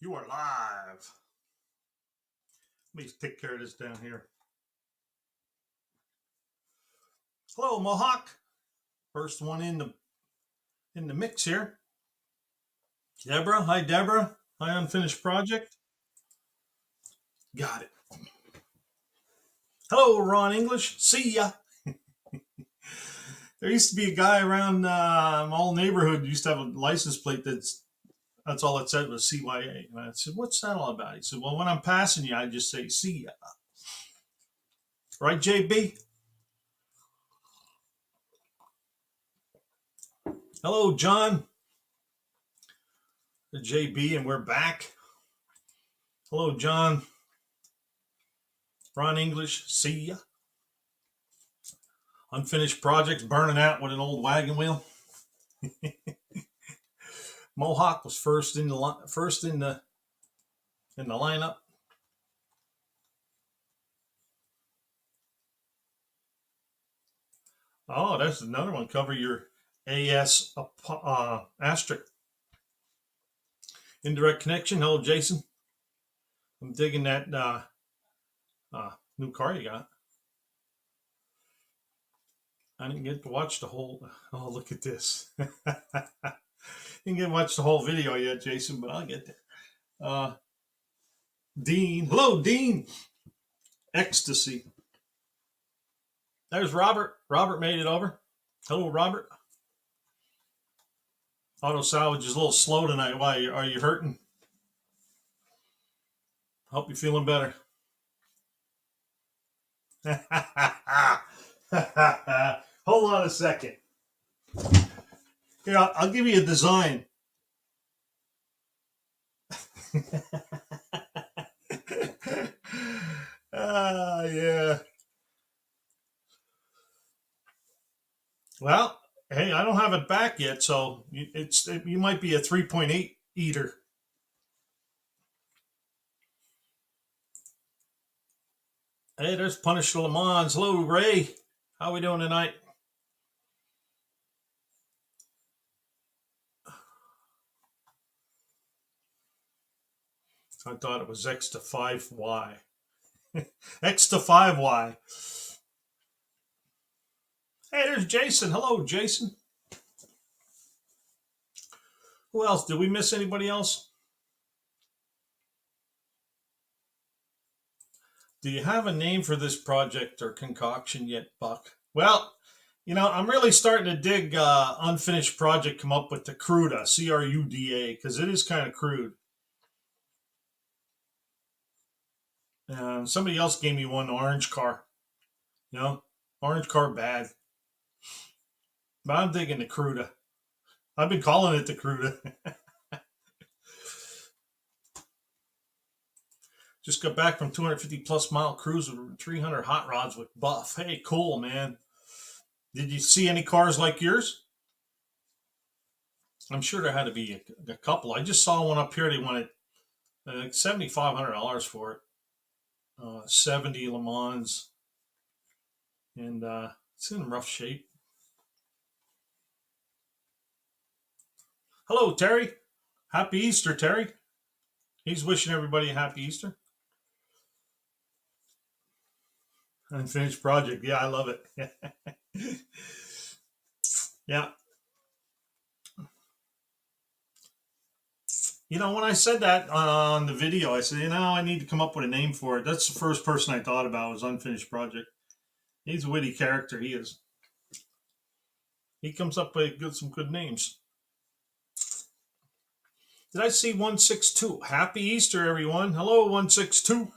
You are live. Let me take care of this down here. Hello, Mohawk. First one in the mix here. Deborah. Hi, Deborah. Hi, Unfinished Project. Got it. Hello, Ron English. See ya. There used to be a guy around my old neighborhood who used to have a license plate that's all it said was CYA. And I said, what's that all about? He said, well, when I'm passing you, I just say, see ya. Right, JB? Hello, John. JB, and we're back. Hello, John. Ron English, see ya. Unfinished Projects burning out with an old wagon wheel. Mohawk was first in the lineup. Oh, that's another one. Cover your AS asterisk. Indirect connection. Hello, Jason. I'm digging that new car you got. I didn't get to watch the whole. Oh, look at this. Didn't get to watch the whole video yet, Jason, but I'll get there. Dean. Hello, Dean. Ecstasy. There's Robert. Robert made it over. Hello, Robert. Auto salvage is a little slow tonight. Why? Are you hurting? Hope you're feeling better. Hold on a second. Here, I'll give you a design. Yeah. Well, hey, I don't have it back yet, so you might be a 3.8 eater. Hey, there's Punish Le Mans. Hello, Ray. How are we doing tonight? I thought it was X to 5Y. X to 5Y. Hey, there's Jason. Hello, Jason. Who else? Did we miss anybody else? Do you have a name for this project or concoction yet, Buck? Well, I'm really starting to dig Unfinished Project come up with the Cruda, CRUDA, because it is kind of crude. Somebody else gave me one orange car. Orange car bad. But I'm digging the Cruda. I've been calling it the Cruda. Just got back from 250 plus mile cruise with 300 hot rods with Buff. Hey, cool, man. Did you see any cars like yours? I'm sure there had to be a couple. I just saw one up here. They wanted like $7,500 for it. 70 Le Mans. And it's in rough shape. Hello, Terry. Happy Easter, Terry. He's wishing everybody a happy Easter. Unfinished Project. Yeah, I love it. Yeah. When I said that on the video, I said, I need to come up with a name for it. That's the first person I thought about was Unfinished Project. He's a witty character. He is. He comes up with some good names. Did I see 162? Happy Easter, everyone. Hello, 162.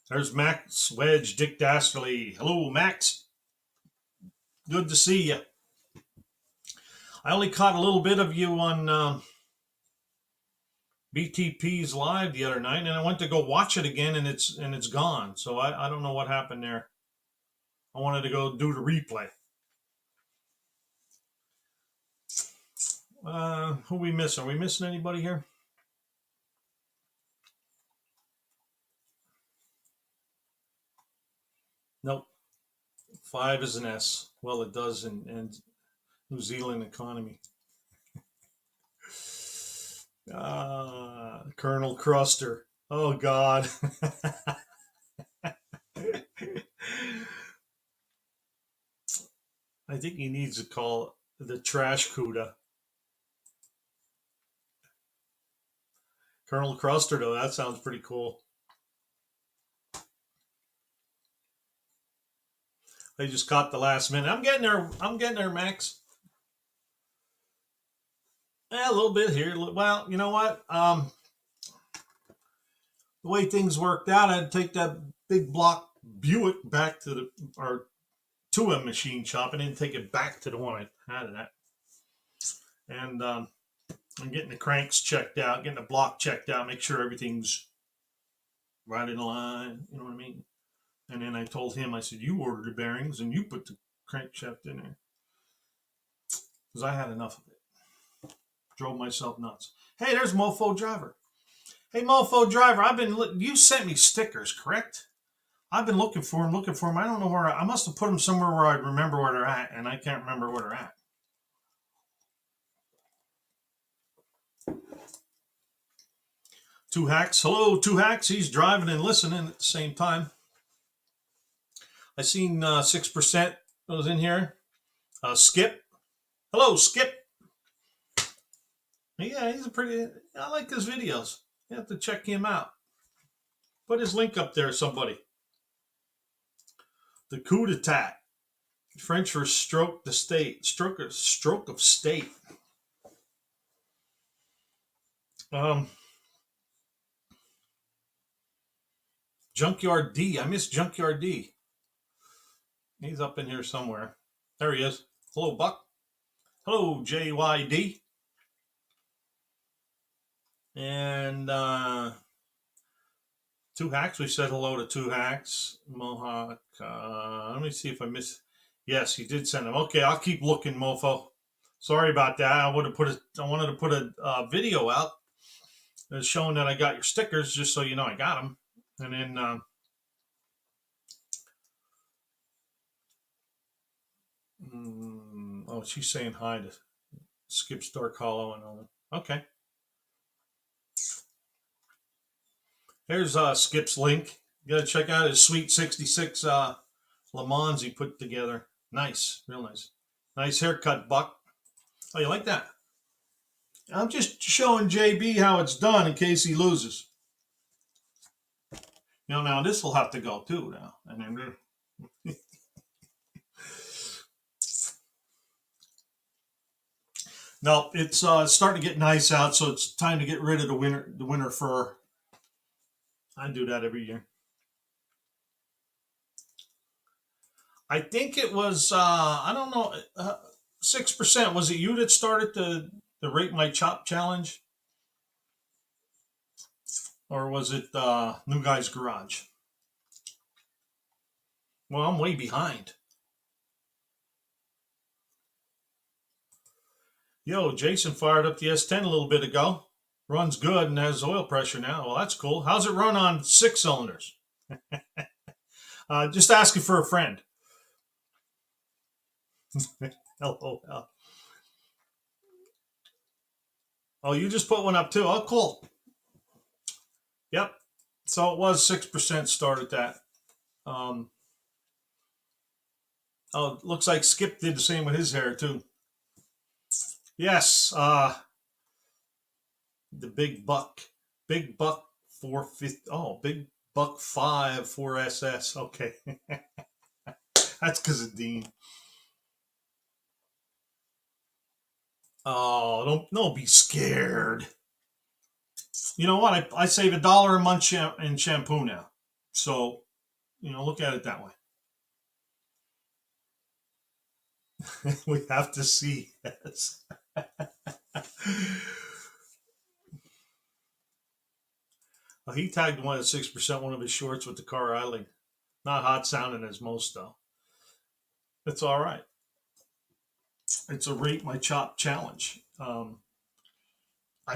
There's Max Wedge, Dick Dastardly. Hello, Max. Good to see you. I only caught a little bit of you on BTP's live the other night, and I went to go watch it again, and it's gone. So I don't know what happened there. I wanted to go do the replay. Who we missing? Are we missing anybody here? Nope. 5 is an S. Well, it does in New Zealand economy. Colonel Cruster. Oh, God. I think he needs to call the trash CUDA. Colonel Cruster, though, that sounds pretty cool. I just caught the last minute. I'm getting there, Max. Yeah, a little bit here. Well, you know what? The way things worked out, I had to take that big block Buick back to a machine shop. I didn't take it back to the one I had it at. And I'm getting the cranks checked out, getting the block checked out, make sure everything's right in line. You know what I mean? And then I told him, I said, you ordered the bearings and you put the crankshaft in there. Because I had enough of it. Drove myself nuts. Hey, there's Mofo Driver. Hey, Mofo Driver, you sent me stickers, correct? I've been looking for them. I don't know where. I must have put them somewhere where I'd remember where they're at, and I can't remember where they're at. Two Hacks. Hello, Two Hacks. He's driving and listening at the same time. I seen 6% was in here. Skip. Hello, Skip. Yeah, I like his videos. You have to check him out. Put his link up there, somebody. The coup d'etat. French for stroke of state. Junkyard D. I miss Junkyard D. He's up in here somewhere. There he is. Hello, Buck. Hello, JYD. And Two Hacks. We said hello to Two Hacks. Mohawk. Let me see if I missed. Yes, he did send them. Okay, I'll keep looking, Mofo. Sorry about that. I wanted to put a video out showing that I got your stickers, just so you know I got them. And then oh, she's saying hi to Skip's Dark Hollow and all that. Okay. Here's Skip's link. You gotta check out his Sweet 66 Le Mans he put together. Nice, real nice. Nice haircut, Buck. Oh, you like that? I'm just showing JB how it's done in case he loses. You know, now this will have to go too now. And then no, it's starting to get nice out, so it's time to get rid of the winter fur. I do that every year. I think it was I don't know, 6%. Was it you that started the Rate My Chop challenge, or was it New Guy's Garage? Well, I'm way behind. Yo, Jason fired up the S10 a little bit ago. Runs good and has oil pressure now. Well, that's cool. How's it run on 6 cylinders? Just asking for a friend. LOL. Oh, you just put one up too. Oh, cool. Yep. So it was 6% started that. Oh, it looks like Skip did the same with his hair too. Yes. The Big Buck 450. Oh, Big Buck 5 4SS. Okay. That's because of Dean. Oh, don't be scared. You know what? I save $1 a month in shampoo now. So, look at it that way. We have to see. Yes. Well, he tagged one at 6% one of his shorts with the car idling. Not hot sounding as most, though. It's all right. It's a Rate My Chop challenge. I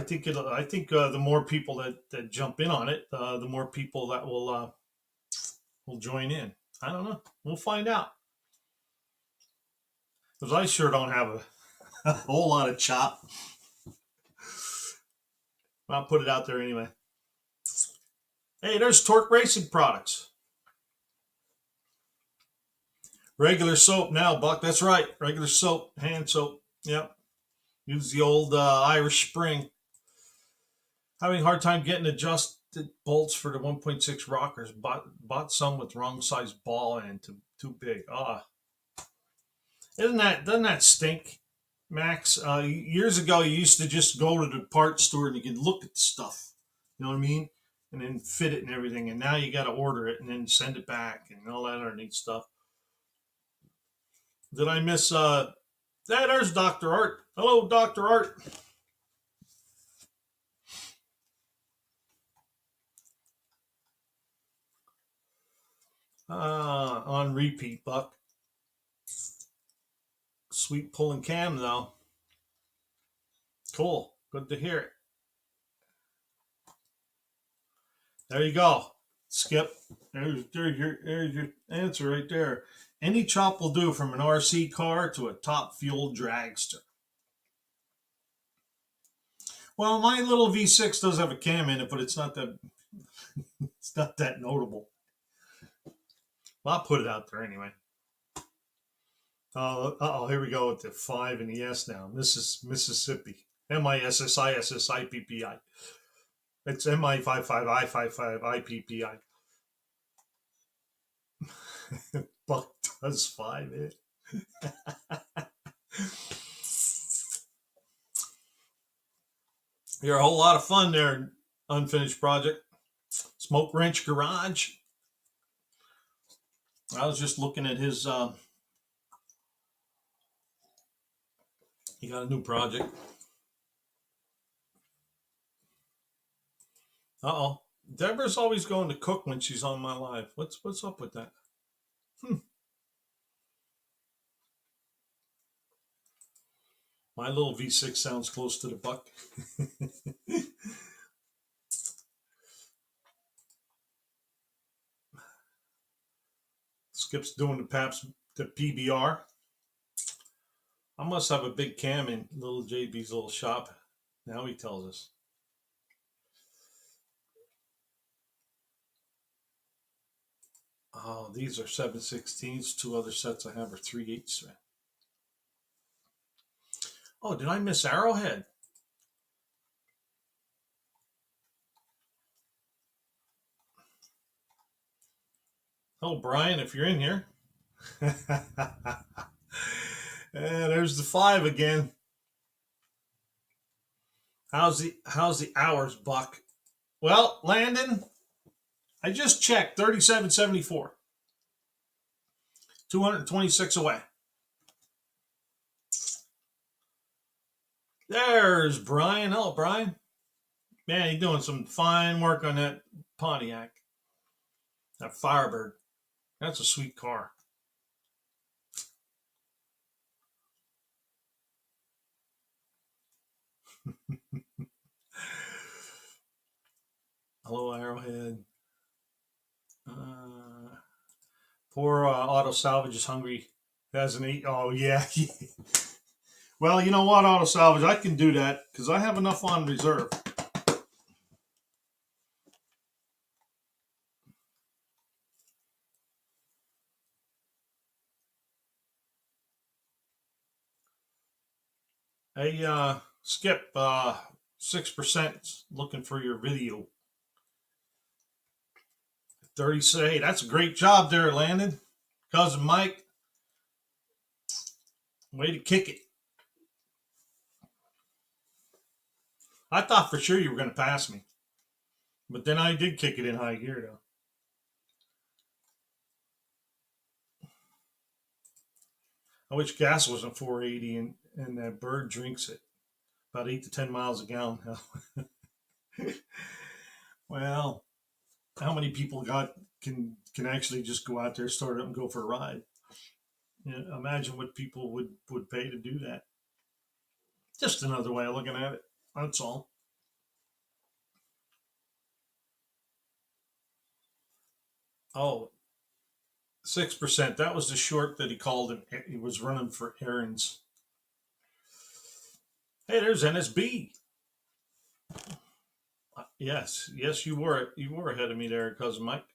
think the more people that jump in on it, the more people that will join in. I don't know. We'll find out. Because I sure don't have a whole lot of chop. I'll put it out there anyway. Hey, there's Torque Racing products. Regular soap now, Buck. That's right. Regular soap, hand soap. Yep. Use the old Irish Spring. Having a hard time getting adjusted bolts for the 1.6 rockers. Bought some with wrong size ball and too big. Doesn't that stink, Max? Years ago, you used to just go to the parts store and you could look at the stuff. You know what I mean? And then fit it and everything. And now you got to order it and then send it back and all that other neat stuff. Did I miss? There's Dr. Art. Hello, Dr. Art. On repeat, Buck. Sweet pulling cam though. Cool. Good to hear it. There you go. Skip. There's your answer right there. Any chop will do, from an RC car to a top fuel dragster. Well, my little V6 does have a cam in it, but it's not that notable. Well, I'll put it out there anyway. Here we go with the 5 and the S now. This is Mississippi. MISSISSIPPI. It's MI55I55IPPI. Buck does 5 it. You're a whole lot of fun there, Unfinished Project. Smoke Wrench Garage. I was just looking at his. He got a new project. Uh-oh. Deborah's always going to cook when she's on my live. What's up with that? My little V6 sounds close to the Buck. Skip's doing the PBR. I must have a big cam in little JB's little shop. Now he tells us. Oh, these are 7/16s. 2 other sets I have are 3/8. Oh, did I miss Arrowhead? Oh, Brian, if you're in here. There's the 5 again. How's the hours, Buck? Well, Landon, I just checked, 37.74. 226 away. There's Brian. Hello, Brian. Man, you're doing some fine work on that Pontiac. That Firebird. That's a sweet car. Hello, Arrowhead. Poor Auto Salvage is hungry. Has an 8. Oh, yeah. Well, you know what, Auto Salvage? I can do that because I have enough on reserve. Hey, Skip, 6% looking for your video. 30 say, that's a great job there, Landon. Cousin Mike, way to kick it. I thought for sure you were going to pass me. But then I did kick it in high gear, though. I wish gas wasn't 480 and that bird drinks it. About 8 to 10 miles a gallon. Well, how many people can actually just go out there, start up, and go for a ride? You know, imagine what people would pay to do that. Just another way of looking at it. That's all. Oh, 6%. That was the short that he called him. He was running for errands. Hey, there's NSB. Yes, yes, you were. You were ahead of me there, cousin Mike.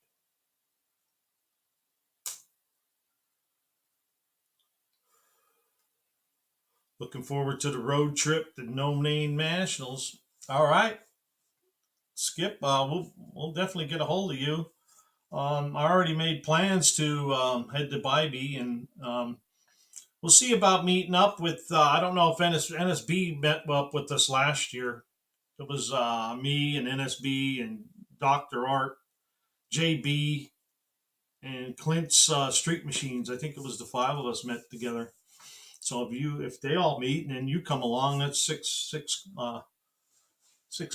Looking forward to the road trip to No Name Nationals. All right, Skip. We'll definitely get a hold of you. I already made plans to head to Bybee, and we'll see about meeting up with. I don't know if NSB met up with us last year. It was me and NSB and Doctor Art, JB, and Clint's Street Machines. I think it was the five of us met together. So if they all meet and then you come along, that's six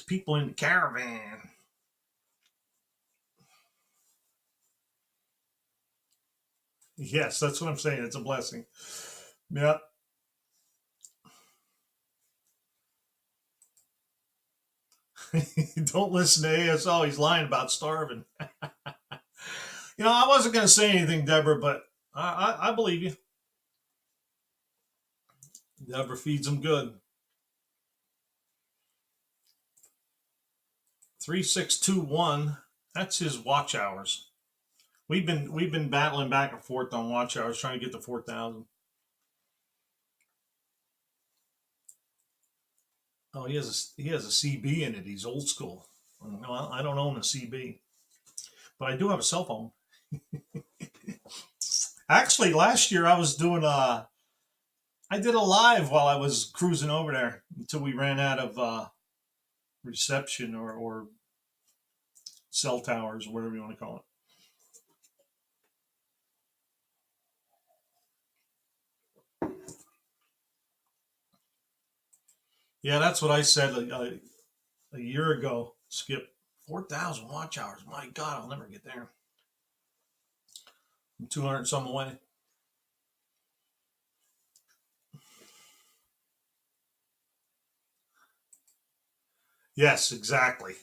people in the caravan. Yes, that's what I'm saying. It's a blessing. Yeah. Don't listen to ASO. He's lying about starving. I wasn't going to say anything, Deborah, but I believe you. Deborah feeds him good. 3621. That's his watch hours. We've been battling back and forth on watch hours, trying to get to 4,000. Oh, he has a CB in it. He's old school. Well, I don't own a CB, but I do have a cell phone. Actually, last year I did a live while I was cruising over there until we ran out of reception or cell towers, or whatever you want to call it. Yeah, that's what I said a year ago. Skip 4,000 watch hours. My God, I'll never get there. I'm 200 some away. Yes, exactly,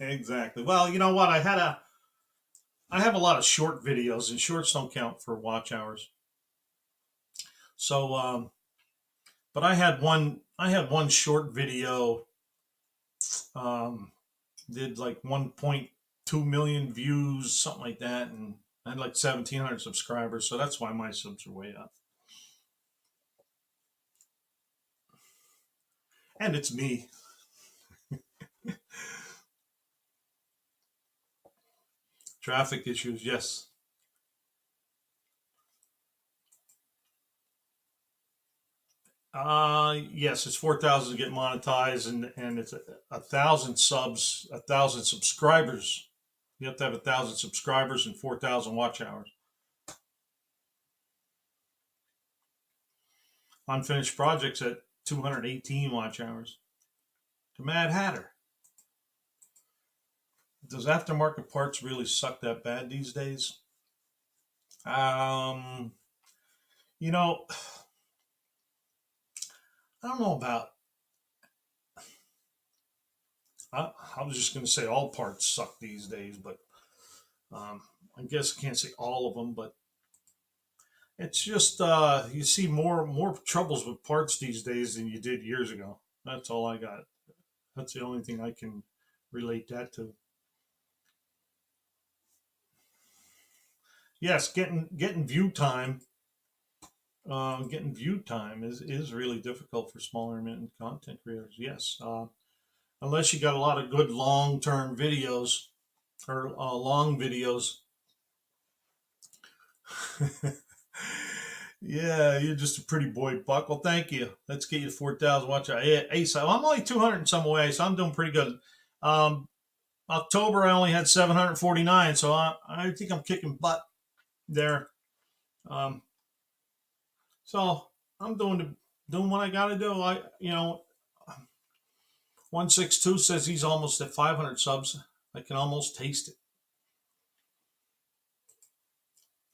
exactly. Well, you know what? I have a lot of short videos, and shorts don't count for watch hours. So, but I had one short video, um, did like 1.2 million views, something like that, and I had like 1,700 subscribers. So that's why my subs are way up. And it's me. Traffic issues, yes. Yes, it's 4,000 to get monetized, and it's a thousand subs, 1,000 subscribers. You have to have 1,000 subscribers and 4,000 watch hours. Unfinished projects at 218 watch hours. The Mad Hatter. Does aftermarket parts really suck that bad these days? Um, you know, I don't know about. I was just going to say all parts suck these days, but um, I guess I can't say all of them. But it's just you see more troubles with parts these days than you did years ago. That's all I got. That's the only thing I can relate that to. Yes, getting view time. Getting view time is really difficult for smaller intermittent content creators. Yes, unless you got a lot of good long term videos or long videos. Yeah, you're just a pretty boy, Buck. Well, thank you. Let's get you to 4,000 watch out. Yeah, so I'm only 200 and some away, so I'm doing pretty good. Um, October, I only had 749, so I think I'm kicking butt there. Um, so I'm doing what I got to do. 162 says he's almost at 500 subs. I can almost taste it.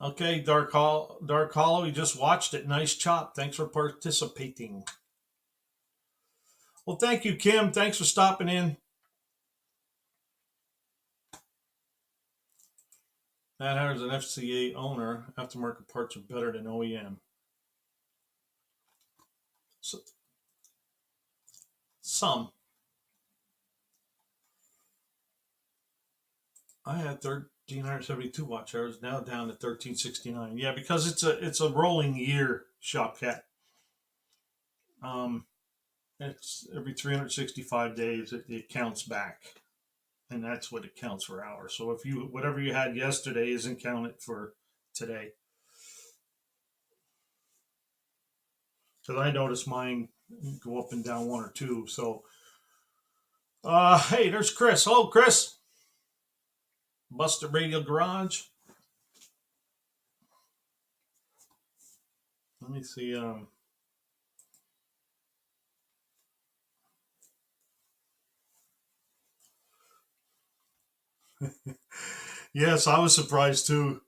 Okay, Dark Hollow, you just watched it. Nice chop. Thanks for participating. Well, thank you, Kim. Thanks for stopping in. Matt Howard's an FCA owner. Aftermarket parts are better than OEM. So, some. I had 1,372 watch hours, now down to 1,369. Yeah, because it's a rolling year, Shopcat. It's every 365 days it counts back, and that's what it counts for hours. So if you whatever you had yesterday isn't counted for today. Because I noticed mine go up and down one or two. So, hey, there's Chris. Hello, Chris. Buster Radio Garage. Let me see. Yes, I was surprised too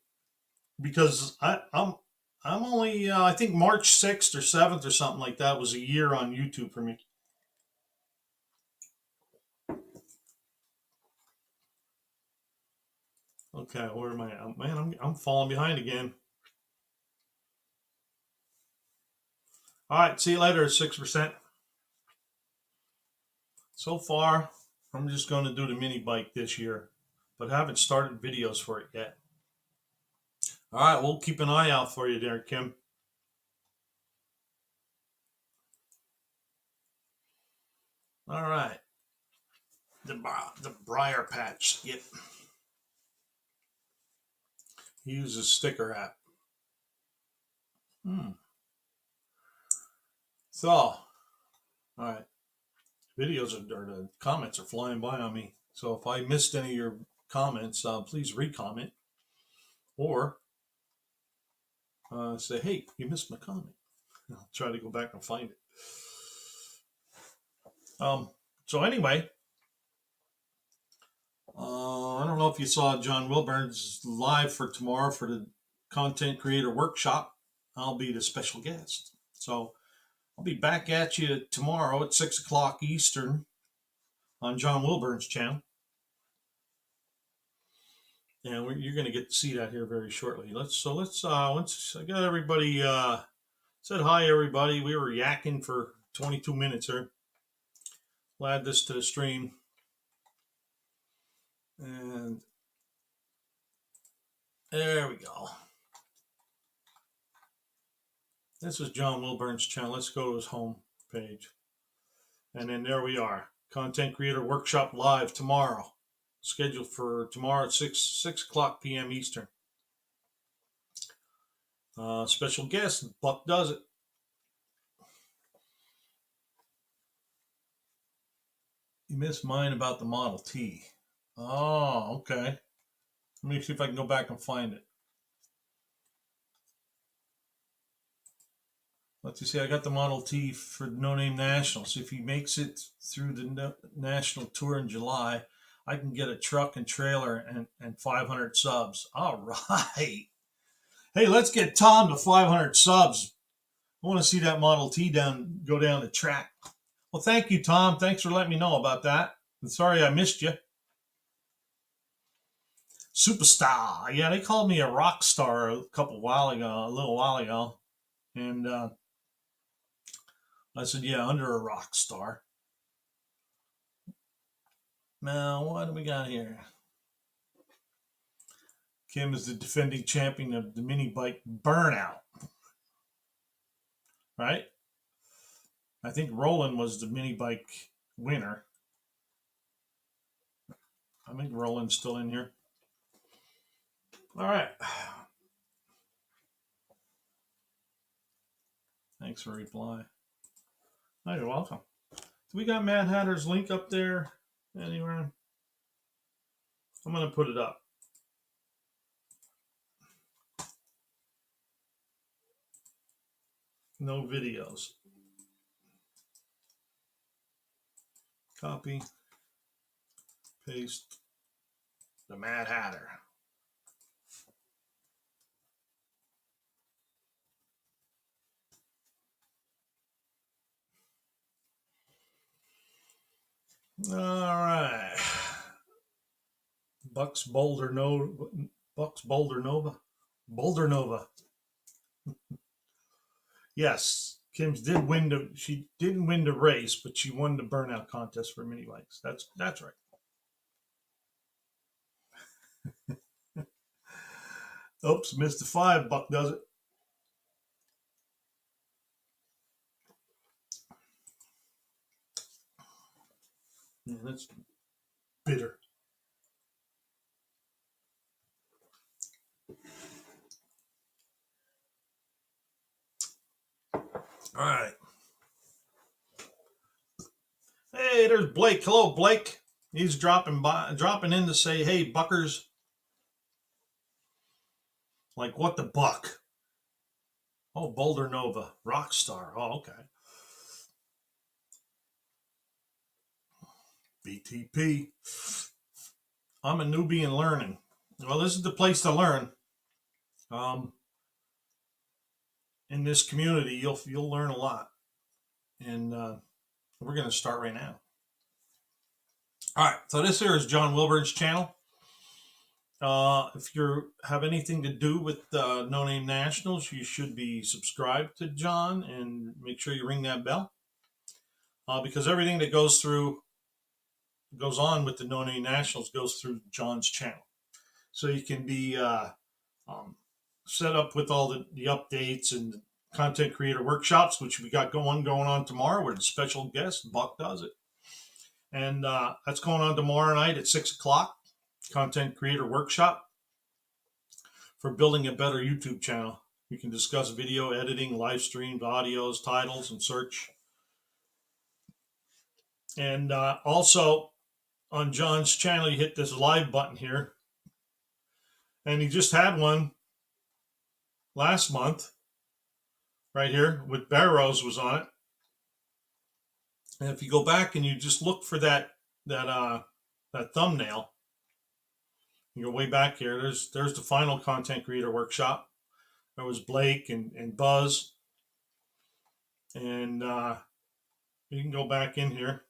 because I'm only I think March 6th or 7th or something like that was a year on YouTube for me. Okay, where am I? Man, I'm falling behind again. All right, see you later. 6%. So far, I'm just going to do the mini bike this year, but haven't started videos for it yet. All right, we'll keep an eye out for you there, Kim. All right, the Briar Patch skip. He uses sticker app. So, all right, videos or the comments are flying by on me. So if I missed any of your comments, please re-comment or say, "Hey, you missed my comment." I'll try to go back and find it. So anyway, I don't know if you saw John Wilburn's live for tomorrow for the Content Creator Workshop. I'll be the special guest. So I'll be back at you tomorrow at 6 o'clock Eastern on John Wilburn's channel. And you're going to get to see that here very shortly. Once I got everybody, said hi, everybody. We were yakking for 22 minutes here. We'll add this to the stream. And there we go. This is John Wilburn's channel. Let's go to his home page. And then there we are. Content Creator Workshop live tomorrow. Scheduled for tomorrow at 6 o'clock p.m. Eastern. Special guest, Buck Does It. You missed mine about the Model T. Oh, okay. Let me see if I can go back and find it. Let's see, I got the Model T for NoNameNational. So if he makes it through the national tour in July, I can get a truck and trailer and 500 subs. All right. Hey, let's get Tom to 500 subs. I want to see that Model T go down the track. Well, thank you, Tom. Thanks for letting me know about that. I'm sorry I missed you. Superstar. Yeah, they called me a rock star a little while ago. And I said, yeah, under a rock star. Now, what do we got here? Kim is the defending champion of the mini bike burnout. Right? I think Roland was the mini bike winner. I think Roland's still in here. All right. Thanks for reply. Oh, you're welcome. Do we got Mad Hatter's link up there anywhere? I'm going to put it up. No videos. Copy. Paste. The Mad Hatter. All right. Bucks Boulder Nova. Boulder Nova. Yes, she didn't win the race, but she won the burnout contest for mini bikes. That's right. Oops, missed the 5. Buck does it. Yeah, that's bitter. All right. Hey, there's Blake. Hello, Blake. He's dropping in to say, "Hey, Buckers." Like, what the buck? Oh, Boulder Nova, Rockstar. Oh, okay. BTP. I'm a newbie in learning. Well, this is the place to learn. In this community, you'll learn a lot, and we're going to start right now. All right. So this here is John Wilburn's channel. If you have anything to do with No Name Nationals, you should be subscribed to John and make sure you ring that bell, because everything that goes on with the No Name Nationals goes through John's channel. So you can be set up with all the updates and content creator workshops, which we got going on tomorrow with a special guest. Buck does it. And that's going on tomorrow night at 6 o'clock. Content creator workshop for building a better YouTube channel. We can discuss video editing, live streamed audios, titles, and search. And also on John's channel, you hit this live button here. And he just had one last month, right here, with Barrows was on it. And if you go back and you just look for that thumbnail, you go way back here. There's the final content creator workshop. There was Blake and Buzz, and you can go back in here.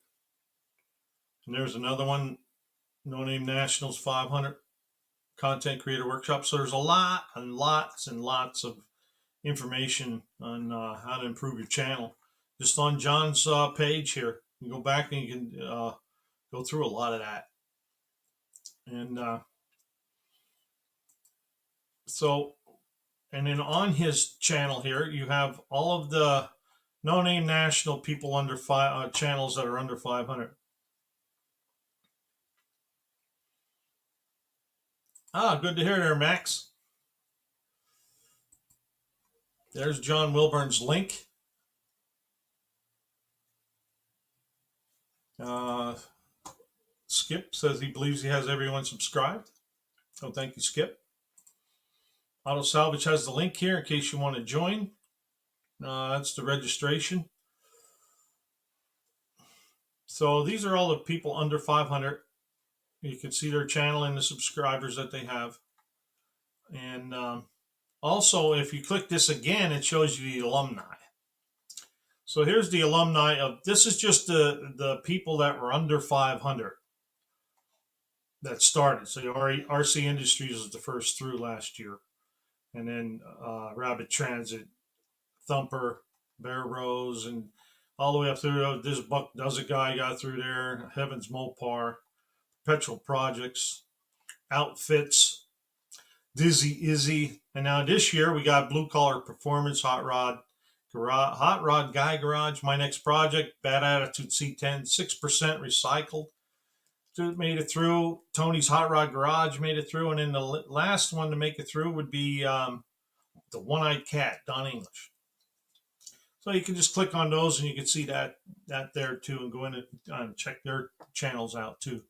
And there's another one, No Name Nationals 500 content creator workshop. So there's a lot and lots and lots of information on how to improve your channel. Just on John's page here, you go back and you can go through a lot of that. And and then on his channel here, you have all of the No Name National people under channels that are under 500. Good to hear there, Max. There's John Wilburn's link. Skip says he believes he has everyone subscribed. So thank you, Skip. Auto Salvage has the link here in case you want to join. That's the registration. So these are all the people under 500. You can see their channel and the subscribers that they have. And also, if you click this again, it shows you the alumni. So here's the alumni of, this is just the people that were under 500 that started. So RC Industries was the first through last year. And then Rabbit Transit, Thumper, Bear Rose, and all the way up through this Buck Does It guy got through there, Heavens Mopar, Perpetual Projects, Outfits, Dizzy Izzy, and now this year we got Blue Collar Performance, Hot Rod Guy Garage, My Next Project, Bad Attitude C10, 6% recycled. Made it through. Tony's Hot Rod Garage made it through, and then the last one to make it through would be the One-Eyed Cat, Don English. So you can just click on those, and you can see that there too, and go in and check their channels out too.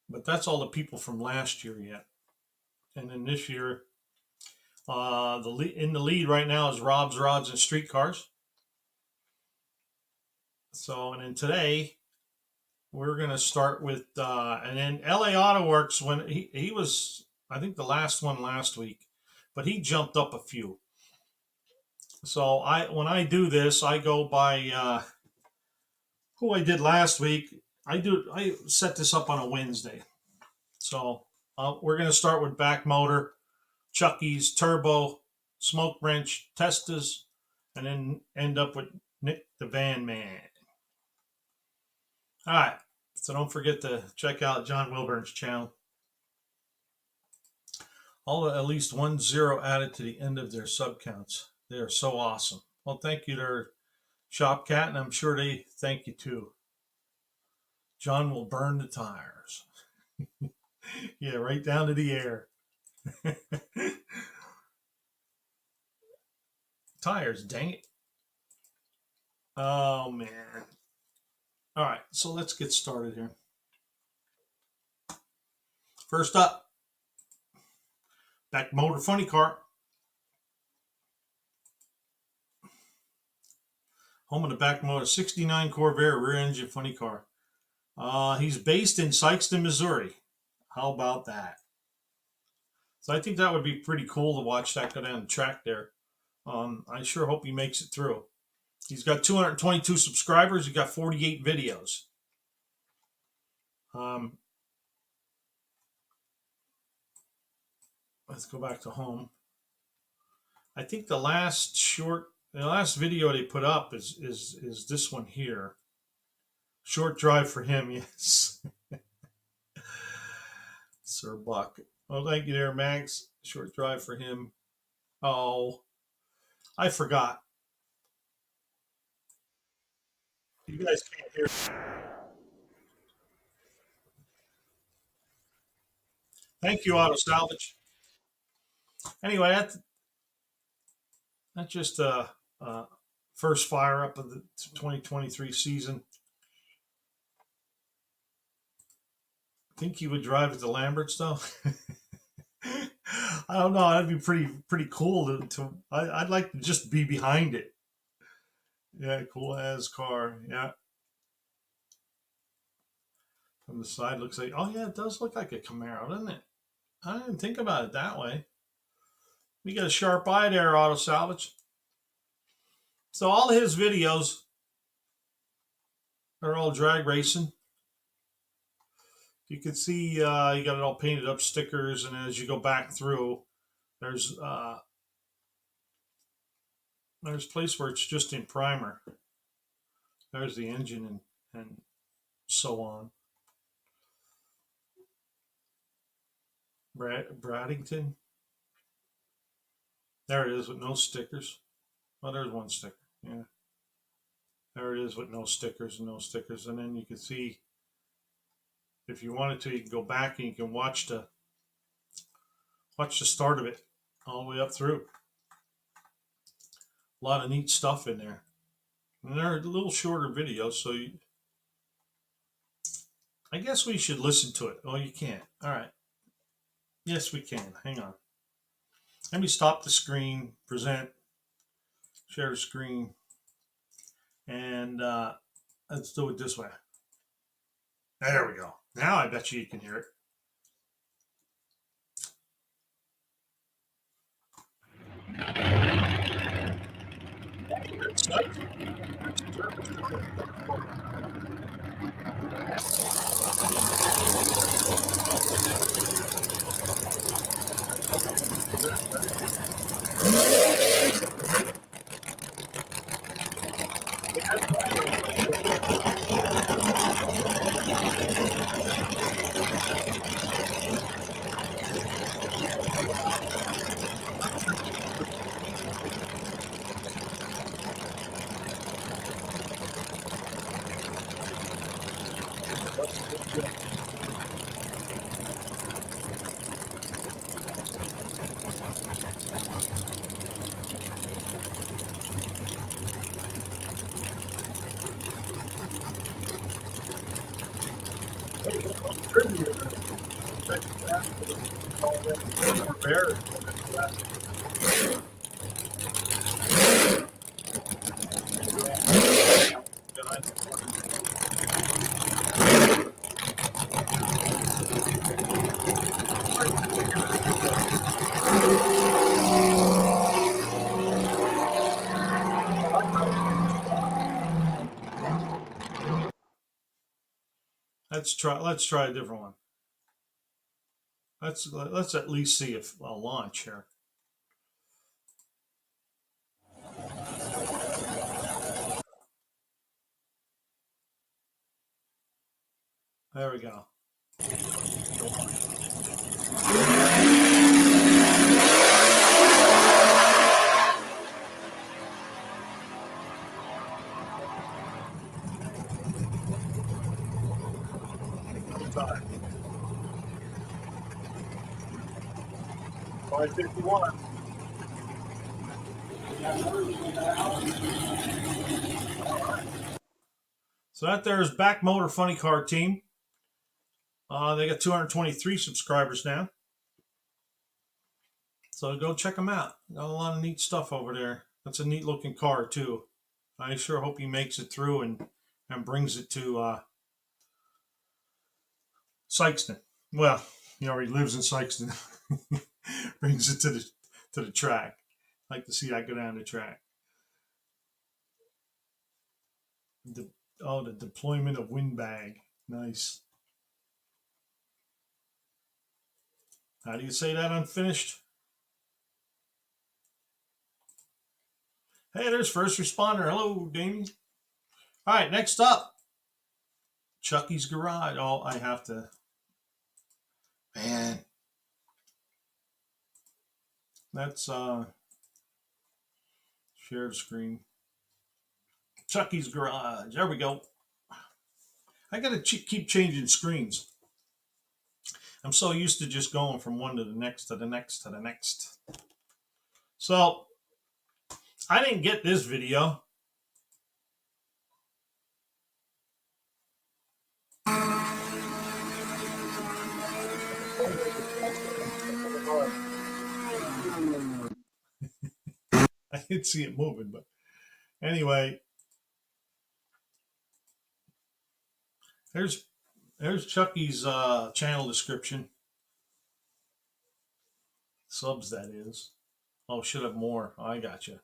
But that's all the people from last year yet. And then this year, in the lead right now is Rob's Rods and Streetcars. So, and then today, we're going to start with, and then LA Auto Works, when he was, I think, the last one last week, but he jumped up a few. So when I do this, I go by who I did last week. I set this up on a Wednesday. So we're going to start with Back Motor, Chucky's, Turbo, Smoke Wrench, Testas, and then end up with Nick the Van Man. All right. So don't forget to check out John Wilburn's channel. All at least 1 0 added to the end of their sub counts. They are so awesome. Well, thank you to Shopcat, and I'm sure they thank you too. John will burn the tires. Yeah, right down to the air. Tires, dang it. Oh, man. All right, so let's get started here. First up, back motor funny car. Home of the back motor 69 Corvair rear engine funny car. He's based in Sikeston, Missouri. How about that? So I think that would be pretty cool to watch that go down the track there. I sure hope he makes it through. He's got 222 subscribers. He's got 48 videos. Let's go back to home. I think the last video they put up is this one here. Short drive for him, yes. Sir Buck. Oh, thank you there, Max. Short drive for him. Oh, I forgot. You guys can't hear. Thank you, Auto Salvage. Anyway, that's just first fire up of the 2023 season. Think he would drive at the Lamberts though? I don't know. That'd be pretty cool I'd like to just be behind it. Yeah, cool as car. Yeah. From the side looks like, oh yeah, it does look like a Camaro, doesn't it? I didn't think about it that way. We got a sharp eye there, Auto Salvage. So all his videos are all drag racing. You can see you got it all painted up, stickers, and as you go back through, there's a place where it's just in primer. There's the engine and so on. Braddington. There it is with no stickers. Oh, there's one sticker. Yeah. There it is with no stickers and no stickers. And then you can see, if you wanted to, you can go back and you can watch the start of it all the way up through. A lot of neat stuff in there. And they're a little shorter videos, so I guess we should listen to it. Oh, you can't. All right. Yes, we can. Hang on. Let me stop the screen, present, share the screen, and let's do it this way. There we go. Now I bet you can hear it. Let's try a different one. Let's at least see if I'll launch here. There we go. Time. 5:51. So that there's Back Motor Funny Car Team. They got 223 subscribers now. So go check them out. Got a lot of neat stuff over there. That's a neat looking car too. I sure hope he makes it through and brings it to Sykeston. Well, he already lives in Sykeston. Brings it to the track. Like to see that go down the track. The deployment of windbag. Nice. How do you say that unfinished? Hey, there's First Responder. Hello, Damien. All right, next up, Chucky's Garage. Oh, I have to. Man. That's share the screen. Chucky's Garage. There we go. I got to keep changing screens. I'm so used to just going from one to the next to the next to the next. So I didn't get this video. I didn't see it moving, but anyway, there's Chucky's channel description. Subs, that is. Oh, should have more. I got you.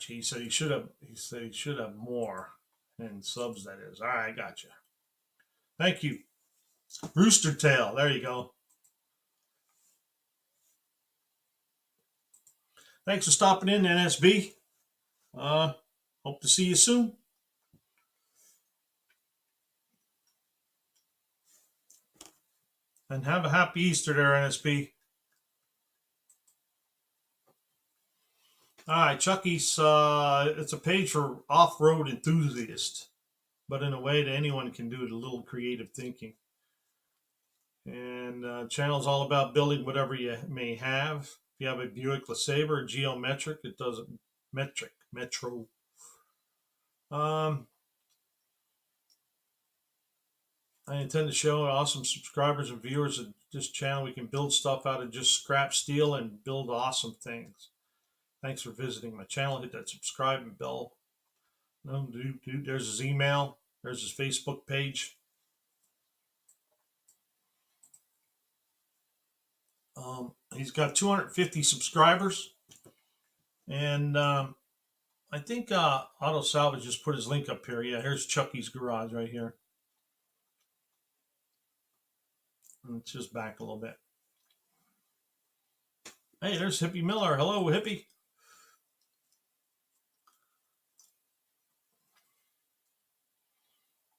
He said he should have more. And subs, that is. All right, I got you. Thank you. Rooster Tail. There you go. Thanks for stopping in, NSB. Hope to see you soon. And have a happy Easter there, NSB. All right, Chucky's, it's a page for off-road enthusiasts, but in a way that anyone can do it, a little creative thinking. And channel's all about building whatever you may have. If you have a Buick LeSabre, geometric, it does metro. I intend to show awesome subscribers and viewers of this channel we can build stuff out of just scrap steel and build awesome things. Thanks for visiting my channel. Hit that subscribe and bell. No, dude, there's his email. There's his Facebook page. He's got 250 subscribers. And I think Auto Salvage just put his link up here. Yeah, here's Chucky's Garage right here. Let's just back a little bit. Hey, there's Hippie Miller. Hello, Hippie.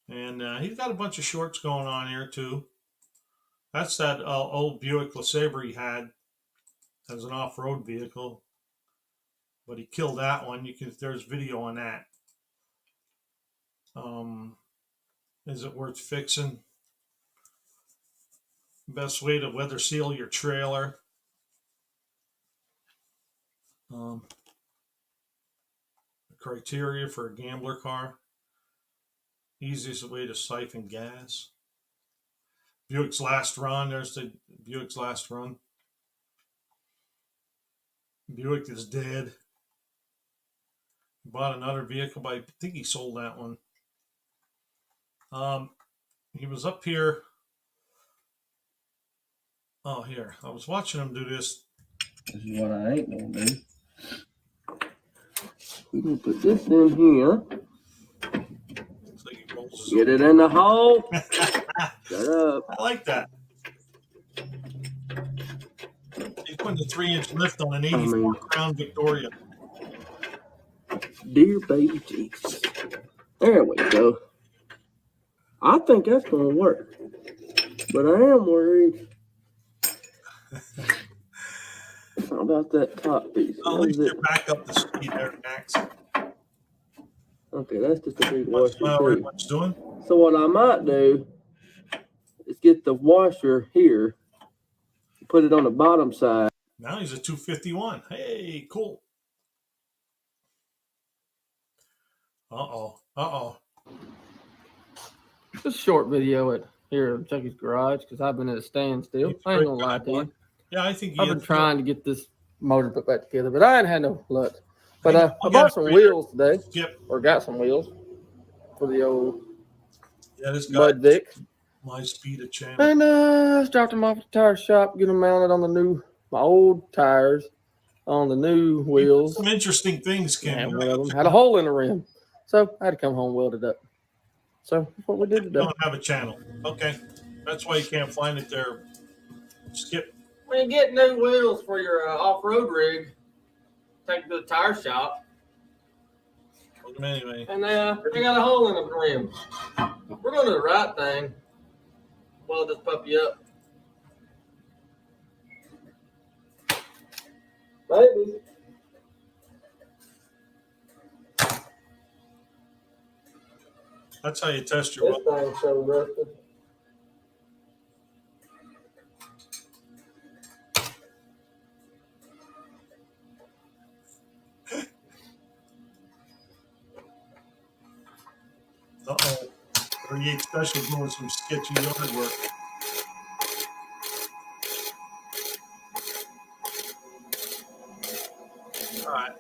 And he's got a bunch of shorts going on here too. That's that old Buick LeSabre he had as an off-road vehicle, but he killed that one. There's video on that. Is it worth fixing? Best way to weather seal your trailer. Criteria for a gambler car. Easiest way to siphon gas. Buick's last run. There's the Buick's last run. Buick is dead. Bought another vehicle, but I think he sold that one. He was up here. Oh, here. I was watching him do this. This is what I ain't gonna do. We can put this in here. Get it in the hole. Shut up. I like that. He's putting a 3-inch lift on an 84 Crown Victoria. Dear baby Jesus. There we go. I think that's going to work. But I am worried about that top piece. Well, at least you're back up to speed there, Max. Okay, that's just a big washer too. What's doing? So what I might do is get the washer here, put it on the bottom side. Now he's a 251. Hey, cool. Uh-oh. Just a short video here at Chucky's garage because I've been at a standstill. I ain't gonna lie to you. Yeah, I think I've been trying to get this motor put back together, but I ain't had no luck. But I bought some wheels today, or got some wheels for the old Bud Vic. My speed of channel. And I dropped them off at the tire shop, get them mounted on my old tires on the new wheels. Some interesting things came. And one of them had a hole in the rim, so I had to come home and weld it up. So that's what we did today. You don't have a channel. Okay, that's why you can't find it there. Skip. When you get new wheels for your off-road rig, take it to the tire shop. Anyway. And they got a hole in the rim. We're going to do the right thing. Weld this puppy up. Maybe. That's how you test your weld. This thing's so rusted. Uh-oh. 38 Special doing some sketchy yard work. All right.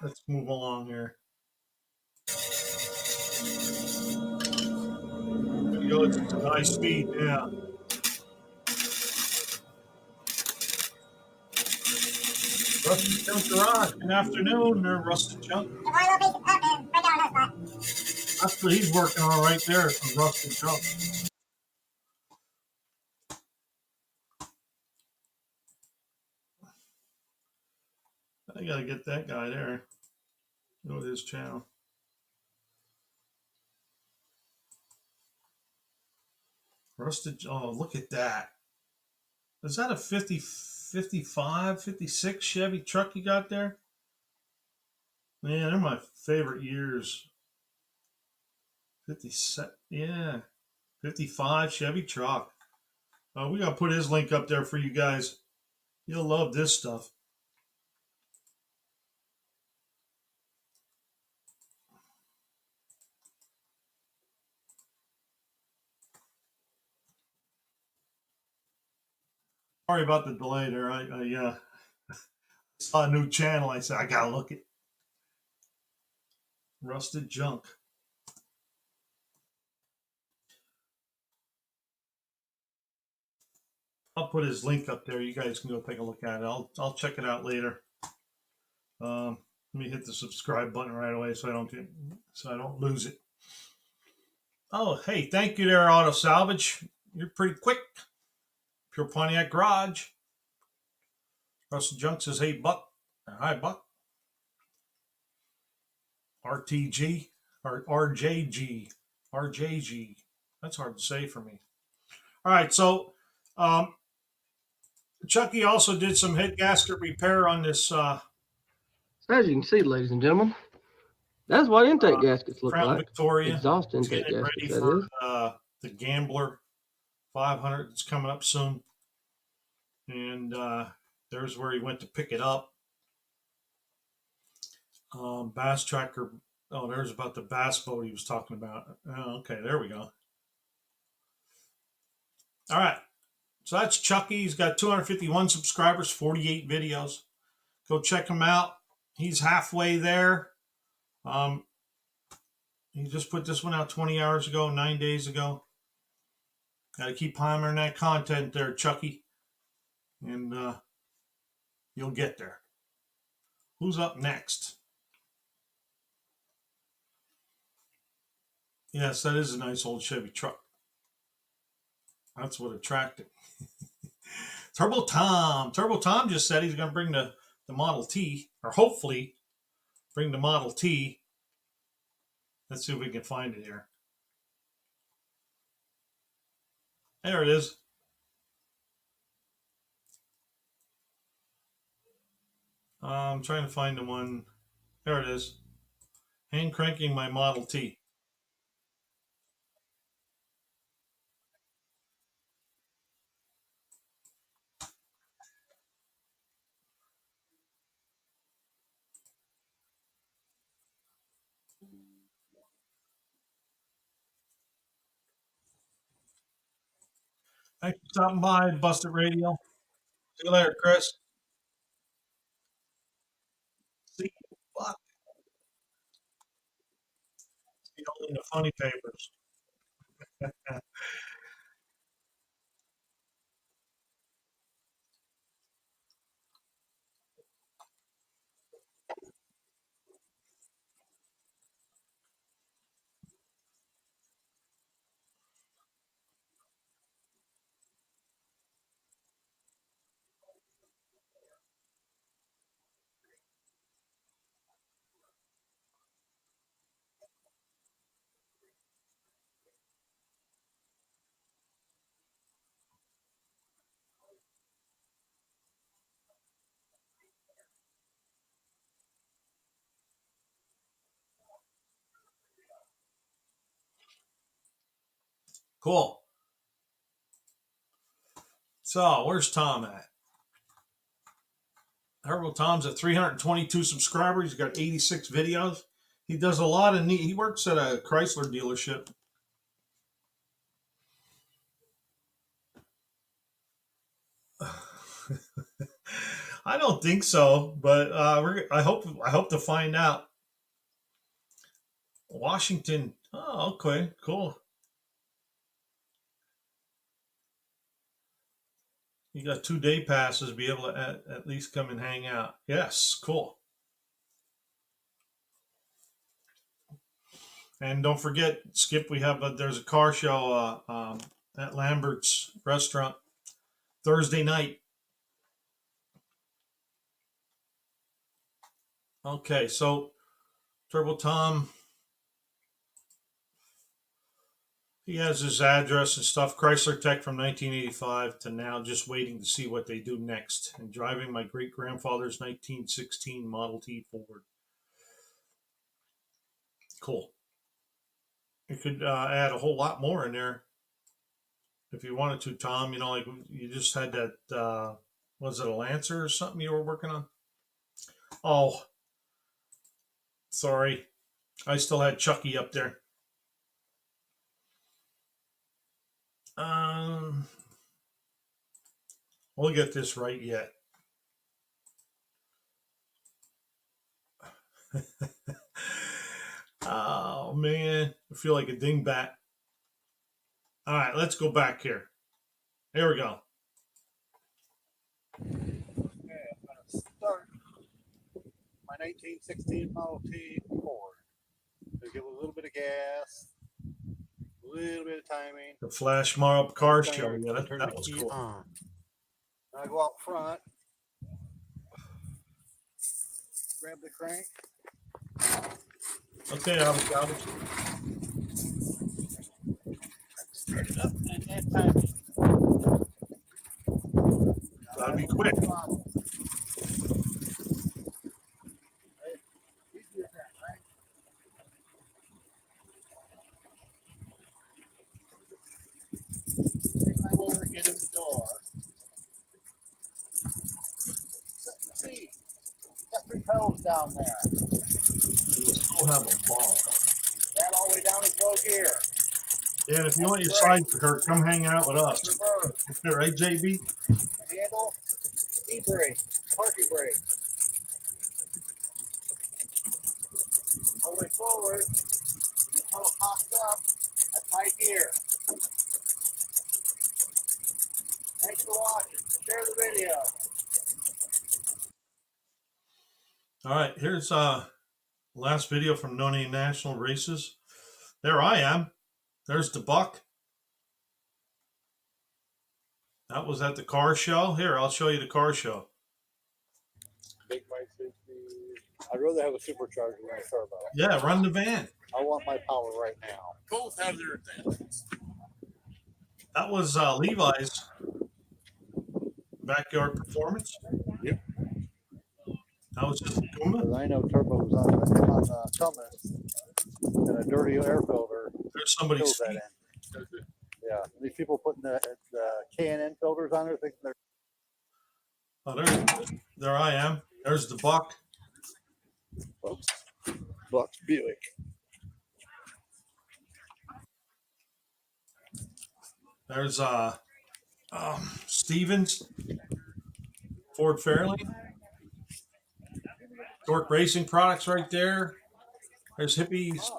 Let's move along here. There you go. It's high speed, yeah. Rusted Junk Garage. Good afternoon there, Rusted Junk. That's what he's working on right there, some Rusted Junk. I gotta get that guy there. Go to his channel. Rusted, oh, look at that. Is that a 55, 56 Chevy truck you got there? Man, they're my favorite years. 57, yeah. 55 Chevy truck. We got to put his link up there for you guys. You'll love this stuff. Sorry about the delay there. I saw a new channel. I said, I got to look at Rusted Junk. I'll put his link up there. You guys can go take a look at it. I'll check it out later. Let me hit the subscribe button right away so I don't lose it. Oh, hey, thank you there, Auto Salvage. You're pretty quick. Pure Pontiac Garage. Rusted Junk says, hey, Buck. Hi, Buck. RTG or RJG. That's hard to say for me. All right, so Chucky also did some head gasket repair on this. As you can see, ladies and gentlemen, that's what intake gaskets look Crown like. Victoria. Exhaust intake gaskets, ready for the Gambler 500 that's coming up soon. And there's where he went to pick it up. Bass Tracker. Oh, there's about the bass boat he was talking about. Oh, okay, there we go. All right. So that's Chucky. He's got 251 subscribers, 48 videos. Go check him out. He's halfway there. He just put this one out 20 hours ago, 9 days ago. Got to keep hammering that content there, Chucky. And you'll get there. Who's up next? Yes, that is a nice old Chevy truck. That's what attracted. Turbo Tom just said he's going to bring the Model T, or hopefully bring the Model T. Let's see if we can find it here. There it is. I'm trying to find the one. There it is. Hand cranking my Model T. Thanks for stopping by, Busted Radio. See you later, Chris. See you. Fuck. See you in the funny papers. Cool. So, where's Tom at? Herbal Tom's at 322 subscribers. He's got 86 videos. He does a lot of neat. He works at a Chrysler dealership. I don't think so, but I hope to find out. Washington. Oh, okay, cool. You got 2-day passes, be able to at least come and hang out. Yes, cool. And don't forget, Skip, we have there's a car show at Lambert's restaurant Thursday night. Okay, so Turbo Tom, he has his address and stuff. Chrysler Tech from 1985 to now, just waiting to see what they do next. And driving my great grandfather's 1916 Model T Ford. Cool. You could add a whole lot more in there if you wanted to, Tom. You know, like you just had that. Was it a Lancer or something you were working on? Oh, sorry. I still had Chucky up there. We'll get this right yet. Oh, man. I feel like a dingbat. All right, let's go back here. Here we go. Okay, I'm going to start my 1916 Model T Ford. Going to give it a little bit of gas, a little bit of timing. The Flash Mob car show. Yeah, that was cool. On. I go out front, grab the crank. Okay, I'll Start it up and add timing. Gotta be quick. Get in the door. See, got 3 pedals down there. We'll have a ball. That all the way down is low gear. Yeah, and if you want your side skirt, come hang out with us. Reverse. Right, JB? Handle, e-brake, parking brake. All the way forward, the pedal pops up, that's high gear. Thanks for watching. Share the video. All right, here's last video from NoNameNational races. There I am. There's the buck. That was at the car show. Here, I'll show you the car show. I'd rather have a supercharger than a turbo. Yeah, run the van. I want my power right now. Both have their advantages. That was Levi's backyard performance. Yep. That was just Kuma. Because I know Turbo was on Thomas, and a dirty air filter There's somebody. fills that in. Yeah, these people putting the K&N filters on there thinking they're. Oh, there I am. There's the buck. Oops. Buck's Buick. There's Stevens, Ford Fairlane, Torque Racing Products right there. There's Hippie's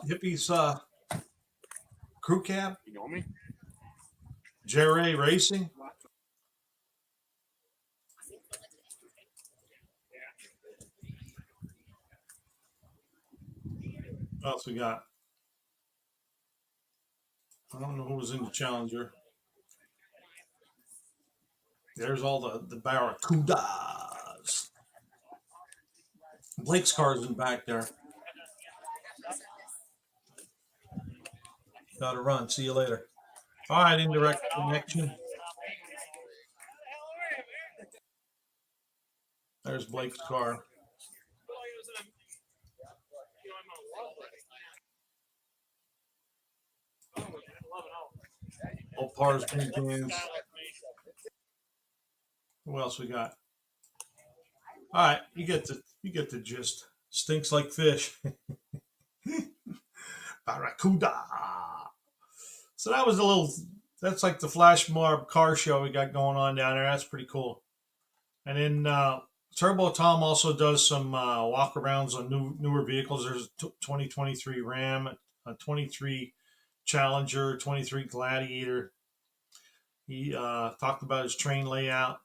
crew cab. You know me? Jerry Racing. What else we got? I don't know who was in the Challenger. There's all the Barracudas. Blake's car's in back there. Gotta run. See you later. All right, indirect connection. There's Blake's car. All Pars paint cans. Who else we got? All right, you get the gist. Stinks like fish. Barracuda. So that was that's like the flash mob car show we got going on down there. That's pretty cool. And then Turbo Tom also does some walkarounds on newer vehicles. There's a 2023 Ram, a 23 Challenger, 23 Gladiator. He talked about his train layout.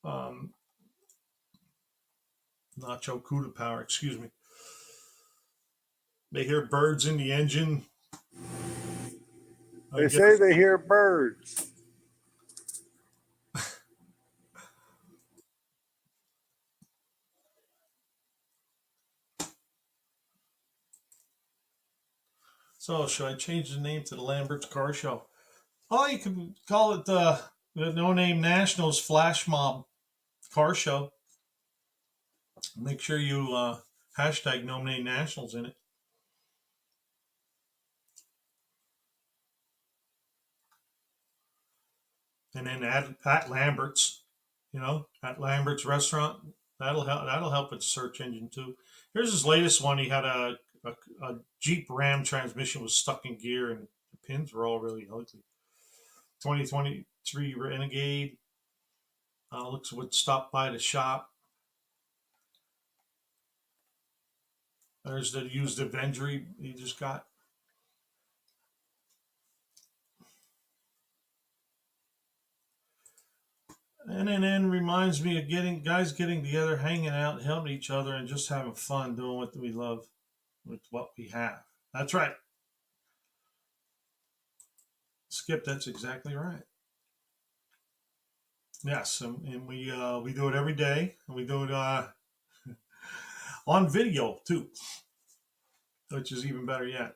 Nacho Cuda power, excuse me. They hear birds in the engine. They say they hear birds. So should I change the name to the Lambert's Car Show? Oh, you can call it the NoNameNational's Flash Mob Car Show. Make sure you hashtag NoNameNationals in it. And then at Lambert's, at Lambert's restaurant, that'll help with the search engine too. Here's his latest one. He had a Jeep Ram transmission was stuck in gear and the pins were all really ugly. 2023 Renegade. Looks would stop by the shop. There's the used Avenger he just got. And then reminds me of guys getting together, hanging out, helping each other, and just having fun doing what we love with what we have. That's right. Skip, that's exactly right. Yes, and we do it every day, and we do it on video too, which is even better yet,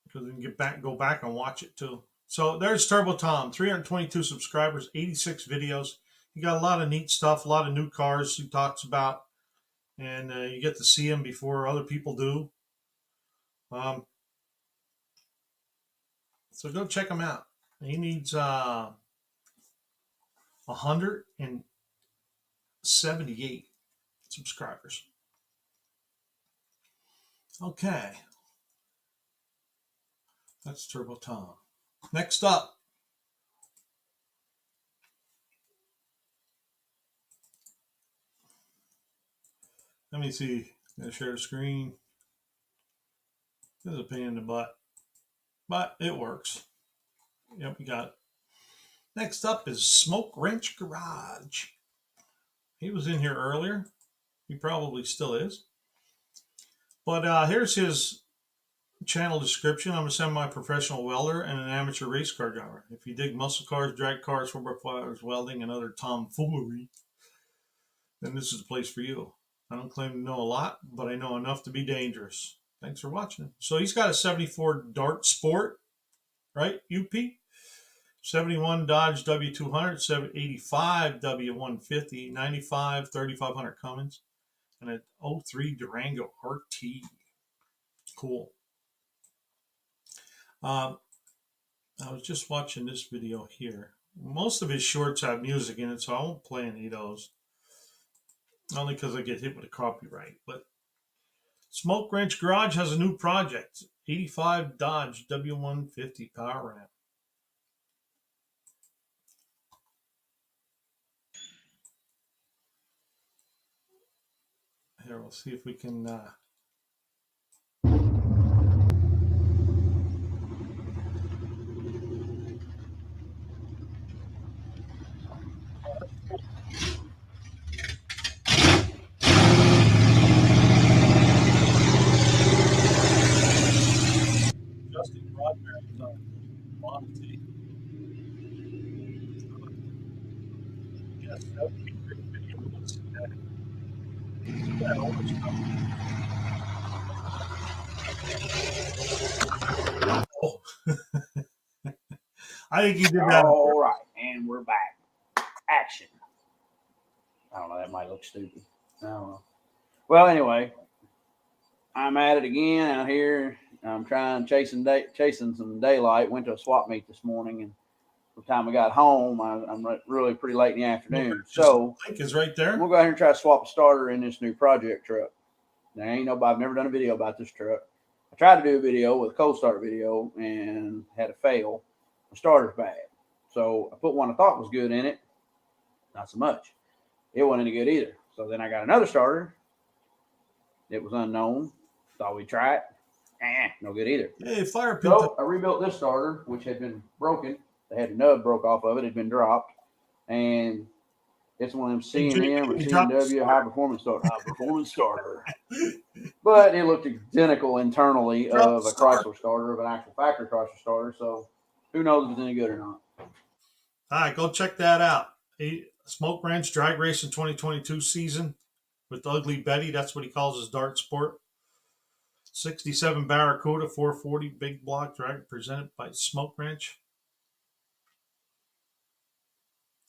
because we can go back and watch it too. So there's Turbo Tom, 322 subscribers, 86 videos. He got a lot of neat stuff, a lot of new cars he talks about, and you get to see him before other people do. So go check him out. He needs 178 subscribers. Okay. That's Turbo Tom. Next up. Let me see. I'm going to share the screen. This is a pain in the butt. But it works. Yep, we got it. Next up is Smoke Wrench Garage. He was in here earlier. He probably still is. But here's his channel description. I'm a semi-professional welder and an amateur race car driver. If you dig muscle cars, drag cars, 4x4s, welding, and other tomfoolery, then this is the place for you. I don't claim to know a lot, but I know enough to be dangerous. Thanks for watching. So he's got a 74 Dart Sport, right, UP? 71 Dodge W200, 85 W150, 95 3500 Cummins, and an 03 Durango RT. Cool. I was just watching this video here. Most of his shorts have music in it, so I won't play any of those. Only because I get hit with a copyright. But Smoke Wrench Garage has a new project. 85 Dodge W150 Power Ramp. Here, we'll see if we can... Justin Rodberry's on quantity. Yes, that would be a great video to see that. That older stuff. Oh. I think you did that. All right, and we're back. Action. I don't know, that might look stupid. I don't know. Well, anyway, I'm at it again out here. I'm chasing some daylight. Went to a swap meet this morning, and by the time I got home, I'm really pretty late in the afternoon. So link is right there. We'll go ahead and try to swap a starter in this new project truck. Now, I've never done a video about this truck. I tried to do a video with a cold start video and had a fail. The starter's bad. So I put one I thought was good in it. Not so much. It wasn't any good either. So then I got another starter. It was unknown. Thought we'd try it. No good either. Hey, fire pin. So I rebuilt this starter, which had been broken. They had the nub broke off of it. It had been dropped. And it's one of them C&M or C&W high performance starter. But it looked identical internally of a Chrysler starter, of an actual factory Chrysler starter. So who knows if it's any good or not. All right, go check that out. Smoke Wrench Drag Racing 2022 season with Ugly Betty. That's what he calls his dart sport. 67 Barracuda 440 big block drag presented by Smoke Wrench.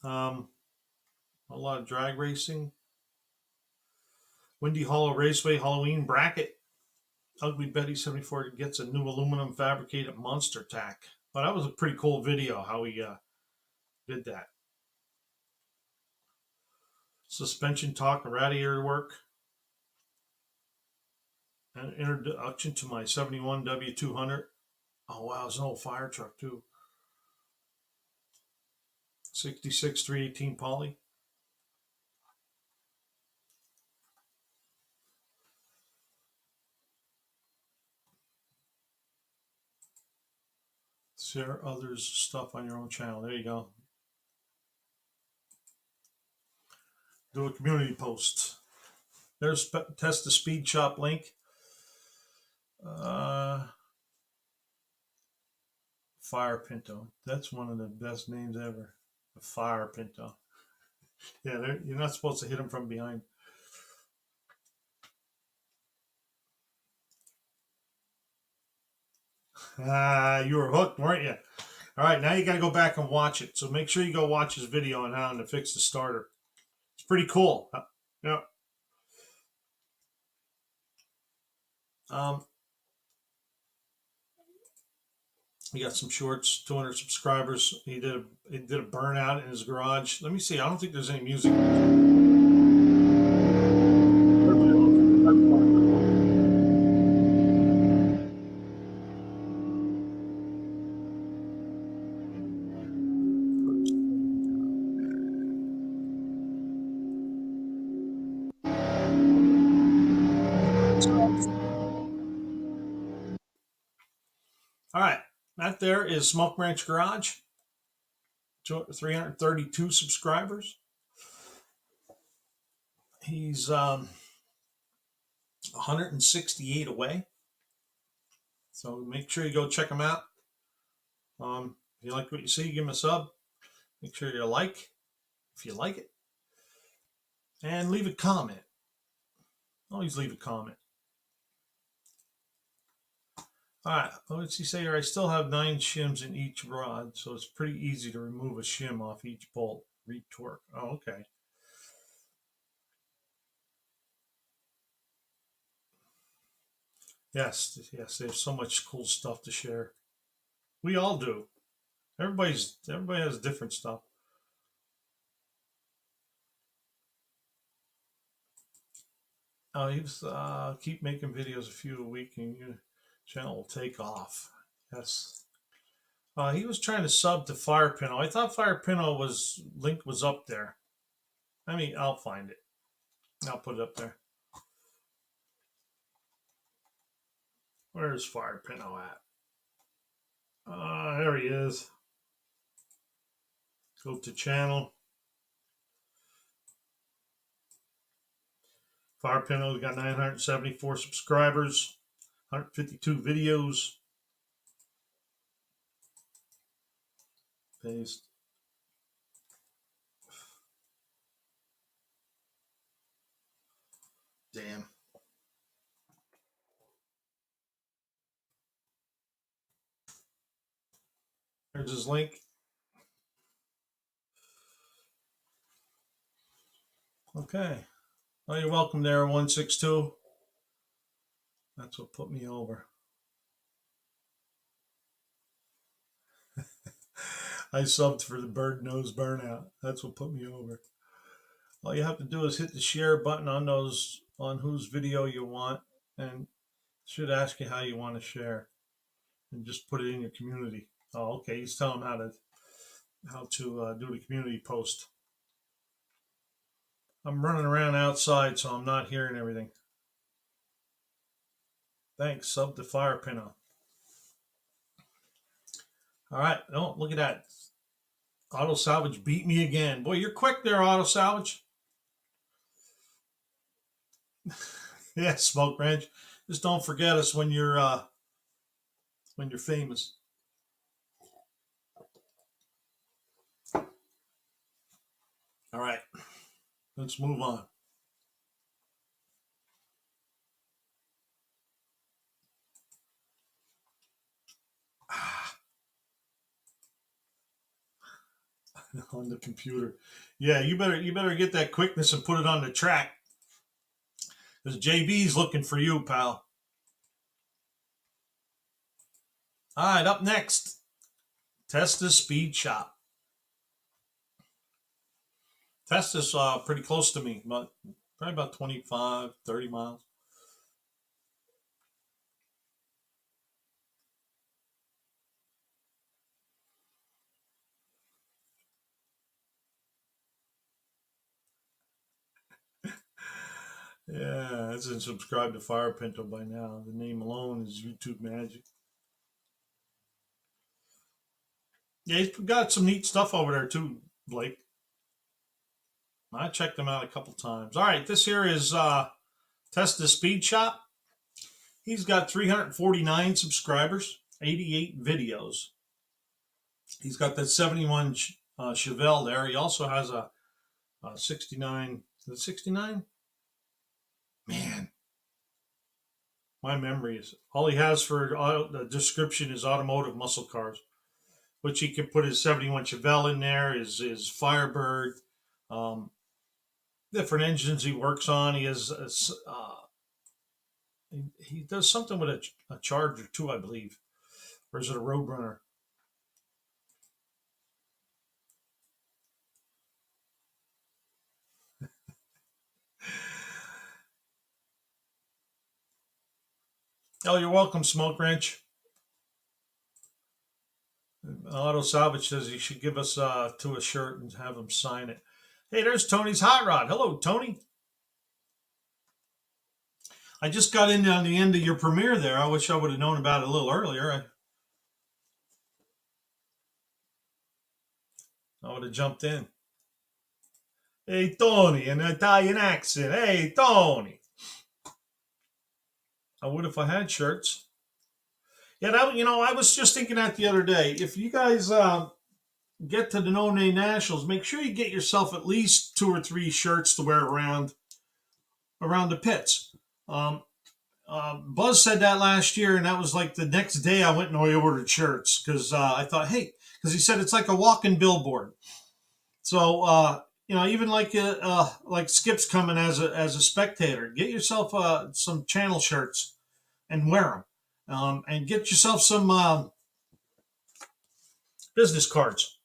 A lot of drag racing. Windy Hollow Raceway Halloween bracket. Ugly Betty 74 gets a new aluminum fabricated monster tack. Well, that was a pretty cool video how he did that. Suspension talk, radiator work. An introduction to my 71 W200. Oh, wow, it's an old fire truck, too. 66 318 poly. Share others' stuff on your own channel. There you go. Do a community post. There's test the speed shop link. Fire Pinto. That's one of the best names ever. The Fire Pinto. Yeah, you're not supposed to hit them from behind. You were hooked, weren't you? All right, now you got to go back and watch it. So make sure you go watch his video on how to fix the starter. It's pretty cool. Yeah. He got some shorts, 200 subscribers. He did a burnout in his garage. Let me see. I don't think there's any music. All right, that there is Smoke Ranch Garage. 332 subscribers. He's 168 away. So make sure you go check him out. If you like what you see, give him a sub. Make sure you like if you like it. And leave a comment. Always leave a comment. All right, what's he say here? I still have 9 shims in each rod, so it's pretty easy to remove a shim off each bolt. Retorque. Oh, okay. Yes, yes, there's so much cool stuff to share. We all do. Everybody has different stuff. Oh, he's keep making videos a few a week, and your channel will take off. Yes. He was trying to sub to Fire Pinto. I thought Fire Pinto link was up there. I mean, I'll find it. I'll put it up there. Where's Fire Pinto at? There he is. Go to channel. Fire Pinto's got 974 subscribers, 152 videos. Paste. Damn. There's his link. Okay. Oh, you're welcome there, 162. That's what put me over. I subbed for the bird nose burnout. That's what put me over. All you have to do is hit the share button on whose video you want, and it should ask you how you want to share, and just put it in your community. Oh, okay. He's telling them how to do the community post. I'm running around outside, so I'm not hearing everything. Thanks. Sub to Fire Pinto. All right. Oh, look at that. Auto Salvage beat me again. Boy, you're quick there, Auto Salvage. Yeah, Smoke Ranch. Just don't forget us when you're famous. All right. Let's move on. On the computer. Yeah, you better get that quickness and put it on the track. Because JB's looking for you, pal. All right, up next, Testa Speed Shop. Testa's pretty close to me, but probably about 25, 30 miles. Yeah, hasn't subscribed to Fire Pinto by now. The name alone is YouTube magic. Yeah, he's got some neat stuff over there too, Blake. I checked them out a couple times. All right, this here is Testa Speed Shop. He's got 349 subscribers, 88 videos. He's got that 71 Chevelle there. He also has a 69. Is it 69? Man, my memory is all he has for the description is automotive muscle cars, which he can put his 71 Chevelle in there, his Firebird, different engines he works on. He has he does something with a Charger too, I believe, or is it a Roadrunner? Oh, you're welcome, Smoke Wrench. Auto Salvage says he should give us to a shirt and have him sign it. Hey, there's Tony's Hot Rod. Hello, Tony. I just got in on the end of your premiere there. I wish I would have known about it a little earlier. I would have jumped in. Hey, Tony, an Italian accent. Hey, Tony. I would if I had shirts. Yeah, I was just thinking that the other day. If you guys get to the NoNameNationals, make sure you get yourself at least 2 or 3 shirts to wear around the pits. Buzz said that last year, and that was like the next day I went and I ordered shirts because I thought, hey, because he said it's like a walking billboard. So even like Skip's coming as a spectator, get yourself some channel shirts and wear them, and get yourself some business cards.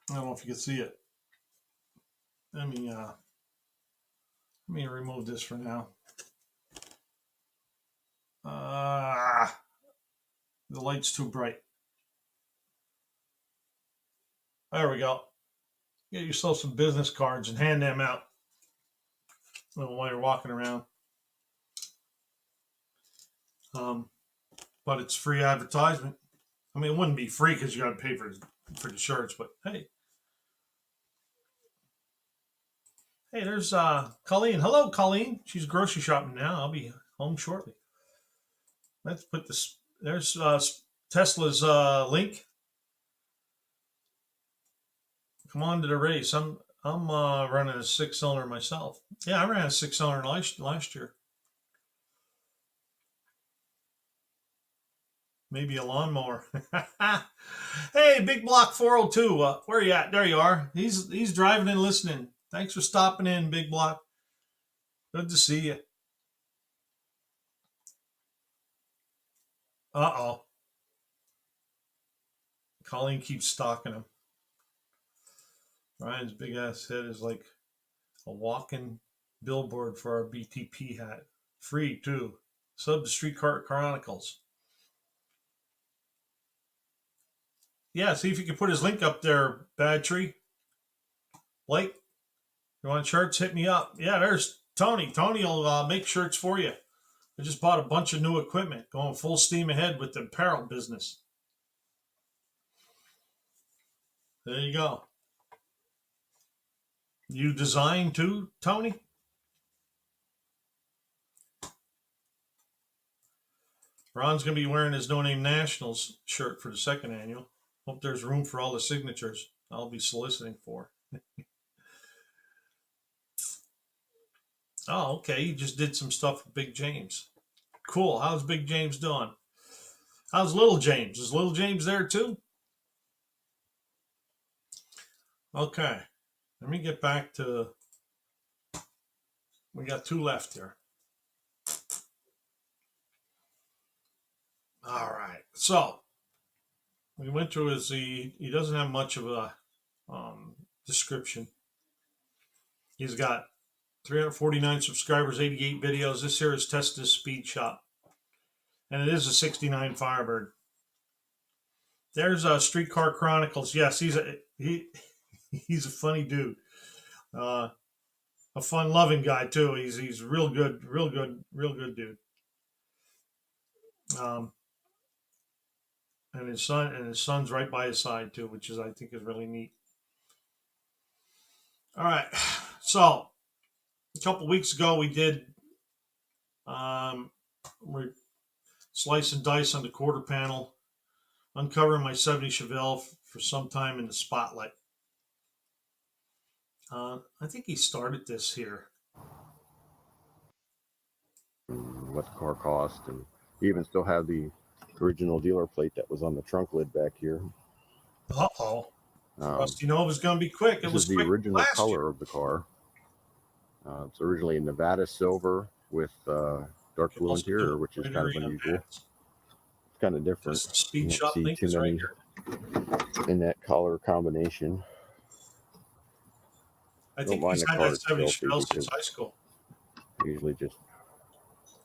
I don't know if you can see it. Let me remove this for now. The light's too bright. There we go. Get yourself some business cards and hand them out while you're walking around. But it's free advertisement. I mean, it wouldn't be free because you got to pay for the shirts. But hey, there's Colleen. Hello, Colleen. She's grocery shopping now. I'll be home shortly. Let's put this. There's Tesla's link. Come on to the race. I'm running a 6-cylinder myself. Yeah, I ran a 6-cylinder last year. Maybe a lawnmower. Hey, Big Block 402. Where are you at? There you are. He's driving and listening. Thanks for stopping in, Big Block. Good to see you. Uh-oh. Colleen keeps stalking him. Ryan's big ass head is like a walking billboard for our BTP hat. Free, too. Sub to Streetcar Chronicles. Yeah, see if you can put his link up there, Bad Tree. Blake, you want shirts? Hit me up. Yeah, there's Tony. Tony will make shirts for you. I just bought a bunch of new equipment, going full steam ahead with the apparel business. There you go. You design too, Tony? Ron's going to be wearing his No Name Nationals shirt for the second annual. Hope there's room for all the signatures I'll be soliciting for. Oh, okay. You just did some stuff with Big James. Cool. How's Big James doing? How's Little James? Is Little James there too? Okay. Let me get back to... We got 2 left here. All right. So, we went through his... He doesn't have much of a description. He's got 349 subscribers, 88 videos. This here is Testa's Speed Shop. And it is a 69 Firebird. There's Streetcar Chronicles. Yes, he's a funny dude. A fun-loving guy too. He's real good dude. And his son's right by his side too, which I think is really neat. All right, so a couple weeks ago we did we're slice and dice on the quarter panel, uncovering my 70 Chevelle for some time in the spotlight. I think he started this here. What the car cost, and you even still have the original dealer plate that was on the trunk lid back here. Uh-oh. Rusty Nova's going to be quick. It was the original color of the car. It's originally Nevada silver with dark blue interior, which is kind of unusual. It's kind of different. Speed Shop link is right here. In that color combination. I think he's had that 70 Chevelle since high school. I usually just,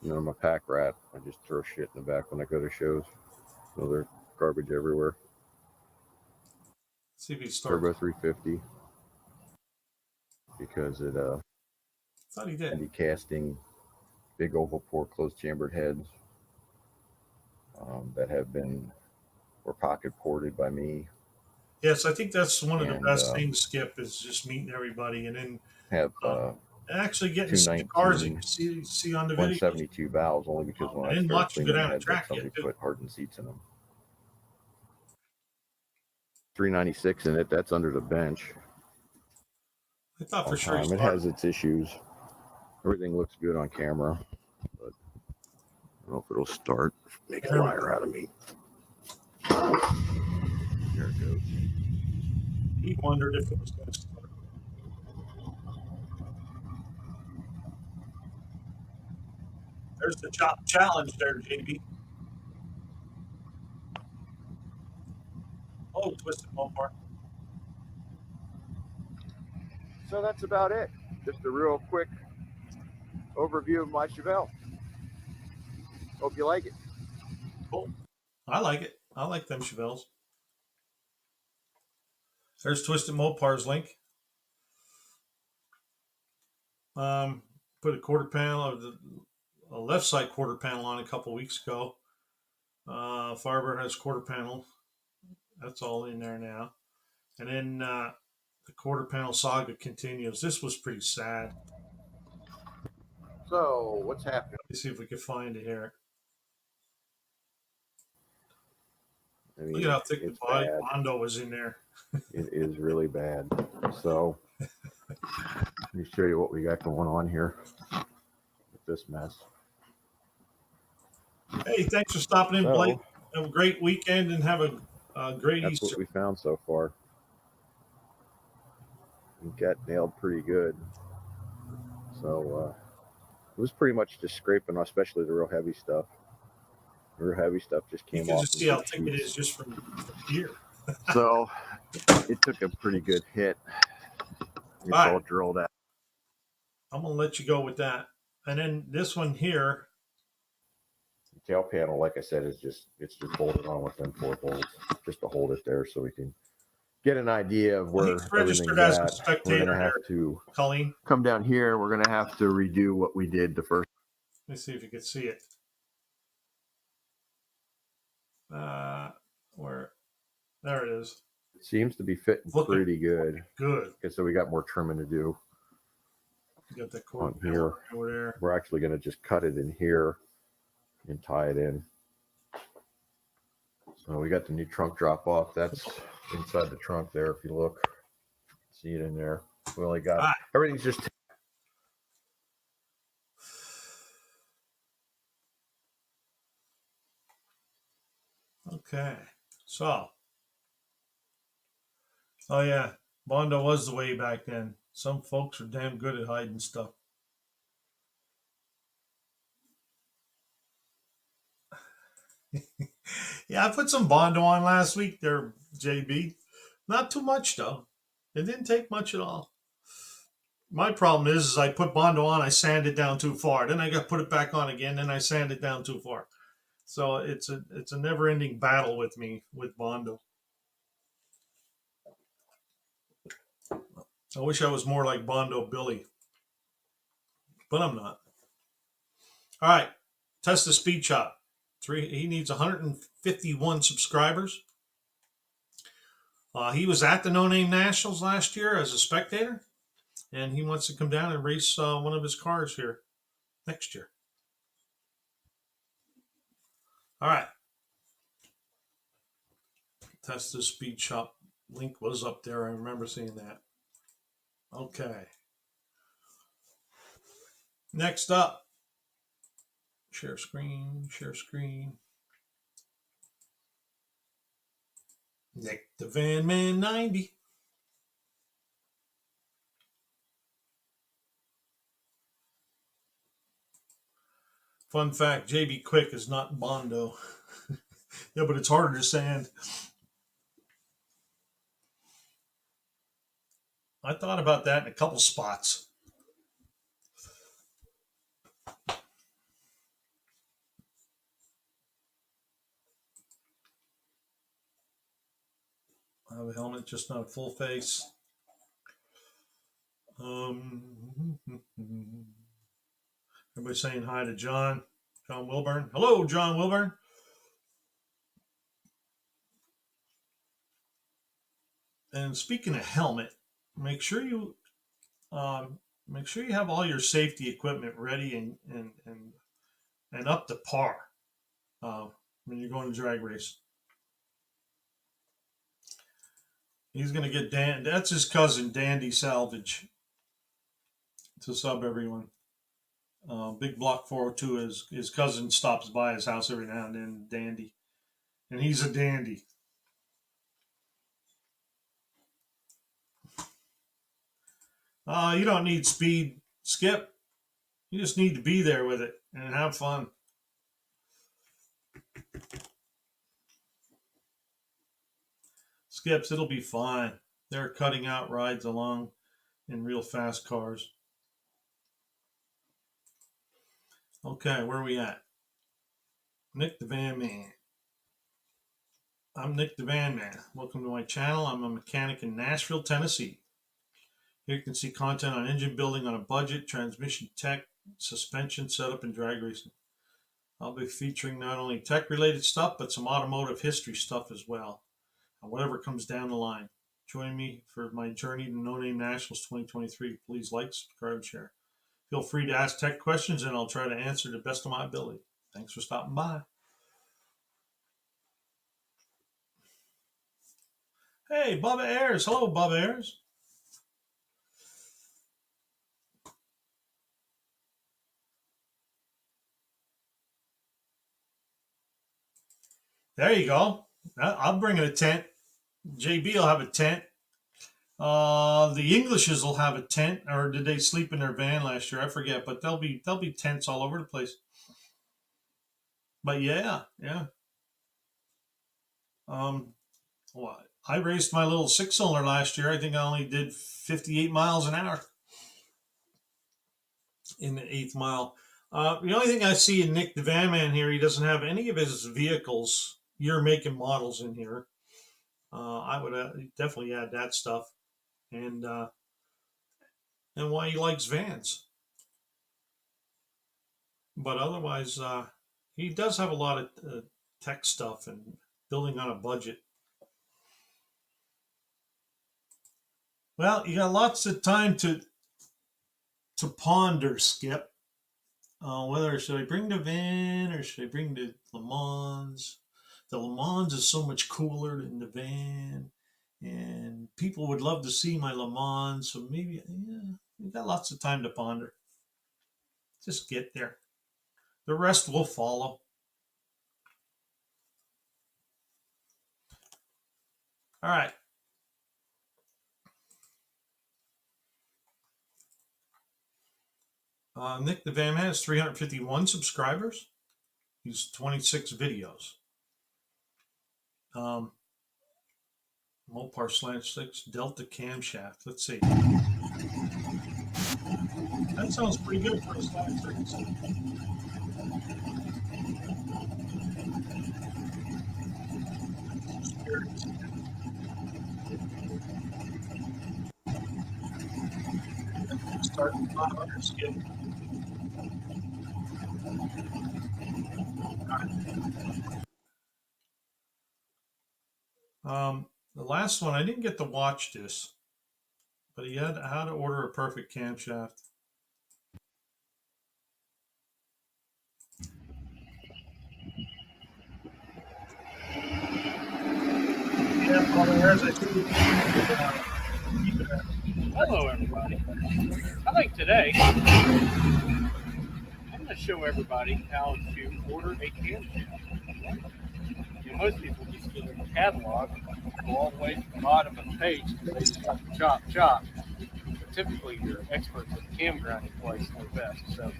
I'm a pack rat. I just throw shit in the back when I go to shows. So there's garbage everywhere. See if he starts. Turbo 350. Because it thought he did. Casting big oval pore closed chambered heads that were pocket ported by me. Yes, I think that's one of the best things, Skip, is just meeting everybody and then have actually getting some cars you can see on the video. 172 valves, only because when I didn't watch you go down the track somebody yet, put hardened seats in them. 396 in it. That's under the bench. I thought for sure it has its issues. Everything looks good on camera, but I don't know if it'll start. Make a liar out of me. There it goes. He wondered if it was going to start. There's the chop challenge there, JB. Oh, twisted Mopar. So that's about it. Just a real quick overview of my Chevelle. Hope you like it. Cool. I like it. I like them Chevelles. There's Twisted Mopar's link. Put a quarter panel of a left side quarter panel on a couple weeks ago. Firebird has quarter panel. That's all in there now. And then the quarter panel saga continues. This was pretty sad. So what's happening? Let me see if we can find it here. I mean, Look at how thick the Bondo was in there. It is really bad. So let me show you what we got going on here with this mess. Hey, thanks for stopping in, Blake. Have a great weekend and have a great That's Easter. what we found so far. We got nailed pretty good. So it was pretty much just scraping, especially the real heavy stuff. The real heavy stuff just came off. You can just see how thick it is just from here. So it took a pretty good hit. It's all drilled out. I'm gonna let you go with that. And then this one here. The tail panel, like I said, it's just bolted on with them 4 bolts just to hold it there, so we can get an idea of where everything's at. We're gonna have to come down here. We're gonna have to redo what we did the first. Let me see if you can see it. Where? There it is. It seems to be fitting pretty good. Good. Okay, so we got more trimming to do. You got that cord on here. Over there. We're actually going to just cut it in here and tie it in. So we got the new trunk drop off. That's inside the trunk there. If you look, see it in there. We only got everything's just. Okay, so. Oh yeah, Bondo was the way back then. Some folks are damn good at hiding stuff. Yeah, I put some Bondo on last week there, JB. Not too much though. It didn't take much at all. My problem is I put Bondo on, I sand it down too far. Then I got to put it back on again, then I sand it down too far. So it's a never-ending battle with me with Bondo. I wish I was more like Bondo Billy, but I'm not. All right, Testa Speed Shop. He needs 151 subscribers. He was at the No Name Nationals last year as a spectator, and he wants to come down and race one of his cars here next year. All right. Testa Speed Shop link was up there. I remember seeing that. Okay. Next up, share screen, share screen. Nick the Van Man 90. Fun fact, JB Quick is not Bondo. Yeah, but it's harder to sand. I thought about that in a couple spots. I have a helmet, just not a full face. Everybody saying hi to John Wilburn. Hello, John Wilburn. And speaking of helmet, make sure you have all your safety equipment ready and up to par when you're going to drag race. He's going to get Dan. That's his cousin, Dandy Salvage, to sub everyone. Big Block 402. His cousin stops by his house every now and then, dandy. And he's a dandy. You don't need speed, Skip. You just need to be there with it and have fun. Skips, it'll be fine. They're cutting out rides along in real fast cars. Okay, where are we at? Nick the Van Man. I'm Nick the Van Man. Welcome to my channel. I'm a mechanic in Nashville, Tennessee. Here you can see content on engine building on a budget, transmission tech, suspension setup, and drag racing. I'll be featuring not only tech-related stuff, but some automotive history stuff as well, and whatever comes down the line. Join me for my journey to No Name Nationals 2023. Please like, subscribe, and share. Feel free to ask tech questions, and I'll try to answer to the best of my ability. Thanks for stopping by. Hey, Bubba Ayers. Hello, Bubba Ayers. There you go. I'll bring a tent. JB will have a tent. The Englishes will have a tent, or did they sleep in their van last year? I forget, but there'll be tents all over the place. But yeah. Well, I raced my little 6-cylinder last year. I think I only did 58 miles an hour in the 8th mile. The only thing I see in Nick the Van Man here, he doesn't have any of his vehicles, year, make, and models in here. I would definitely add that stuff, and why he likes vans. But otherwise, he does have a lot of tech stuff and building on a budget. Well, you got lots of time to ponder, Skip. Whether should I bring the van or should I bring the Le Mans? The Le Mans is so much cooler than the van, and people would love to see my Le Mans. So maybe, you got lots of time to ponder. Just get there. The rest will follow. All right. Nick the Van Man has 351 subscribers. He's 26 videos. Mopar /6 Delta camshaft. Let's see. That sounds pretty good for a /6. Start with 500 skip. The last one, I didn't get to watch this, but he had how to order a perfect camshaft. Hello, everybody. I think today I'm going to show everybody how to order a camshaft. Most people just get a catalog, go all the way to the bottom of the page, and they just chop. But typically, your experts at the cam grinding place know best. So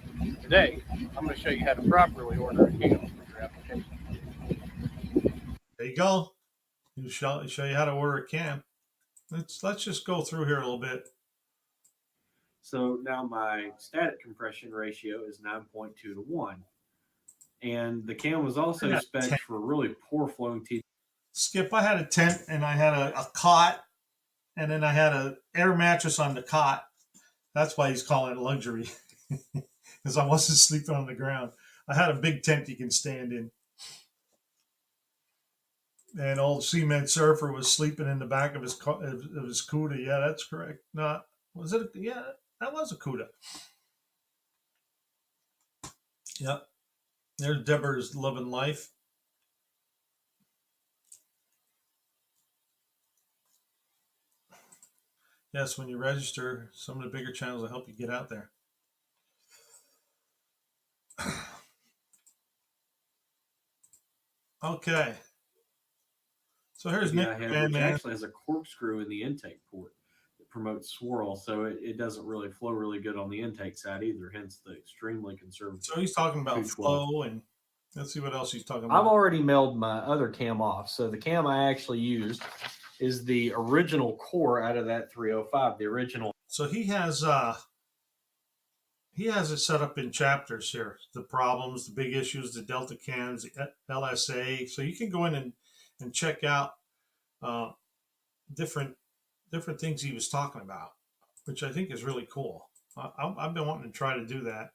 today, I'm going to show you how to properly order a cam for your application. There you go. He'll show you how to order a cam. Let's just go through here a little bit. So now my static compression ratio is 9.2 to 1. And the cam was also spec'd for really poor flowing TD. Skip, I had a tent and I had a cot, and then I had an air mattress on the cot. That's why he's calling it luxury, because I wasn't sleeping on the ground. I had a big tent you can stand in. And old Cement Surfer was sleeping in the back of his Cuda. Yeah, that's correct. Not was it? Yeah, that was a Cuda. Yep. There's Deborah's loving life. Yes, when you register, some of the bigger channels will help you get out there. Okay. So here's Nick, which actually has a corkscrew in the intake port that promotes swirl, so it doesn't really flow really good on the intake side either, hence the extremely conservative. So he's talking about 212. flow, and let's see what else he's talking about. I've already mailed my other cam off. So the cam I actually used is the original core out of that 305, the original. So he has it set up in chapters here. The problems, the big issues, the Delta cams, the LSA. So you can go in and check out different things he was talking about, which I think is really cool. I've been wanting to try to do that.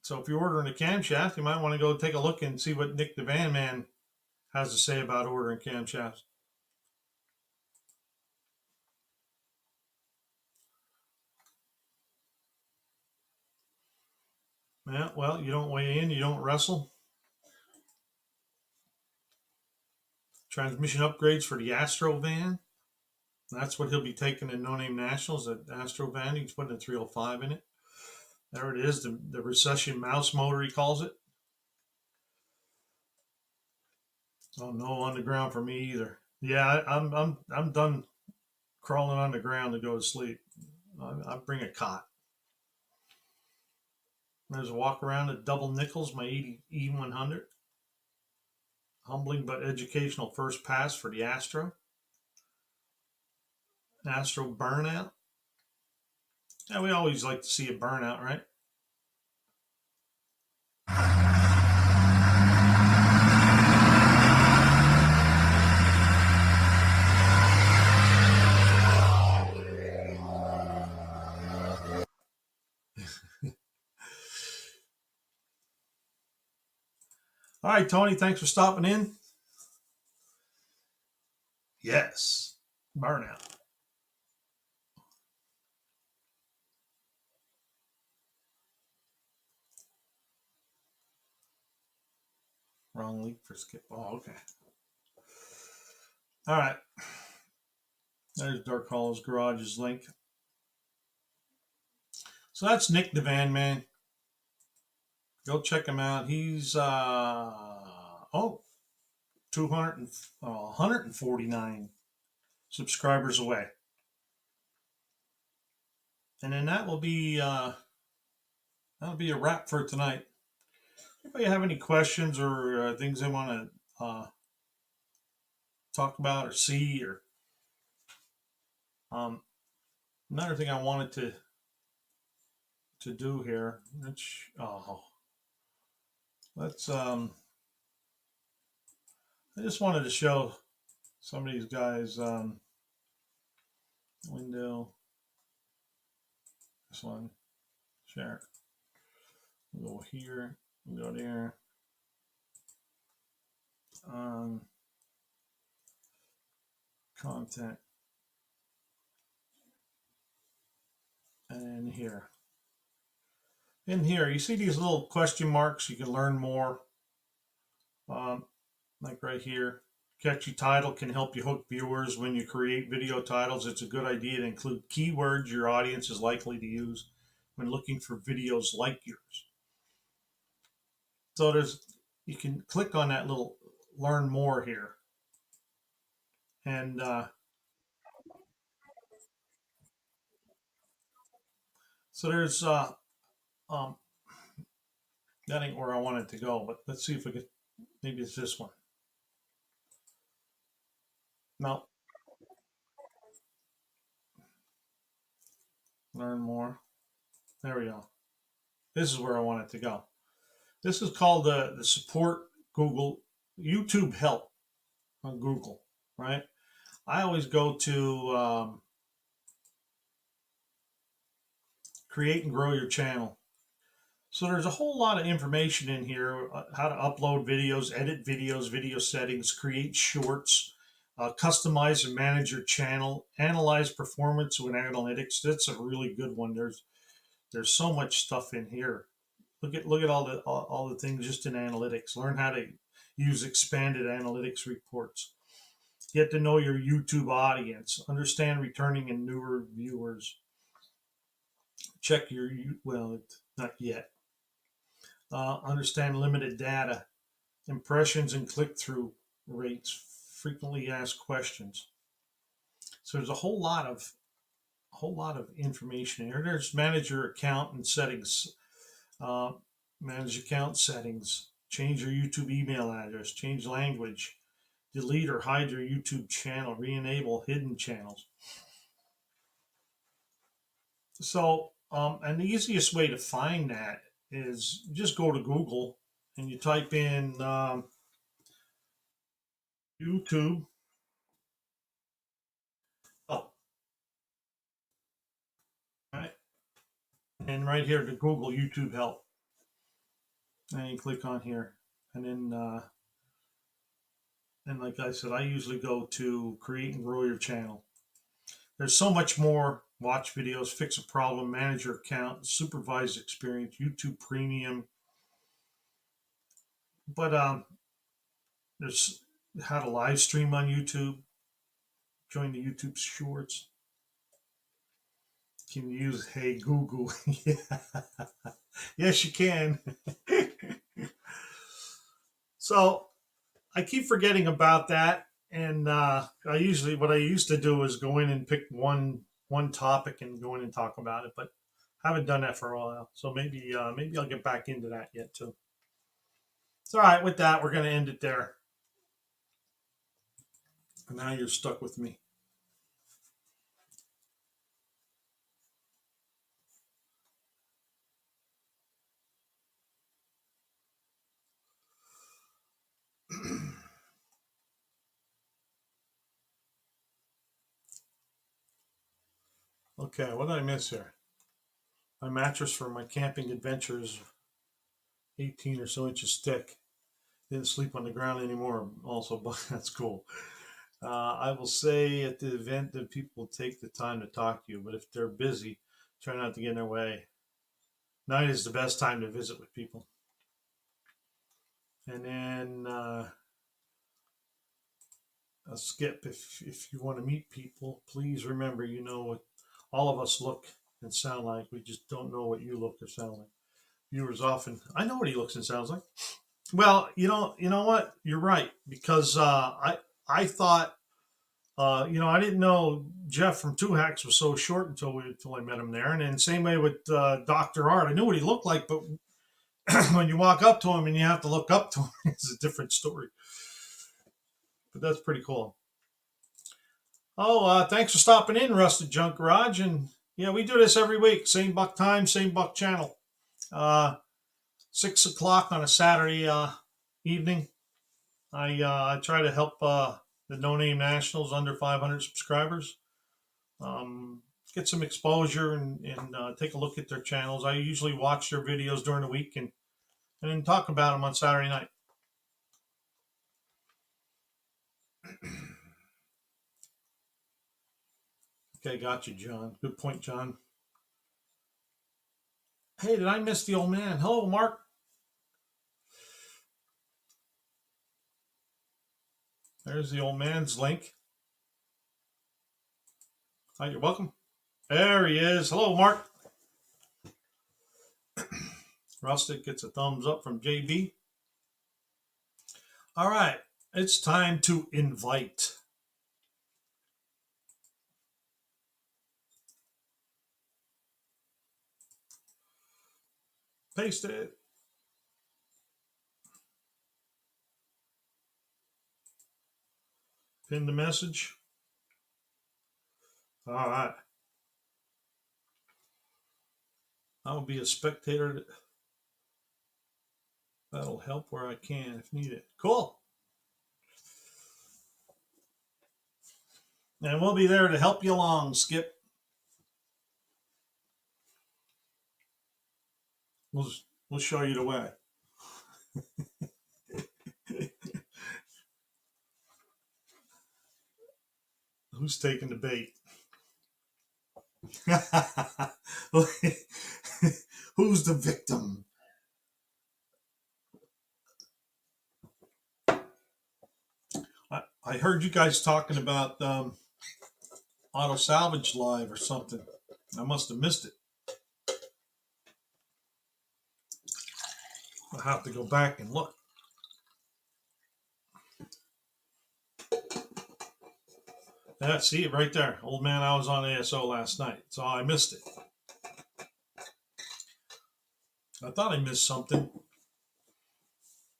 So if you're ordering a camshaft, you might want to go take a look and see what Nick the Van Man has to say about ordering camshafts. Yeah, well, you don't weigh in, you don't wrestle. Transmission upgrades for the Astro van. That's what he'll be taking in NoNameNational, is that Astro van. He's putting a 305 in it. There it is, the recession mouse motor, he calls it. Oh, no on the ground for me either. Yeah, I'm done crawling on the ground to go to sleep. I bring a cot. There's a walk around at Double Nickels, my 80 E100. Humbling but educational first pass for the Astro. Astro burnout. Yeah, we always like to see a burnout, right? All right, Tony, thanks for stopping in. Yes, burnout. Wrong link for skip. Oh, okay. All right. There's Dark Hollow's Garage's link. So that's Nick the Van Man. Go check him out. He's 149 subscribers away. And then that'll be a wrap for tonight. Anybody have any questions or things they want to talk about or see, or another thing I wanted to do here, let's I just wanted to show some of these guys window, this one, share, we'll go here, we'll go there, content, and here. In here, you see these little question marks. You can learn more. Like right here, catchy title can help you hook viewers when you create video titles. It's a good idea to include keywords your audience is likely to use when looking for videos like yours. So you can click on that little learn more here. And so there's that ain't where I wanted to go, but let's see if we could, maybe it's this one. No. Learn more. There we go. This is where I want it to go. This is called the support Google YouTube help on Google, right? I always go to create and grow your channel. So there's a whole lot of information in here, how to upload videos, edit videos, video settings, create shorts, customize and manage your channel, analyze performance with analytics. That's a really good one. There's so much stuff in here. Look at all the things just in analytics. Learn how to use expanded analytics reports. Get to know your YouTube audience. Understand returning and newer viewers. check well, not yet. Understand limited data, impressions and click-through rates, frequently asked questions. So there's a whole lot of information here. There's manage your account and settings, manage account settings, change your YouTube email address, change language, delete or hide your YouTube channel, re-enable hidden channels. So, and the easiest way to find that is just go to Google and you type in YouTube. Oh, right. And right here to Google YouTube help. And you click on here. And then, and like I said, I usually go to create and grow your channel. There's so much more. Watch videos, fix a problem, manage your account, supervised experience, YouTube Premium. But there's how to live stream on YouTube, join the YouTube Shorts. Can you use Hey Google? Yeah. Yes, you can. So I keep forgetting about that. And what I used to do is go in and pick one topic and go in and talk about it, but I haven't done that for a while. So maybe I'll get back into that yet too. It's all right. With that, we're going to end it there. And now you're stuck with me. Okay, what did I miss here? My mattress for my camping adventures, 18 or so inches thick. Didn't sleep on the ground anymore also, but that's cool. I will say at the event that people take the time to talk to you, but if they're busy, try not to get in their way. Night is the best time to visit with people. And then Skip, if you want to meet people, please remember, you know what all of us look and sound like. We just don't know what you look or sound like. Viewers often, I know what he looks and sounds like. Well, you know what? You're right, because I thought, I didn't know Jeff from Two Hacks was so short until I met him there. And then same way with Dr. Art. I knew what he looked like, but when you walk up to him and you have to look up to him, it's a different story. But that's pretty cool. Oh, thanks for stopping in, Rusted Junk Garage. And yeah, we do this every week. Same buck time, same buck channel. 6 o'clock on a Saturday evening. I try to help the NoNameNationals under 500 subscribers get some exposure and take a look at their channels. I usually watch their videos during the week and then talk about them on Saturday night. Okay, got you, John. Good point, John. Hey, did I miss the old man? Hello, Mark. There's the old man's link. Hi, you're welcome. There he is. Hello, Mark. Rustic gets a thumbs up from JB. All right, it's time to invite. Paste it. Pin the message. All right. I'll be a spectator. That'll help where I can if needed. Cool. And we'll be there to help you along, Skip. We'll show you the way. Who's taking the bait? Who's the victim? I heard you guys talking about Auto Salvage Live or something. I must have missed it. I'll have to go back and look. Yeah, see it right there. Old man, I was on ASO last night, so I missed it. I thought I missed something.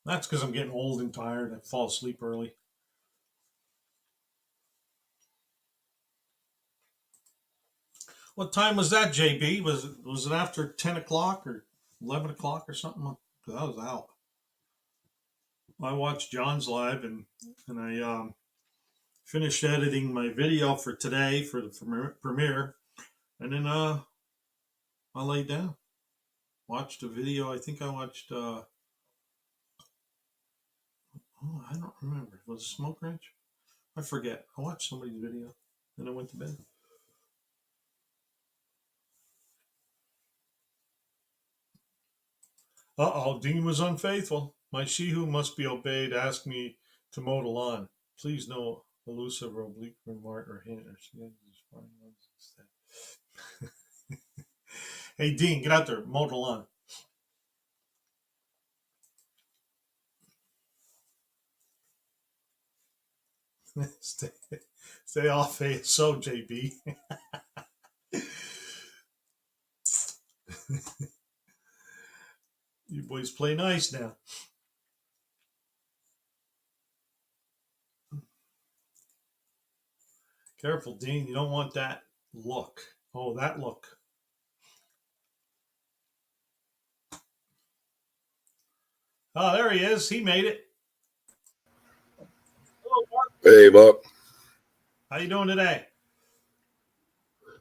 That's because I'm getting old and tired. I fall asleep early. What time was that, JB? Was it after 10 o'clock or 11 o'clock or something? I was out. I watched John's live and I finished editing my video for today for the premiere, and then I laid down, watched a video. I think I watched. I don't remember. Was it Smoke Ranch? I forget. I watched somebody's video, and I went to bed. Uh-oh, Dean was unfaithful. My she-who must be obeyed asked me to mow the lawn. Please no elusive or oblique remark or hint or Hey, Dean, get out there, mow the lawn. Stay off ASO, JB. You boys play nice now. Careful, Dean. You don't want that look. Oh, that look. Oh, there he is. He made it. Hello, Mark. Hey, Buck. How you doing today?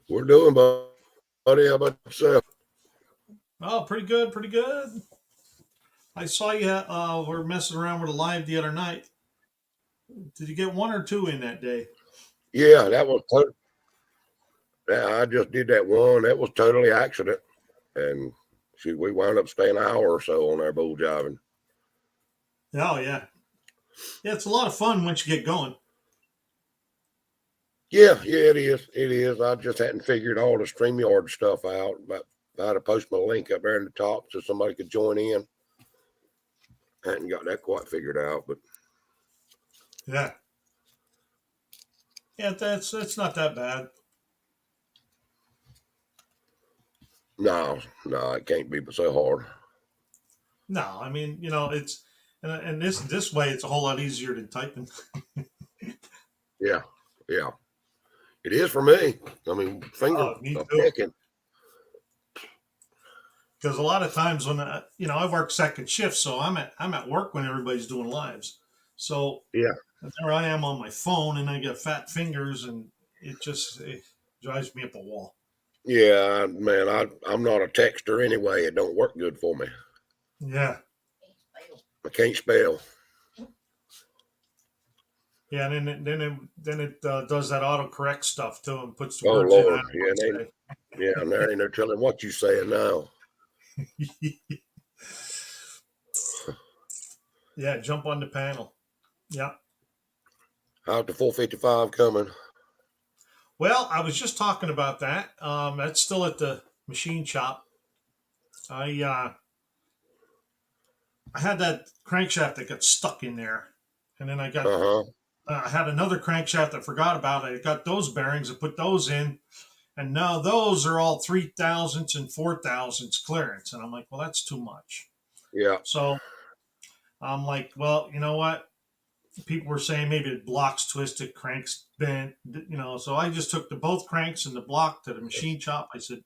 We're doing, buddy. How about yourself? Oh, pretty good, pretty good. I saw you were messing around with a live the other night. Did you get one or two in that day? Yeah, that was I just did that one. That was totally accident. And we wound up staying an hour or so on our bull jiving. Oh, yeah. Yeah, it's a lot of fun once you get going. Yeah, it is. It is. I just hadn't figured all the StreamYard stuff out. But I had to post my link up there in the top so somebody could join in. I hadn't got that quite figured out, but yeah. Yeah, that's not that bad. No, it can't be so hard. No, I mean, it's and this way it's a whole lot easier than typing. Yeah. It is for me. I mean, finger picking. Because a lot of times when I work second shift, so I'm at work when everybody's doing lives. So yeah, there I am on my phone, and I get fat fingers, and it drives me up a wall. Yeah, man, I'm not a texter anyway. It don't work good for me. Yeah, I can't spell. Yeah, and then it does that autocorrect stuff too, and puts the Oh words Lord, in. and there ain't no telling what you saying now. Yeah, jump on the panel. Yeah. How's the 455 coming? Well, I was just talking about that. That's still at the machine shop. I had that crankshaft that got stuck in there, and then I got I had another crankshaft I forgot about. I got those bearings. I put those in, and now those are all 3,000ths and 4,000ths clearance. And I'm like, well, that's too much. Yeah. So I'm like, well, you know what? People were saying maybe the block's twisted, cranks bent, So I just took both cranks and the block to the machine shop. I said,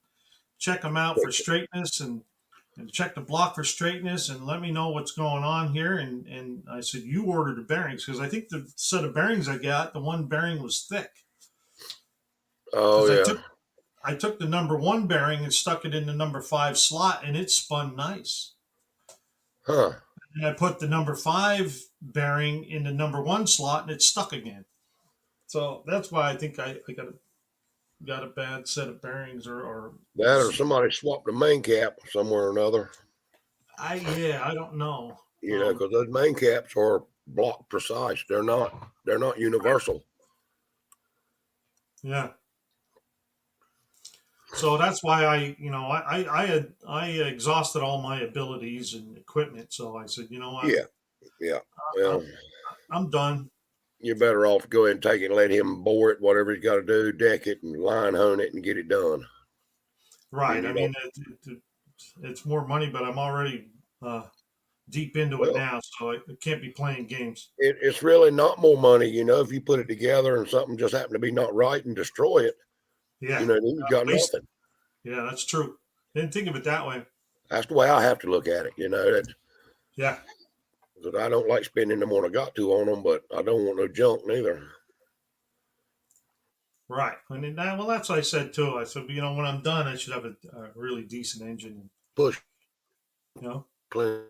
check them out for straightness and check the block for straightness and let me know what's going on here. And I said, you ordered the bearings, because I think the set of bearings I got, the one bearing was thick. Oh, yeah. I took the number 1 bearing and stuck it in the number 5 slot, and it spun nice. Huh. And I put the number 5 bearing in the number 1 slot, and it stuck again. So that's why I think I got a bad set of bearings, or somebody swapped the main cap somewhere or another. I don't know. Because those main caps are block precise. They're not universal. Yeah. So that's why I exhausted all my abilities and equipment. So I said, you know what? Yeah. Well, I'm done. You're better off to go ahead and take it and let him bore it, whatever he's got to do, deck it and line hone it and get it done. Right. I mean, it's more money, but I'm already deep into it now, so I can't be playing games. It's really not more money, if you put it together and something just happened to be not right and destroy it. Yeah. Then you got nothing. Yeah, that's true. Didn't think of it that way. That's the way I have to look at it. Yeah. Because I don't like spending the more I got to on them, but I don't want no junk neither. Right. I mean, well, that's what I said too. I said, when I'm done, I should have a really decent engine. Push. Clean.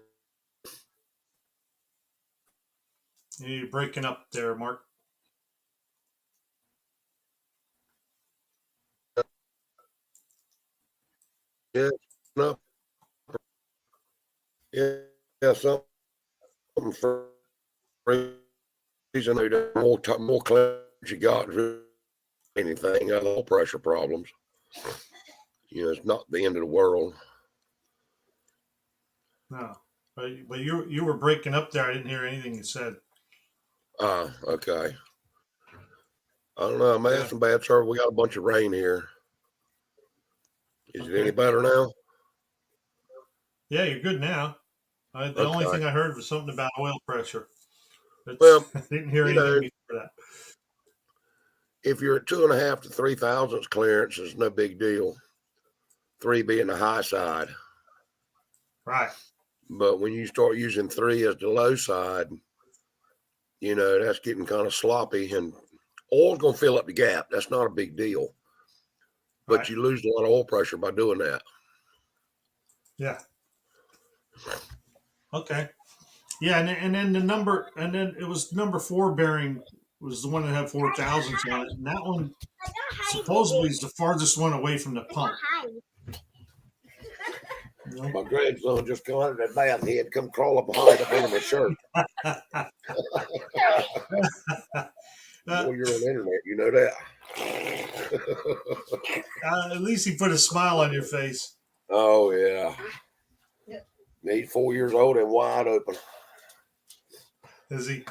You're breaking up there, Mark. Yeah. No. Yeah. Something for reason more clear you got anything other low pressure problems. It's not the end of the world. No, but you were breaking up there. I didn't hear anything you said. Okay. I don't know. I'm having some bad service. We got a bunch of rain here. Is it any better now? Yeah, you're good now. The only thing I heard was something about oil pressure. Well, I didn't hear anything before that. If you're at 2.5 to 3 thousandths clearance, it's no big deal. 3 being the high side. Right. But when you start using 3 as the low side, that's getting kind of sloppy, and oil's going to fill up the gap. That's not a big deal. But you lose a lot of oil pressure by doing that. Yeah. Okay. Yeah, and then it was number 4 bearing was the one that had 4,000 on it, and that one supposedly is the farthest one away from the pump. My grandson just come out of that bath. He had come crawl up behind up under my shirt. Well, you're on the internet, you know that. At least he put a smile on your face. Oh yeah. He's 4 years old and wide open. Is he?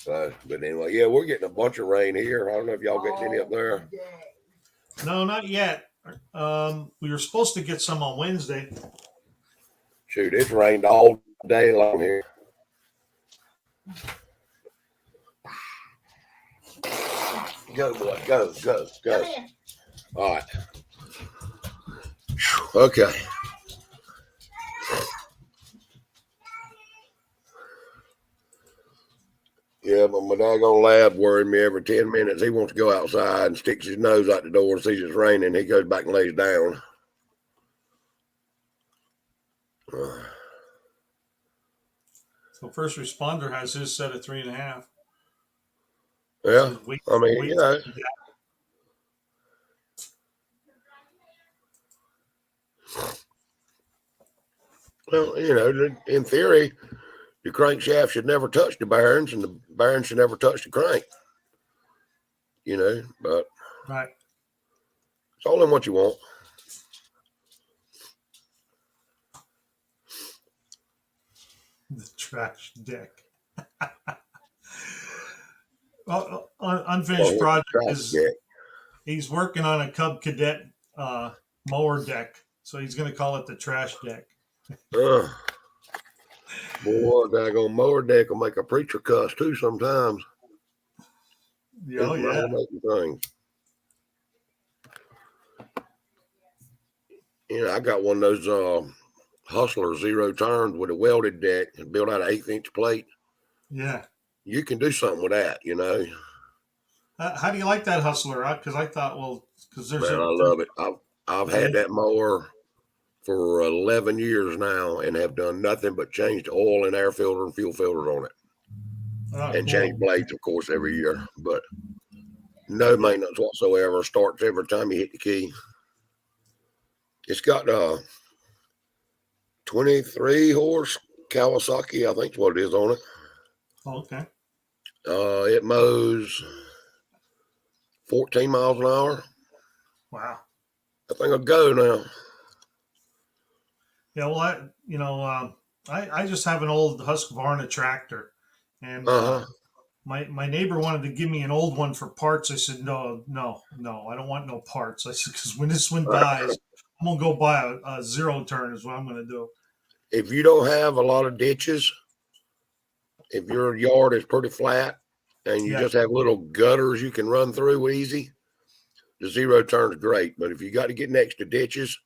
But anyway, yeah, we're getting a bunch of rain here. I don't know if y'all getting any up there. No, not yet. We were supposed to get some on Wednesday. Shoot, it's rained all day long here. Go, boy, go. All right. Okay. Yeah, but my daggone lad worrying me every 10 minutes. He wants to go outside and sticks his nose out the door and sees it's raining. He goes back and lays down. So first responder has his set at 3.5. Yeah, I mean, well, in theory, the crankshaft should never touch the bearings, and the bearings should never touch the crank. But right, it's all in what you want. The trash deck. Well, unfinished project is he's working on a Cub Cadet mower deck, so he's going to call it the trash deck. Boy, daggone mower deck will make a preacher cuss too sometimes. Oh yeah. Things. I got one of those Hustler 0 turns with a welded deck and built out an 1/8-inch plate. Yeah. You can do something with that, How do you like that Hustler? Because I thought, because there's. Man, I love it. I've had that mower for 11 years now and have done nothing but change the oil and air filter and fuel filters on it. And change blades, of course, every year. But no maintenance whatsoever. Starts every time you hit the key. It's got 23 horse Kawasaki, I think is what it is on it. Oh, okay. It mows 14 miles an hour. Wow. I think I'll go now. Yeah, well, I just have an old Husqvarna tractor, and my neighbor wanted to give me an old one for parts. I said, no, I don't want no parts. I said, because when this one dies, I'm gonna go buy a zero turn. Is what I'm gonna do. If you don't have a lot of ditches, if your yard is pretty flat and you just have little gutters you can run through easy, the zero turn is great. But if you got to get next to ditches,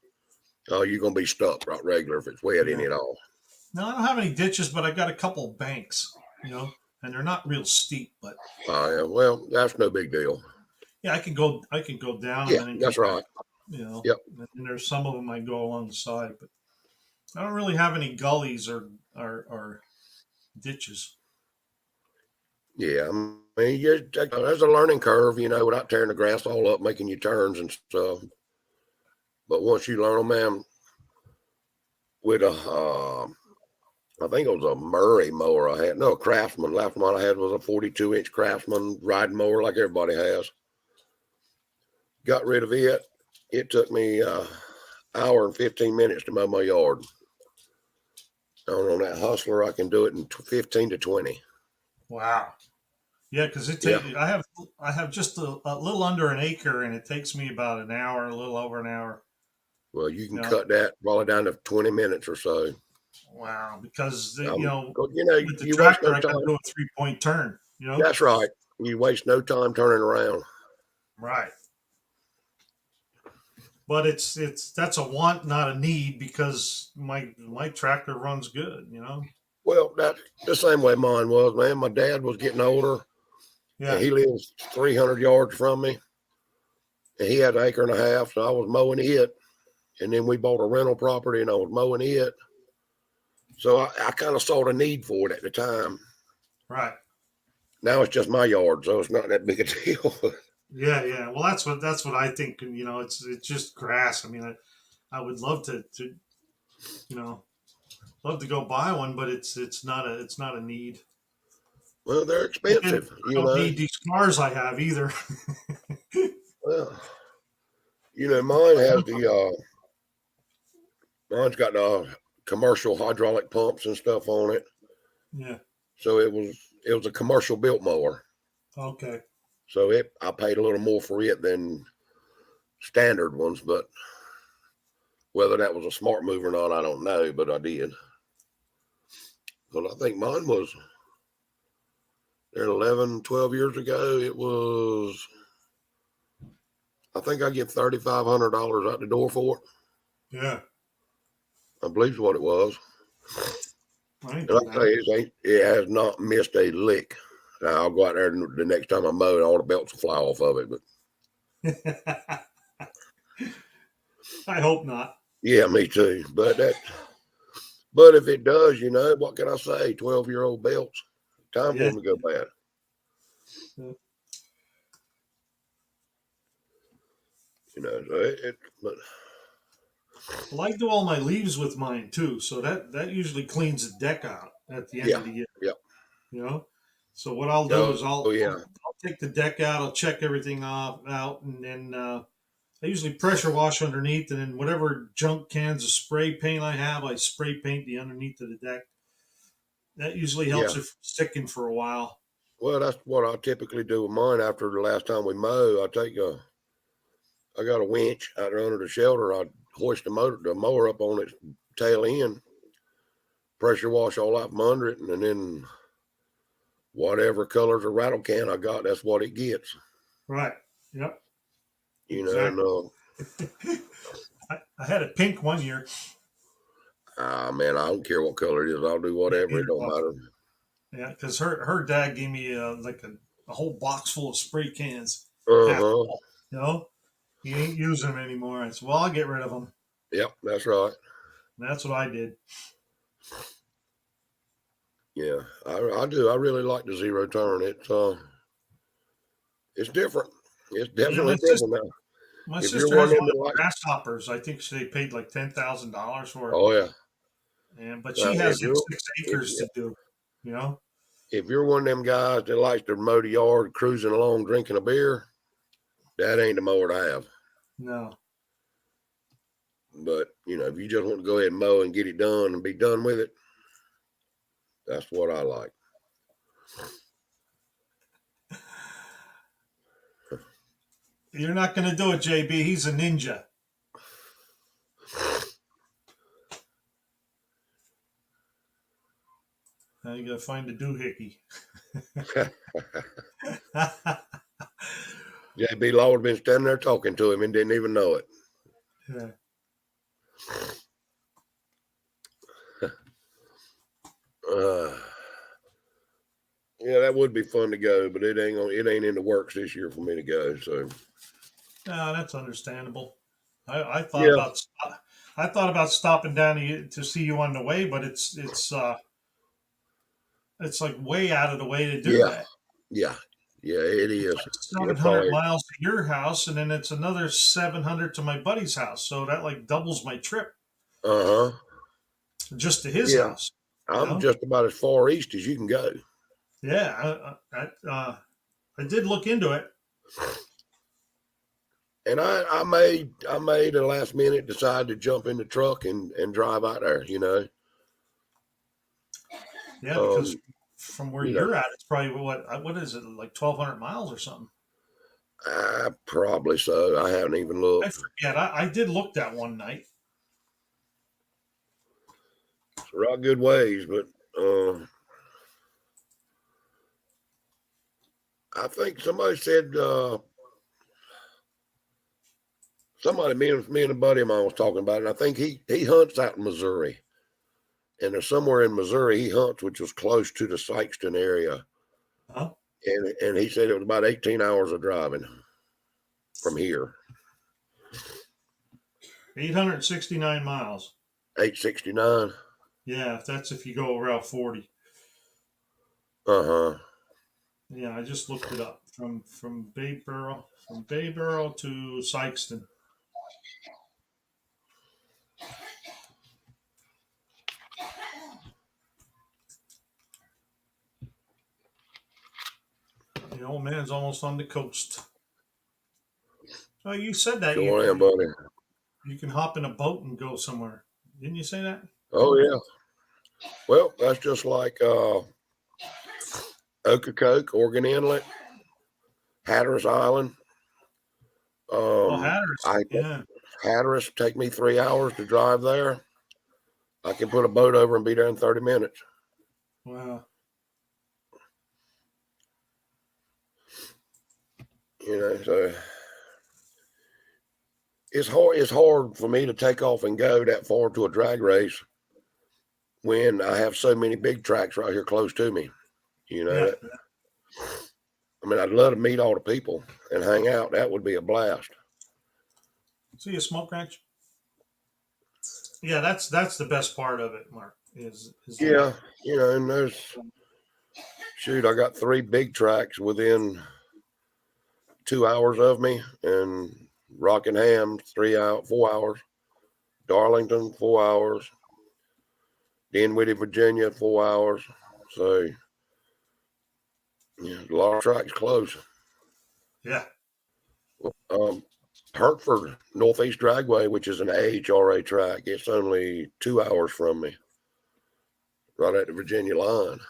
you're gonna be stuck right regular if it's wet in it all. No, I don't have any ditches, but I got a couple of banks, and they're not real steep. But yeah, well, that's no big deal. Yeah, I can go down. Yeah, and then that's right. Yep. And there's some of them I go along the side, but I don't really have any gullies or ditches. Yeah, I mean, there's a learning curve, without tearing the grass all up, making you turns and stuff. But once you learn them, man, with I think it was a Murray mower I had. No, a Craftsman. Last one I had was a 42-inch Craftsman riding mower like everybody has. Got rid of it. It took me hour and 15 minutes to mow my yard. On that Hustler, I can do it in 15 to 20. Wow. Yeah, because I have just a little under an acre, and it takes me about an hour, a little over an hour. Well, you can cut that probably down to 20 minutes or so. Wow, because with the tractor, I got to do a 3-point turn. That's right. You waste no time turning around. Right. But that's a want, not a need, because my tractor runs good. Well, that's the same way mine was, man. My dad was getting older. Yeah. And he lives 300 yards from me. And he had an acre and a half, so I was mowing it. And then we bought a rental property, and I was mowing it. So I kind of saw the need for it at the time. Right. Now it's just my yard, so it's not that big a deal. Yeah. Well, that's what I think. It's just grass. I mean, I would love to love to go buy one, but it's not a need. Well, they're expensive. I don't need these cars I have either. Well, mine has mine's got commercial hydraulic pumps and stuff on it. Yeah. So it was a commercial built mower. Okay. So I paid a little more for it than standard ones, but whether that was a smart move or not, I don't know, but I did. But I think mine was there 11, 12 years ago. It was, I think I get $3,500 out the door for it. Yeah. I believe what it was. And I tell you, it has not missed a lick. Now, I'll go out there the next time I mow, and all the belts will fly off of it. But I hope not. Yeah, me too. But if it does, what can I say? 12-year-old belts. Time for them to go bad. Yeah. But well, I do all my leaves with mine too, so that usually cleans the deck out at the end of the year. Yeah. So what I'll do is I'll take the deck out, I'll check everything out, and then I usually pressure wash underneath, and then whatever junk cans of spray paint I have, I spray paint the underneath of the deck. That usually helps it from sticking for a while. Well, that's what I typically do with mine. After the last time we mow, I got a winch out there under the shelter. I hoist the mower up on its tail end, pressure wash all out from under it, and then whatever colors of rattle can I got, that's what it gets. Right. Yep. Exactly. I had a pink one year. Man, I don't care what color it is. I'll do whatever. It don't matter. Yeah, because her dad gave me like a whole box full of spray cans. He ain't using them anymore. I said, well, I'll get rid of them. Yep, that's right. And that's what I did. Yeah, I do. I really like the zero turn. It's different. It's definitely different now. My sister has one of the grasshoppers. I think they paid like $10,000 for it. Oh yeah. But she has 6 acres to do. If you're one of them guys that likes to mow the yard, cruising along, drinking a beer, that ain't the mower to have. No. But, you know, if you just want to go ahead and mow and get it done and be done with it, that's what I like. You're not going to do it, JB. He's a ninja. Now you got to find a doohickey. JB Law had been standing there talking to him and didn't even know it. Yeah. Yeah, that would be fun to go, but it ain't in the works this year for me to go. So, No, that's understandable. I thought about stopping down to see you on the way, but it's like way out of the way to do that. Yeah, it is. It's like 700 miles to your house, and then it's another 700 to my buddy's house. So that like doubles my trip. Just to his house. I'm just about as far east as you can go. Yeah, I did look into it. And I made a last minute decide to jump in the truck and drive out there, you know. Yeah, because from where you're at, it's probably what is it, like 1,200 miles or something? Probably so. I haven't even looked. I forget. I did look that one night. It's a right good ways, but I think somebody said me and a buddy of mine was talking about it. And I think he hunts out in Missouri, and there's somewhere in Missouri he hunts, which was close to the Sikeston area. And he said it was about 18 hours of driving from here. 869 miles. 869. Yeah, that's if you go Route 40. Yeah, I just looked it up from Bayboro to Sikeston. The old man's almost on the coast. Oh, you said that. Sure am, buddy. You can hop in a boat and go somewhere. Didn't you say that? Oh, yeah. Well, that's just like Ocracoke, Oregon Inlet, Hatteras Island. Hatteras. Hatteras take me 3 hours to drive there. I can put a boat over and be there in 30 minutes. Wow. You know, so it's hard for me to take off and go that far to a drag race when I have so many big tracks right here close to me. You know, I mean, I'd love to meet all the people and hang out. That would be a blast. See a smoke ranch? Yeah, that's the best part of it, Mark. Is yeah, you know, and I got 3 big tracks within 2 hours of me, and Rockingham 4 hours, Darlington 4 hours, Dinwiddie, Virginia 4 hours. So yeah, a lot of tracks close. Yeah. Hertford Northeast Dragway, which is an AHRA track, it's only 2 hours from me, right at the Virginia line.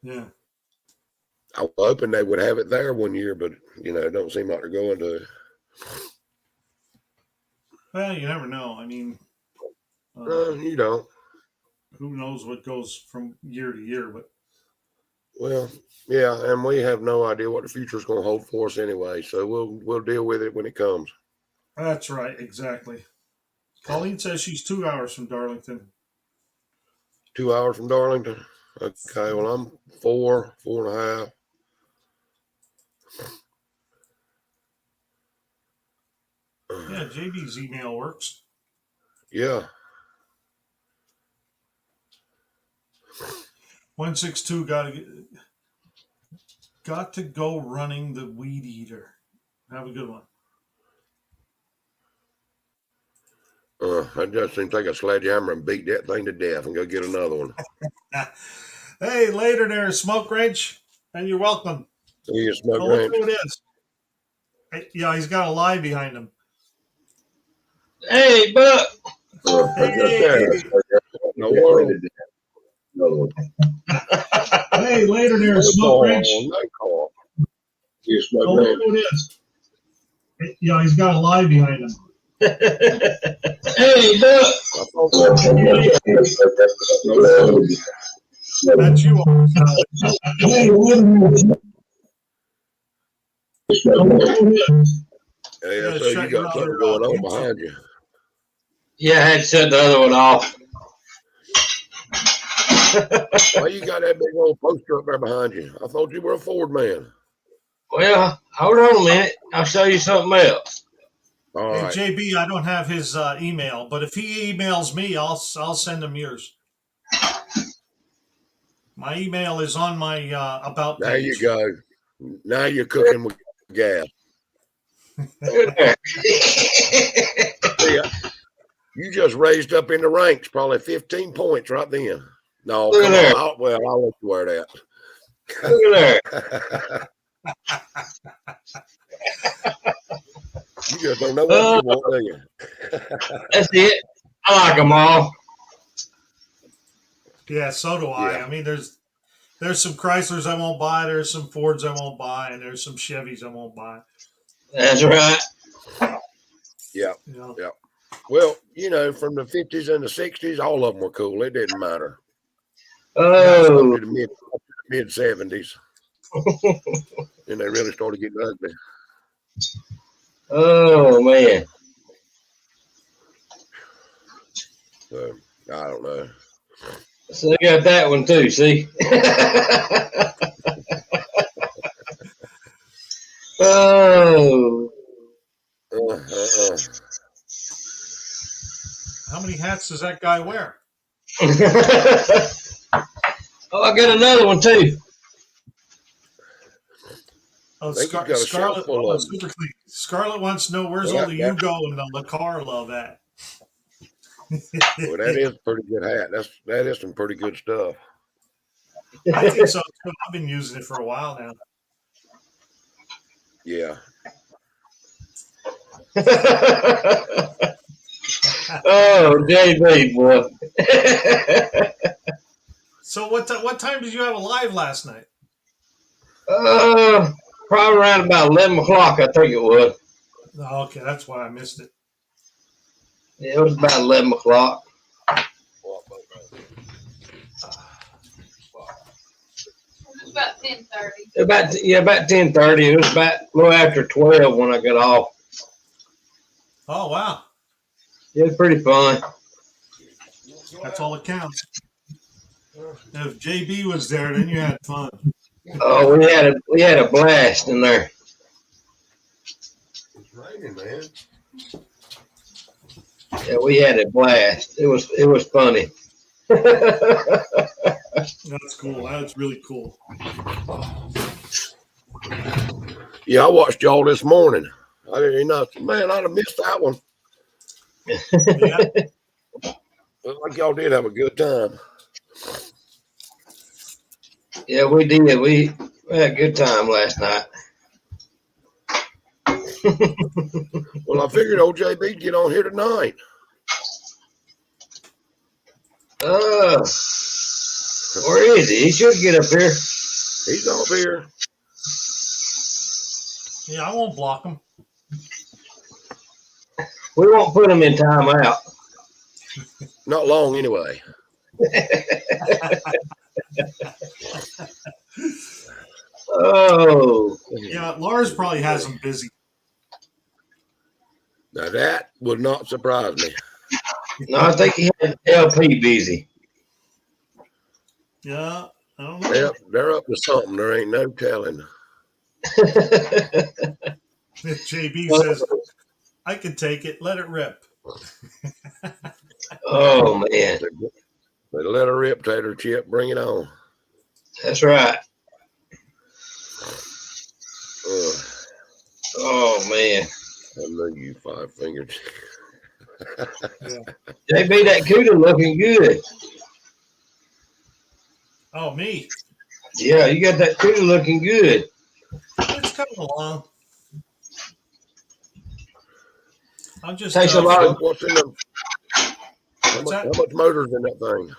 Yeah. I was hoping they would have it there one year, but you know, it don't seem like they're going to. Well, you never know. I mean, you don't. Who knows what goes from year to year? But well, yeah, and we have no idea what the future is going to hold for us anyway. So we'll deal with it when it comes. That's right, exactly. Colleen says she's 2 hours from Darlington. 2 hours from Darlington. Okay, well I'm 4.5. Yeah, JB's email works. Yeah. 162 got to go running the weed eater. Have a good one. I just seem to take a sledgehammer and beat that thing to death and go get another one. Hey, later there, Smoke Wrench, and you're welcome. See you, Smoke Wrench. Look who it is. Yeah, he's got a lie behind him. Hey, Buck. Hey. No worries. Hey, later there, Smoke Ridge. No, Oh, look who it is. Yeah, he's got a lie behind him. Hey, Buck. That's you. Yeah, so you got something going on behind you. Yeah, I had to shut the other one off. Why you got that big old poster up there behind you? I thought you were a Ford man. Well, hold on a minute. I'll show you something else. All right. Hey, JB, I don't have his email, but if he emails me, I'll send him yours. My email is on my about page. There you go. Now you're cooking with gas. Yeah. You just raised up in the ranks, probably 15 points right then. No, come on. I'll let you wear that. Look at You just don't know what you want, do you? That's it. I like them all. Yeah, so do I. Yeah. I mean, there's some Chryslers I won't buy, there's some Fords I won't buy, and there's some Chevys I won't buy. That's right. Yeah. You know? Yeah. Well, you know, from the 50s and the 60s, all of them were cool. It didn't matter. Oh. Up to the mid 70s. And they really started getting ugly. Oh, man. So, I don't know. So they got that one too, see? Oh. How many hats does that guy wear? Oh, I got another one too. Oh, Scarlet. Super Clean. Scarlet wants to know where's all the Yugo and the car love at. Well, that is a pretty good hat. That is some pretty good stuff. I think so too. I've been using it for a while now. Yeah. Oh, JB, boy. So what time did you have a live last night? Probably around about 11 o'clock, I think it was. Oh, okay, that's why I missed it. Yeah, it was about 11 o'clock. It was about 10:30. About 10:30. It was about a little after 12 when I got off. Oh, wow. It was pretty fun. That's all that counts. If JB was there, then you had fun. Oh, we had a blast in there. It's raining, man. Yeah, we had a blast. It was funny. That's cool. That's really cool. Yeah, I watched y'all this morning. I didn't know. Man, I'd have missed that one. Yeah. Looked like y'all did have a good time. Yeah, we did. We had a good time last night. Well, I figured old JB'd get on here tonight. Where is he? He should get up here. He's up here. Yeah, I won't block him. We won't put him in timeout. Not long anyway. Oh. Yeah, Lars probably has him busy. Now that would not surprise me. No, I think he had LP busy. Yeah, I don't know. They're up to something. There ain't no telling. If JB says, I can take it, let it rip. Oh, man. They let her rip, Tater Chip. Bring it on. That's right. Oh, man. I know you 5 fingers. Yeah. JB, that cooter looking good. Oh, me? Yeah, you got that cooter looking good. It's coming along. I'm just. Takes a lot of. What's in them? How much motor's in that thing?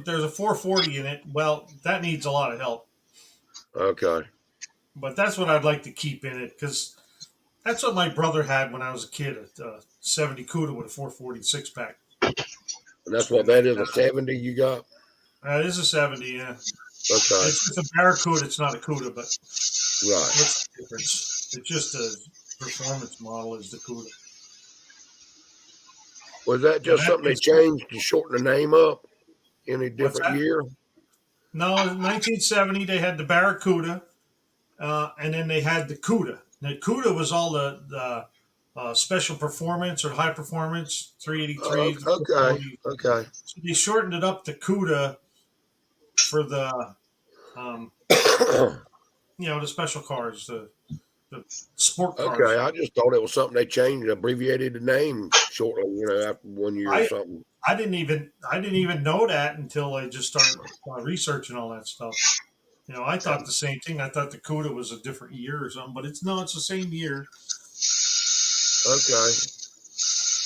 There's a 440 in it. Well, that needs a lot of help. Okay. But that's what I'd like to keep in it because that's what my brother had when I was a kid. A 70 CUDA with a 440 6-pack. And that's what that is, a 70 you got? It is a 70, yeah. Okay. It's a Barracuda. It's not a CUDA, but right. What's the difference? It's just a performance model is the CUDA. Was that just something they changed to shorten the name up? Any different year? No, in 1970 they had the Barracuda, and then they had the CUDA. The CUDA was all the special performance or high performance 383. Okay. So they shortened it up to CUDA for the, the special cars, the sport cars. Okay, I just thought it was something they changed, abbreviated the name shortly, after 1 year or something. I didn't even know that until I just started researching all that stuff. I thought the same thing. I thought the CUDA was a different year or something, but it's the same year. Okay.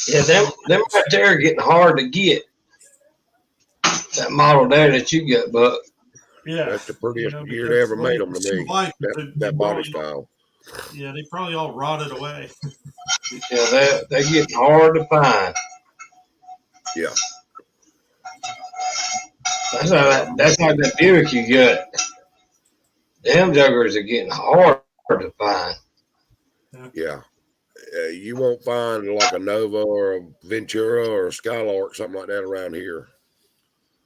Yeah, them right there are getting hard to get. That model there that you got, Buck. Yeah, that's the prettiest year they ever made them to me. That body style. Yeah, they probably all rotted away. Yeah, they're getting hard to find. Yeah. That's like that Buick you got. Them juggers are getting hard to find. Yeah. You won't find like a Nova or a Ventura or a Skylark, something like that around here.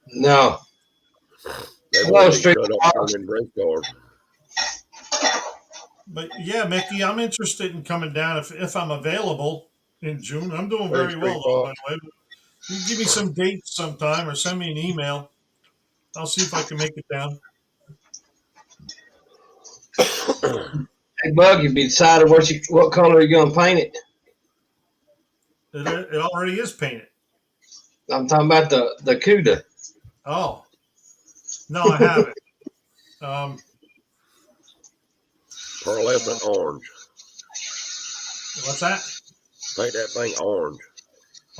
No. They won't be shut up in race cars. But yeah, Mickey, I'm interested in coming down if I'm available in June. I'm doing very well, though, by the way. You give me some dates sometime or send me an email. I'll see if I can make it down. Hey, Bug, you decided what color are you going to paint it? It already is painted. I'm talking about the CUDA. Oh. No, I haven't. Pearlescent orange. What's that? Paint that thing orange.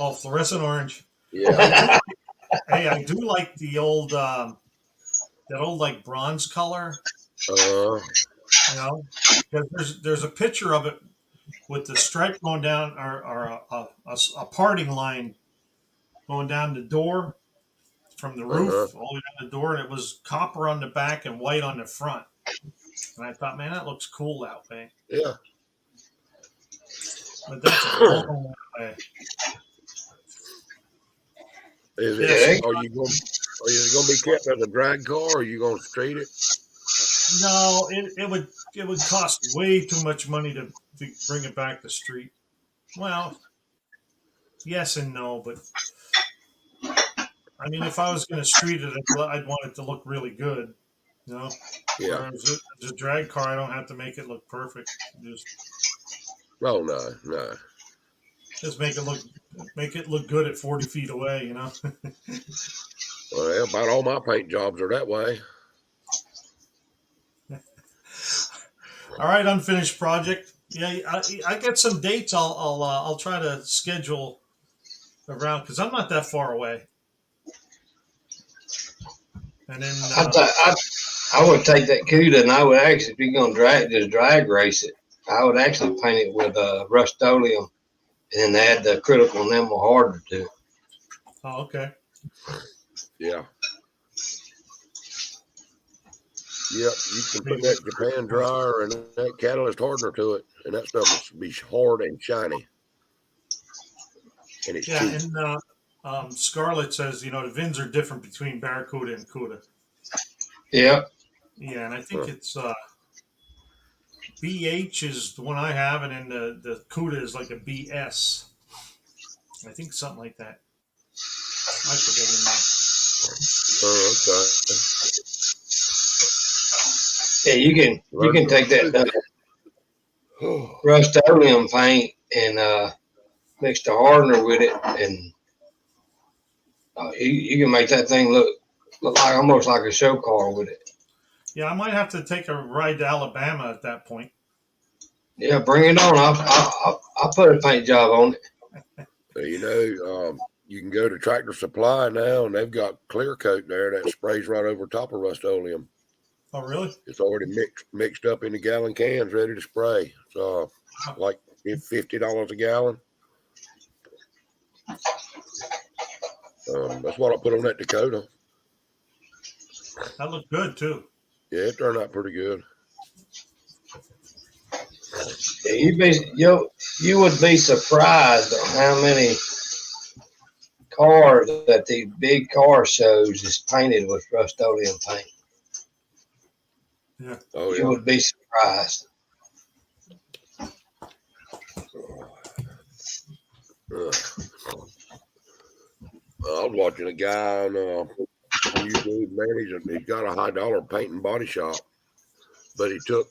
Oh, fluorescent orange. Yeah. I do like the old, that old like bronze color. There's a picture of it with the stripe going down or a parting line going down the door from the roof all the way down the door, and it was copper on the back and white on the front. And I thought, man, that looks cool that way. Yeah. But that's a long way. Are you going to be kept as a drag car, or are you going to street it? No, it would cost way too much money to bring it back to street. Well, yes and no, but I mean, if I was going to street it, I'd want it to look really good, Yeah. Whereas a drag car, I don't have to make it look perfect. No. Just make it look good at 40 feet away, Well, about all my paint jobs are that way. All right, unfinished project. Yeah, I get some dates. I'll try to schedule around because I'm not that far away. And then I would take that CUDA and I would actually, if you're going to drag race it, I would actually paint it with Rust-Oleum and add the critical enamel hardener to it. Oh, okay. Yeah. Yep, you can put that Japan dryer and that catalyst hardener to it, and that stuff will be hard and shiny. And it's cheap. And Scarlett says, the VINs are different between Barracuda and CUDA. Yeah. Yeah, and I think it's BH is the one I have, and then the CUDA is like a BS. I think something like that. I forget the name. Oh, okay. Yeah, you can take that Rust-Oleum paint and mix the hardener with it, and you can make that thing look like almost like a show car with it. Yeah, I might have to take a ride to Alabama at that point. Yeah, bring it on. I'll put a paint job on it. You know, you can go to Tractor Supply now, and they've got clear coat there that sprays right over top of Rust-Oleum. Oh, really? It's already mixed up into gallon cans, ready to spray. It's like $50 a gallon. That's what I put on that Dakota. That looked good too. Yeah, it turned out pretty good. You would be surprised at how many cars that the big car shows is painted with Rust-Oleum paint. Yeah. Oh, yeah. You would be surprised. I was watching a guy on YouTube, man. He's got a high dollar paint and body shop, but he took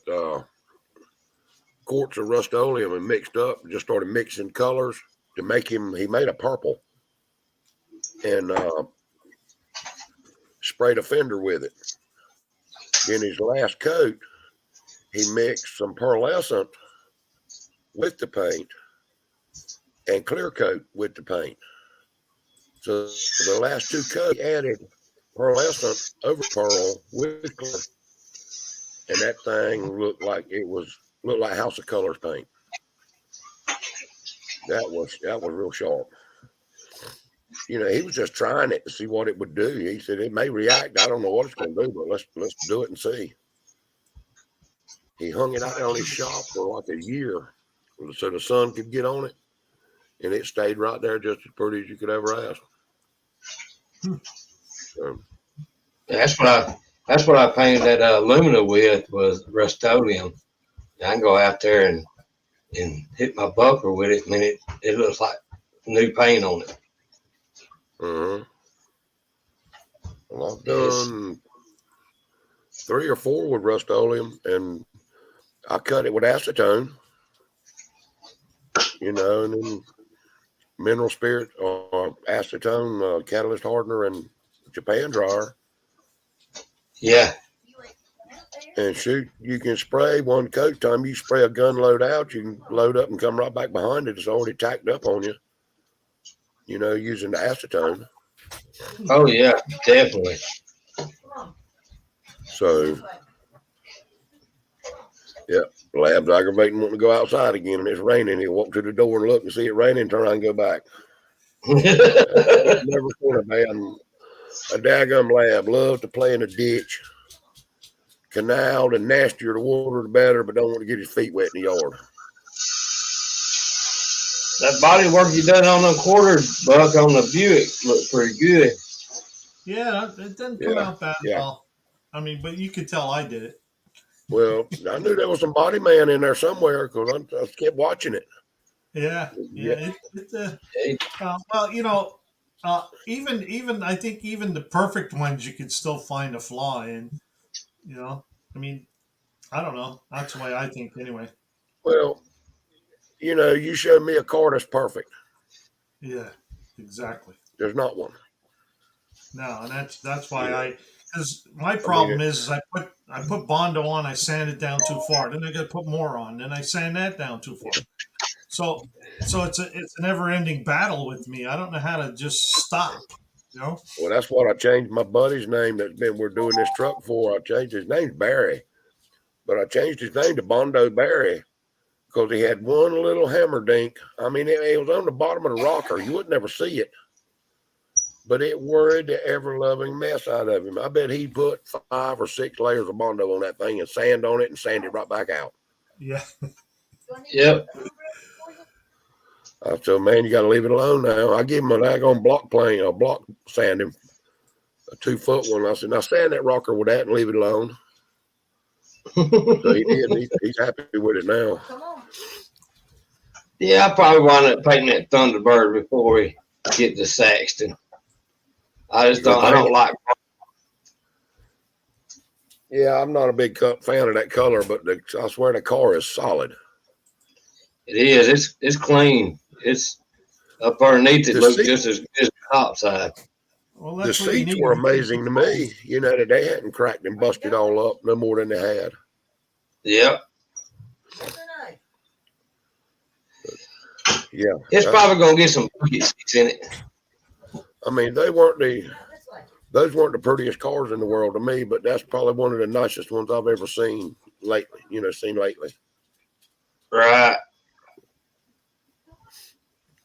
quarts of Rust-Oleum and mixed up, just started mixing colors to make he made a purple and sprayed a fender with it. In his last coat, he mixed some pearlescent with the paint and clear coat with the paint. So the last two coats, he added pearlescent over pearl with clear, and that thing looked like House of Colors paint. That was real sharp. You know, he was just trying it to see what it would do. He said it may react. I don't know what it's going to do, but let's do it and see. He hung it out there on his shop for like a year, so the sun could get on it, and it stayed right there just as pretty as you could ever ask. That's what I painted that Lumina with, was Rust-Oleum. I can go out there and hit my bumper with it. I mean, it looks like new paint on it. Well, I've done 3 or 4 with Rust-Oleum, and I cut it with acetone, you know, and then mineral spirit or acetone, catalyst hardener, and Japan dryer. Yeah. And shoot, you can spray one coat. Time you spray a gun load out, you can load up and come right back behind it. It's already tacked up on you, you know, using the acetone. Oh, yeah, definitely. So, yeah, Lab's aggravating wanting to go outside again, and it's raining. He'll walk to the door and look and see it raining, turn around and go back. Never seen a daggum Lab. Love to play in a ditch. Canal, the nastier the water, the better, but don't want to get his feet wet in the yard. That body work you done on the quarter buck on the Buick looked pretty good. Yeah, it didn't come out bad at all. I mean, but you could tell I did it. Well, I knew there was some body man in there somewhere because I kept watching it. Yeah. Well, you know, even I think even the perfect ones you could still find a flaw in. You know, I mean, I don't know. That's the way I think, anyway. Well, you know, you showed me a car that's perfect. Yeah, exactly. There's not one. No, and that's why because my problem is I put Bondo on, I sand it down too far, then I got to put more on, then I sand that down too far. So it's a never-ending battle with me. I don't know how to just stop. You know? Well, that's what I changed my buddy's name we're doing this truck for. I changed his name to Barry, but I changed his name to Bondo Barry because he had one little hammer dink. I mean, it was on the bottom of the rocker. You would never see it, but it worried the ever-loving mess out of him. I bet he put 5 or 6 layers of Bondo on that thing and sand on it and sand it right back out. Yeah. Yep. I said, man, you got to leave it alone now. I give him a daggone block sand him, a 2-foot one. I said, now sand that rocker with that and leave it alone. So he did. He's happy with it now. Yeah, I probably wind up painting that Thunderbird before we get to Saxton. I don't like. Yeah, I'm not a big fan of that color, but I swear the car is solid. It is. It's clean. It's up underneath. It looks just as good as the top side. Well, the seats were amazing to me. You know, that they hadn't cracked and busted all up no more than they had. Yep. Yeah. It's probably gonna get some bucket seats in it. I mean, those weren't the prettiest cars in the world to me, but that's probably one of the nicest ones I've ever seen lately. Right.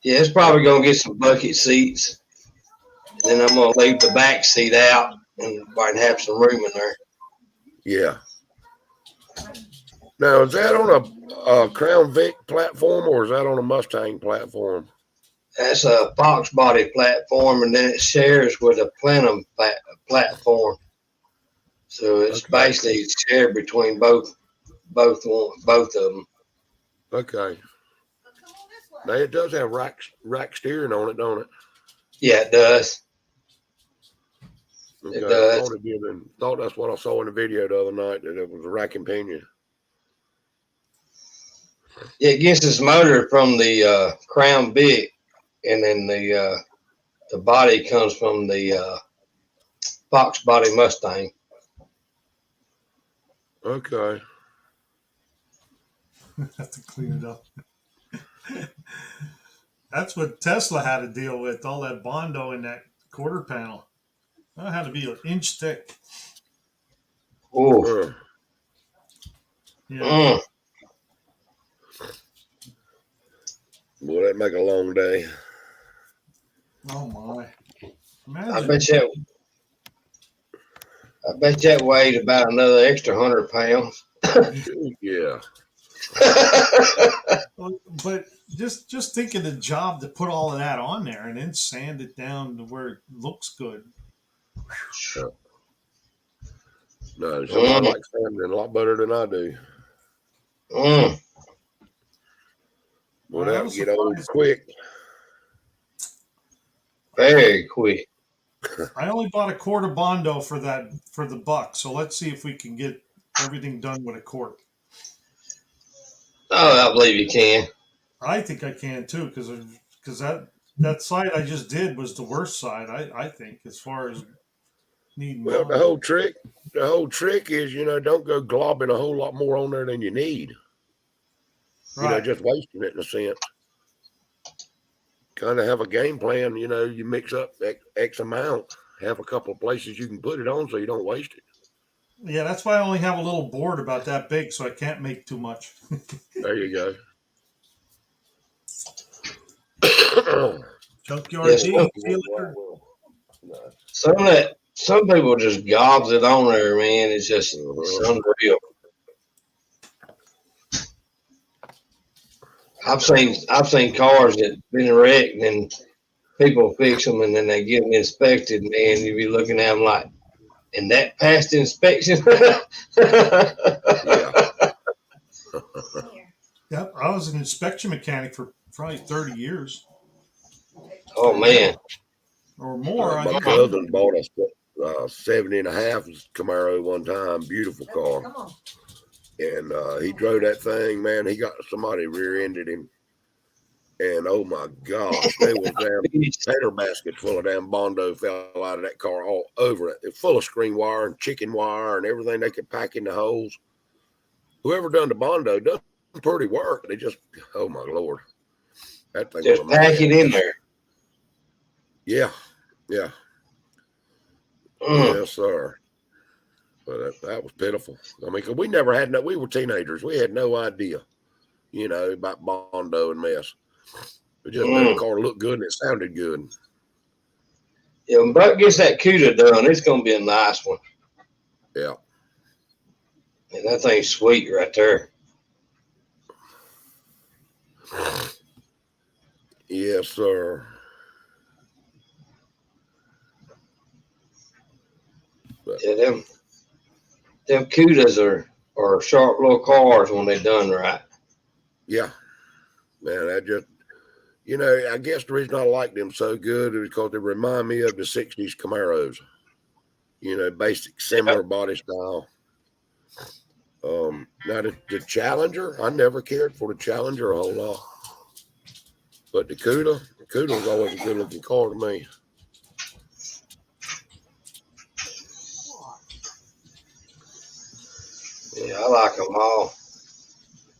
Yeah, it's probably gonna get some bucket seats. And then I'm gonna leave the back seat out and might have some room in there. Yeah. Now, is that on a Crown Vic platform or is that on a Mustang platform? That's a Fox body platform, and then it shares with a Plenum platform. So it's basically shared between both of them. Okay. Now it does have rack steering on it, don't it? Yeah, it does. Okay. It does. I thought it did, and thought that's what I saw in the video the other night, that it was a rack and pinion. Yeah, it gets its motor from the Crown Vic, and then the body comes from the Fox body Mustang. Okay. Have to clean it up. That's what Tesla had to deal with, all that Bondo in that quarter panel. That had to be an inch thick. Oh. Yeah. Boy, that'd make a long day. Oh my. Imagine. I bet that weighed about another extra 100 pounds. Yeah. But just think of the job to put all of that on there and then sand it down to where it looks good. No, somebody likes sanding a lot better than I do. Well, that would get old quick. Very quick. I only bought a quart of Bondo for the buck, so let's see if we can get everything done with a quart. Oh, I believe you can. I think I can too, because that side I just did was the worst side. I think, as far as needing. Well, the whole trick is, don't go globbing a whole lot more on there than you need. Right. Just wasting it in a sense. Kind of have a game plan. You mix up X amount, have a couple of places you can put it on so you don't waste it. Yeah, that's why I only have a little board about that big, so I can't make too much. There you go. Junkyard D, some people just gobs it on there, man. It's just it's unreal. I've seen cars that been wrecked and people fix them and then they get them inspected, man. You be looking at them like, and that passed inspection. Yep, I was an inspection mechanic for probably 30 years. Oh man, or more. My cousin bought a 70 and a half Camaro one time, beautiful car. And he drove that thing, man. He got somebody rear-ended him. And oh my gosh, there was damn tater baskets full of damn Bondo fell out of that car all over it. It's full of screen wire and chicken wire and everything they could pack in the holes. Whoever done the Bondo does pretty work. They just, oh my Lord. That thing just pack it in there. Yeah. Yeah. Yes, sir. But that was pitiful. I mean, because we never had we were teenagers. We had no idea, about Bondo and mess. We just made the car look good and it sounded good. Yeah, when Buck gets that CUDA done, it's going to be a nice one. Yeah. And that thing's sweet right there. Yes, sir. But, yeah, them CUDAs are sharp little cars when they're done right. Yeah. Man, that just, I guess the reason I like them so good is because they remind me of the 60s Camaros. Basic, similar body style. Now the Challenger, I never cared for the Challenger a whole lot. But the CUDA was always a good looking car to me. Yeah, I like them all.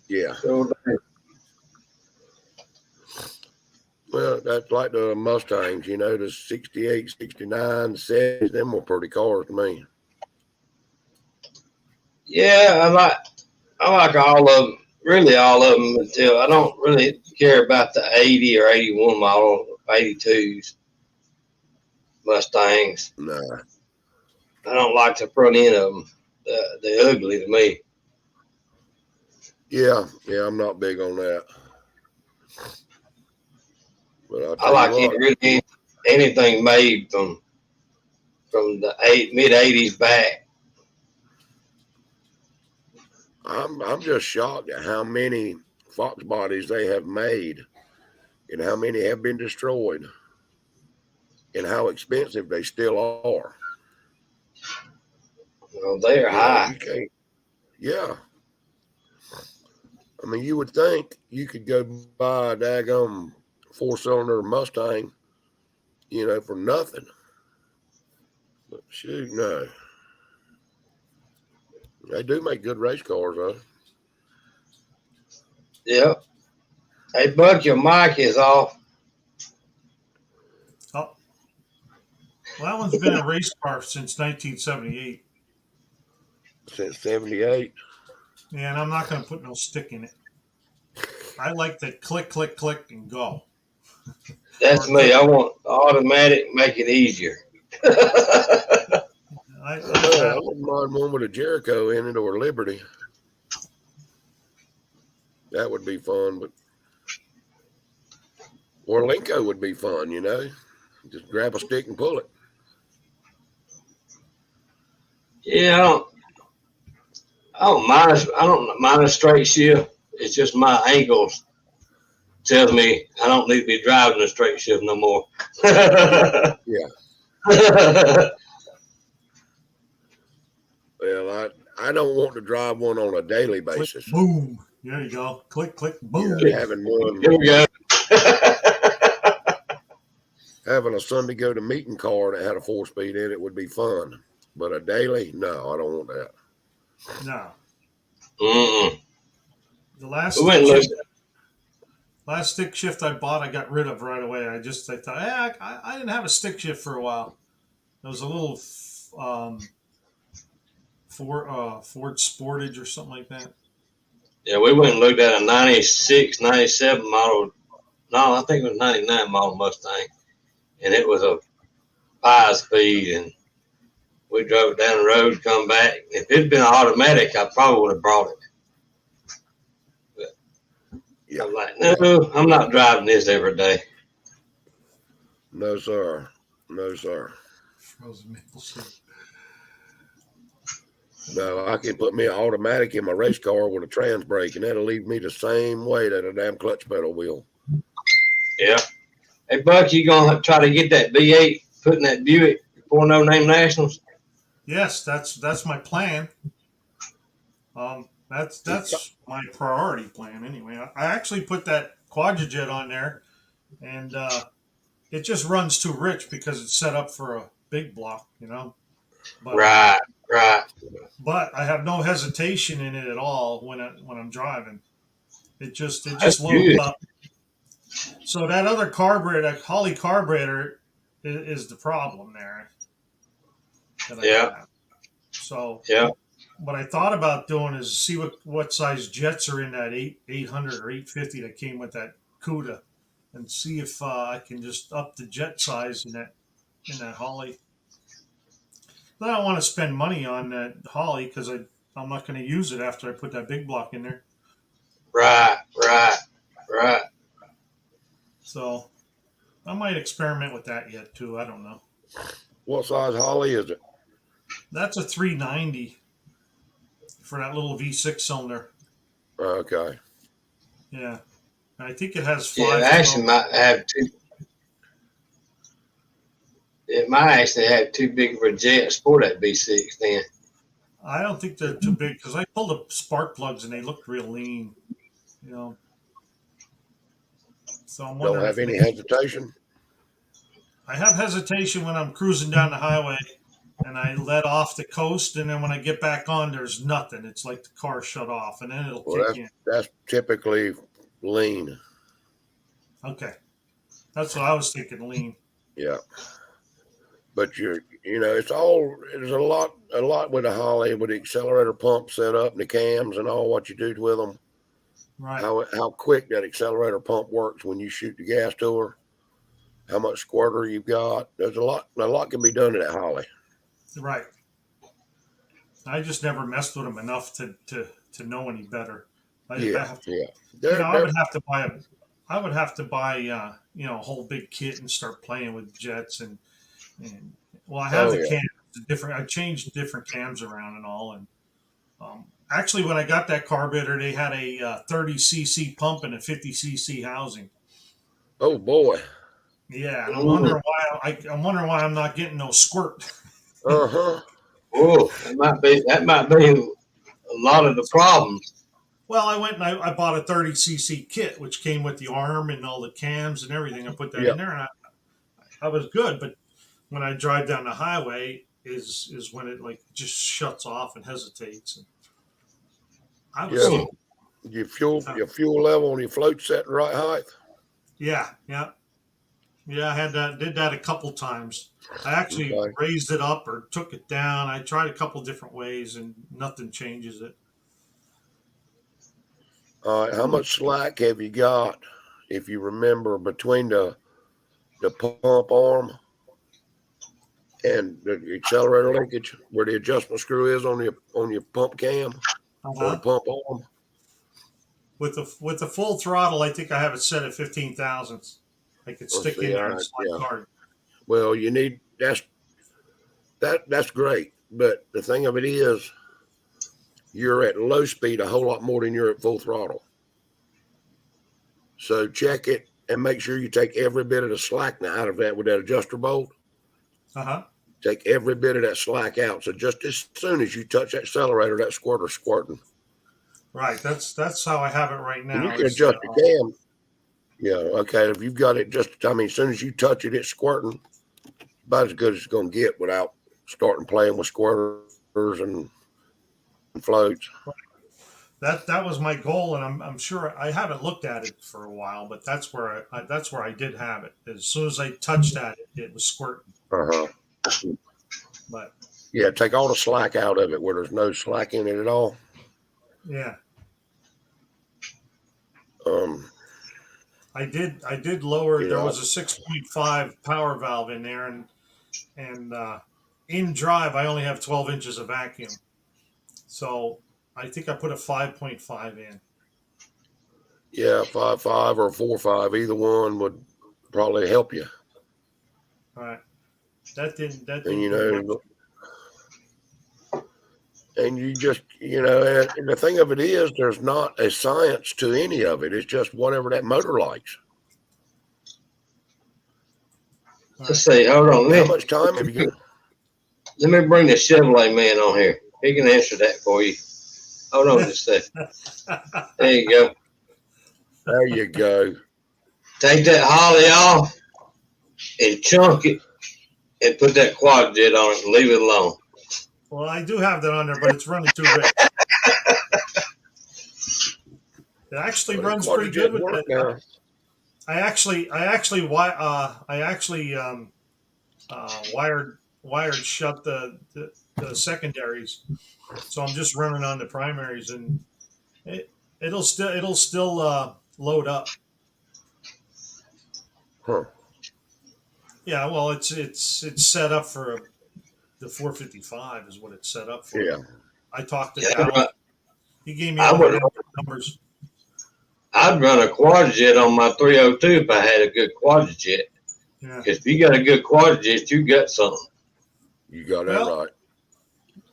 Yeah. that's like the Mustangs, you know, the 68, 69, 70s. Them were pretty cars to me. Yeah, I like all of them, really all of them, until I don't really care about the 80 or 81 model, 82s Mustangs. Nah. I don't like the front end of them. They're ugly to me. Yeah, I'm not big on that. But I like really anything made from the mid 80s back. I'm just shocked at how many Fox bodies they have made and how many have been destroyed and how expensive they still are. Well, they're high. You can't. Yeah. I mean, you would think you could go buy a daggum 4-cylinder Mustang, you know, for nothing. But shoot, no. They do make good race cars, though. Yep. Hey, Buck, your mic is off. Oh. Well, that one's been a race car since 1978. Since 78. Yeah, and I'm not going to put no stick in it. I like to click, click, click, and go. That's me. I want automatic, make it easier. I wouldn't mind one with a Jericho in it or a Liberty. That would be fun, but or Linko would be fun, you know. Just grab a stick and pull it. Yeah, I don't mind a straight shift. It's just my ankles tells me I don't need to be driving a straight shift no more. Yeah. Well, I don't want to drive one on a daily basis. Click, boom. There you go. Click, click, boom. Yeah, having one. Here we go. Having a Sunday go to meeting car that had a 4-speed in it would be fun. But a daily, no, I don't want that. No. Mm-mm. The last stick shift I bought, I got rid of right away. I thought, I didn't have a stick shift for a while. There was a little Ford Sportage or something like that. Yeah, we went and looked at a 96, 97 model. No, I think it was 99 model Mustang. And it was a 5-speed. And we drove it down the road, come back. If it had been automatic, I probably would have brought it. But yeah. I'm like, no, I'm not driving this every day. No, sir. No, sir. Frozen maple syrup. No, I can put me an automatic in my race car with a trans brake, and that'll leave me the same way that a damn clutch pedal will. Yeah. Hey, Buck, you going to try to get that V8 put in that Buick before No Name Nationals? Yes, that's my plan. That's my priority plan anyway. I actually put that Quadrajet on there, and it just runs too rich because it's set up for a big block, you know. But, right. But I have no hesitation in it at all when I'm driving. It just loads up. So that other carburetor, that Holley carburetor, is the problem there. Yeah. So yeah. What I thought about doing is see what size jets are in that 800 or 850 that came with that CUDA, and see if I can just up the jet size in that Holley. But I don't want to spend money on that Holley because I'm not going to use it after I put that big block in there. Right. So I might experiment with that yet too. I don't know. What size Holley is it? That's a 390 for that little V6 cylinder. Okay. Yeah. I think it has 5. Yeah, it actually might have two. It might actually have too big of a jet for that V6 then. I don't think they're too big because I pulled the spark plugs and they looked real lean, you know. So I'm wondering. Don't have any hesitation? I have hesitation when I'm cruising down the highway and I let off the coast, and then when I get back on, there's nothing. It's like the car shut off, and then it'll kick in. That's typically lean. Okay. That's what I was thinking, lean. Yeah. But there's a lot with the Holly, with the accelerator pump set up and the cams and all what you do with them. Right. How quick that accelerator pump works when you shoot the gas to her. How much squirter you've got. There's a lot can be done to that Holly. Right. I just never messed with them enough to know any better. I would have to buy a whole big kit and start playing with jets and I have the cams I changed different cams around and all, and actually when I got that carburetor they had a 30cc pump and a 50cc housing. Oh boy. Yeah, and I'm wondering why I'm not getting no squirt. Uh-huh. Oh, that might be a lot of the problems. Well, I went and I bought a 30cc kit, which came with the arm and all the cams and everything. I put that in there, and I was good. But when I drive down the highway, is when it just shuts off and hesitates. And I was your fuel level and your float set the right height. Yeah. I did that a couple times. I actually raised it up or took it down. I tried a couple different ways, and nothing changes it. All right, how much slack have you got, if you remember, between the pump arm and the accelerator linkage, where the adjustment screw is on your pump cam or the pump arm? With the full throttle, I think I have it set at 15 thousandths. I could stick in there and slide hard. Well, you need that's great, but the thing of it is, you're at low speed a whole lot more than you're at full throttle. So check it and make sure you take every bit of the slack out of that with that adjuster bolt. Take every bit of that slack out. So just as soon as you touch that accelerator, that squirter's squirting. Right. That's how I have it right now. And you can adjust the cam. Yeah. Okay. If you've got it as soon as you touch it, it's squirting. About as good as it's going to get without starting playing with squirters and floats. That was my goal, and I'm sure I haven't looked at it for a while, but that's where I did have it. As soon as I touched that, it was squirting. But yeah, take all the slack out of it where there's no slack in it at all. Yeah. I did lower. There was a 6.5 power valve in there, and in drive I only have 12 inches of vacuum, so I think I put a 5.5 in. Yeah, 5.5 or 4.5, either one would probably help you. All right. That didn't. And you just, and the thing of it is, there's not a science to any of it. It's just whatever that motor likes. Let's see. Hold on. How much time have you got? Let me bring the Chevrolet man on here. He can answer that for you. Hold on just a second. There you go. There you go. Take that Holly off and chunk it and put that quad jet on it and leave it alone. Well, I do have that on there, but it's running too red. It actually runs pretty good with that. I actually wired shut the secondaries, so I'm just running on the primaries, and it'll still load up. Huh. Yeah, well, it's set up for the 455 is what it's set up for. Yeah. I talked to Dow. He gave me numbers. I'd run a quad jet on my 302 if I had a good quad jet. Yeah. Because if you got a good quad jet, you got something. You got that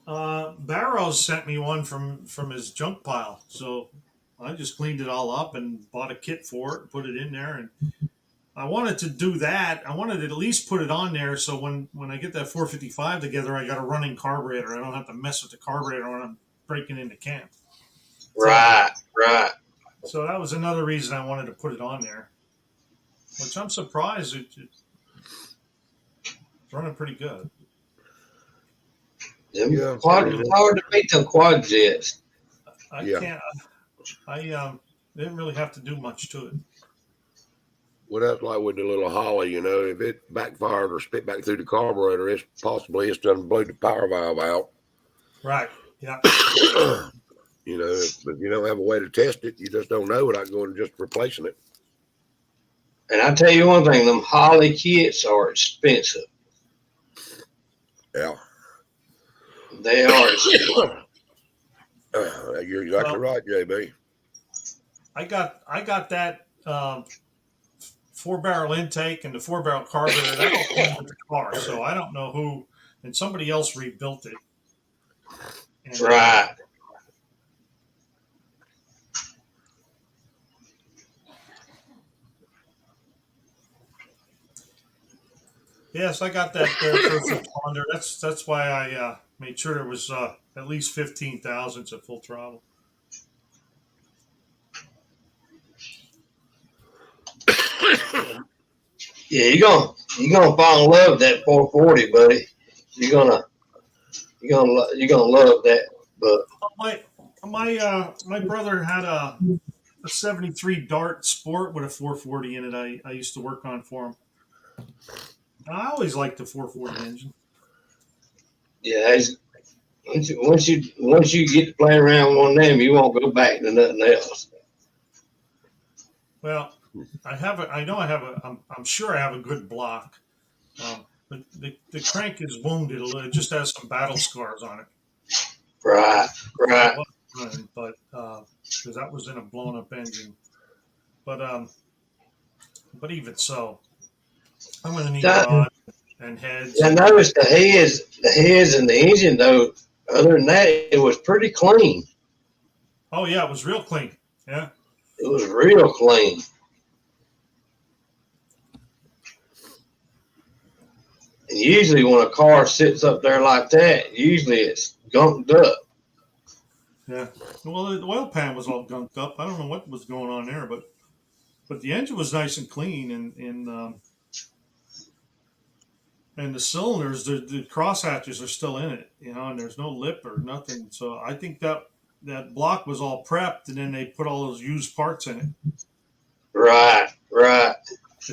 right. Barrows sent me one from his junk pile, so I just cleaned it all up and bought a kit for it, put it in there, and I wanted to do that. I wanted to at least put it on there so when I get that 455 together, I got a running carburetor. I don't have to mess with the carburetor when I'm breaking into camp. Right. So that was another reason I wanted to put it on there, which I'm surprised it's running pretty good. It's hard to beat them quad jets. I didn't really have to do much to it. Well, that's like with the little Holly, you know, if it backfired or spit back through the carburetor, it's done blew the power valve out. Right. Yeah. You know, if you don't have a way to test it, you just don't know without going and just replacing it. And I tell you one thing, them Holly kits are expensive. Yeah. They are expensive. You're exactly right, JB. I got that 4-barrel intake and the 4-barrel carburetor. That all came with the car, so I don't know who. And somebody else rebuilt it. And, right. Yes, I got that perfect Honda. That's why I made sure it was at least 15,000 at full throttle. Yeah, you're gonna fall in love with that 440, buddy. You're gonna love that. But my brother had a 73 Dart Sport with a 440 in it. I used to work on for him. I always liked the 440 engine. yeah, once you get to play around with one of them, you won't go back to nothing else. Well, I'm sure I have a good block. But the crank is wounded a little. It just has some battle scars on it. Right. But because that was in a blown up engine. But even so, I'm going to need rod and heads. I noticed the heads and the engine though. Other than that, it was pretty clean. Oh yeah, it was real clean. Yeah, it was real clean. And usually, when a car sits up there like that, usually it's gunked up. Yeah. Well, the oil pan was all gunked up. I don't know what was going on there, but the engine was nice and clean, and the cylinders, the cross hatches are still in it, and there's no lip or nothing. So I think that block was all prepped, and then they put all those used parts in it. Right. I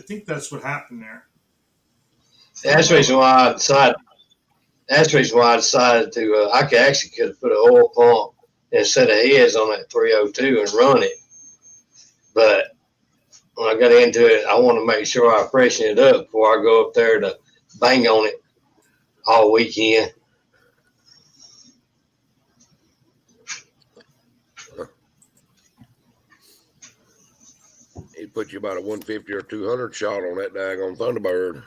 think that's what happened there. That's the reason why I decided. To. I could have put an oil pump and a set of heads on that 302 and run it, but when I got into it, I want to make sure I freshen it up before I go up there to bang on it all weekend. He put you about a 150 or 200 shot on that daggone Thunderbird.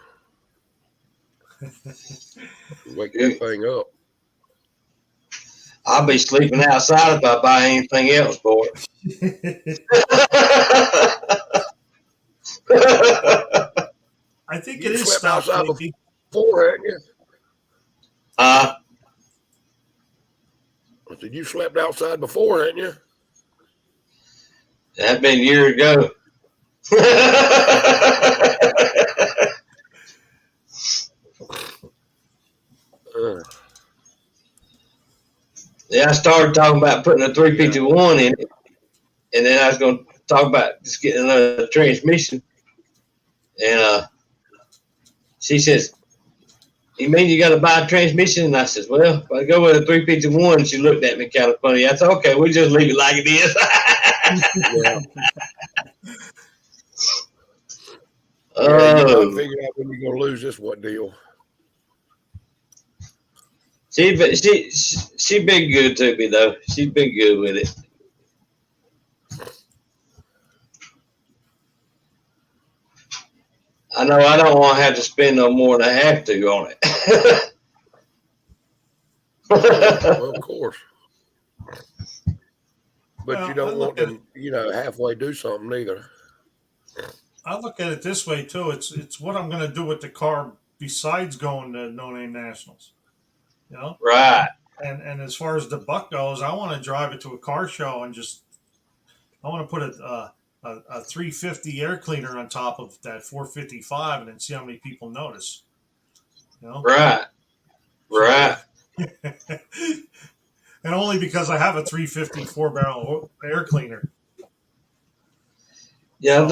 Wake that thing up. I'll be sleeping outside if I buy anything else for it. I think it is stopped leaking. Before, hadn't you? I said you slept outside before, hadn't you? That's been years ago. Yeah, I started talking about putting a 351 in it, and then I was going to talk about just getting another transmission. And she says, "You mean you got to buy a transmission?" And I says, "Well, if I go with a 351," she looked at me kind of funny. I said, "Okay, we'll just leave it like it is." Yeah. You gotta figure out when you're gonna lose this what deal. She been good to me though. She's been good with it. I know I don't want to have to spend no more than I have to on it. Well, of course. But you don't want to, halfway do something either. I look at it this way too. It's what I'm going to do with the car besides going to No Name Nationals. Right. And as far as the buck goes, I want to drive it to a car show and I want to put a 350 air cleaner on top of that 455 and then see how many people notice. Right. And only because I have a 350 4-barrel air cleaner. Yeah,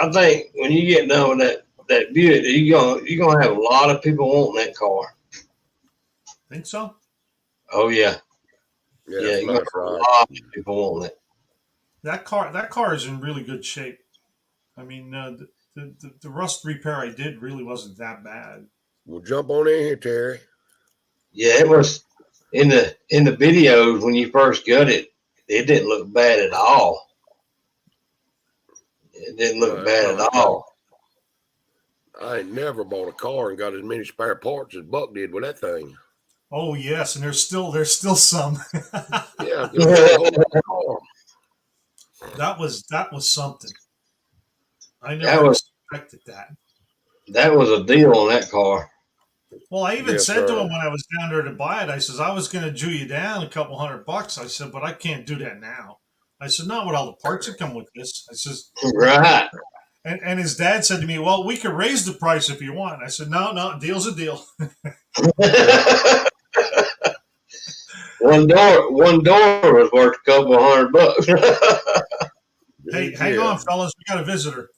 I think when you get done with that Buick, you're gonna have a lot of people wanting that car. Think so? Oh yeah, Yeah, you're gonna have a lot of people wanting it. That car is in really good shape. I mean, the rust repair I did really wasn't that bad. Well, jump on in here, Terry. Yeah, it was in the videos when you first got it. It didn't look bad at all. It didn't look bad at all. I ain't never bought a car and got as many spare parts as Buck did with that thing. Oh yes, and there's still some. Yeah, that was something. I never expected that. That was a deal on that car. Well, I even said to him when I was down there to buy it, I says, I was going to Jew you down a couple $100. I said, but I can't do that now. I said, not with all the parts that come with this. I says, right. And his dad said to me, well, we could raise the price if you want. I said, no, deal's a deal. One door was worth a couple $100. Hey, hang on, fellas. We got a visitor.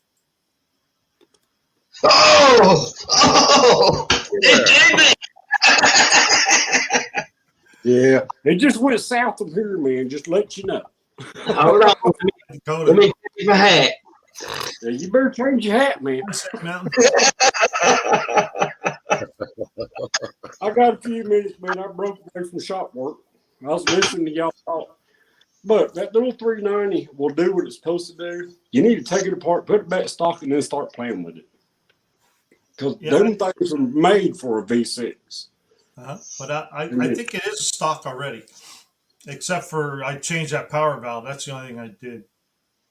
Oh, it's Jimmy. Yeah, it just went south of here, man. Just let you know. Hold on. Let me change my hat. Yeah, you better change your hat, man. I got a few minutes, man. I broke away from shop work. I was listening to y'all talk. But that little 390 will do what it's supposed to do. You need to take it apart, put it back stock, and then start playing with it. Because them things are made for a V6. But I think it is stock already. Except for I changed that power valve. That's the only thing I did.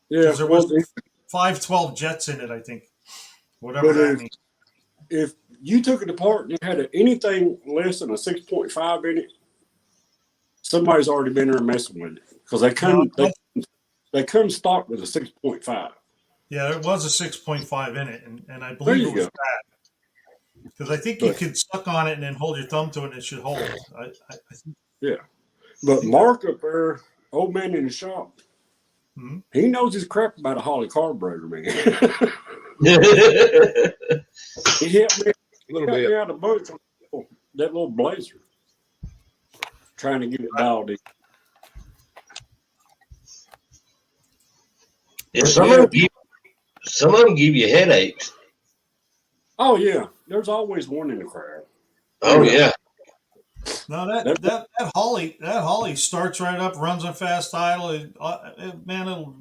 Yeah, there was 512 jets in it, I think. Whatever that means. If you took it apart and you had anything less than a 6.5 in it, somebody's already been there messing with it. Because they come stock with a 6.5. Yeah, there was a 6.5 in it, and I believe it was bad. Because I think you could suck on it and then hold your thumb to it and it should hold. Yeah. But Mark up there, old man in the shop, he knows his crap about a Holly carburetor, man. He helped me out a bunch on that little Blazer, trying to get it dialed in. Yeah, some of them give you headaches. Oh yeah, there's always one in the crowd. Oh yeah. No, that Holly starts right up, runs on fast idle. It'll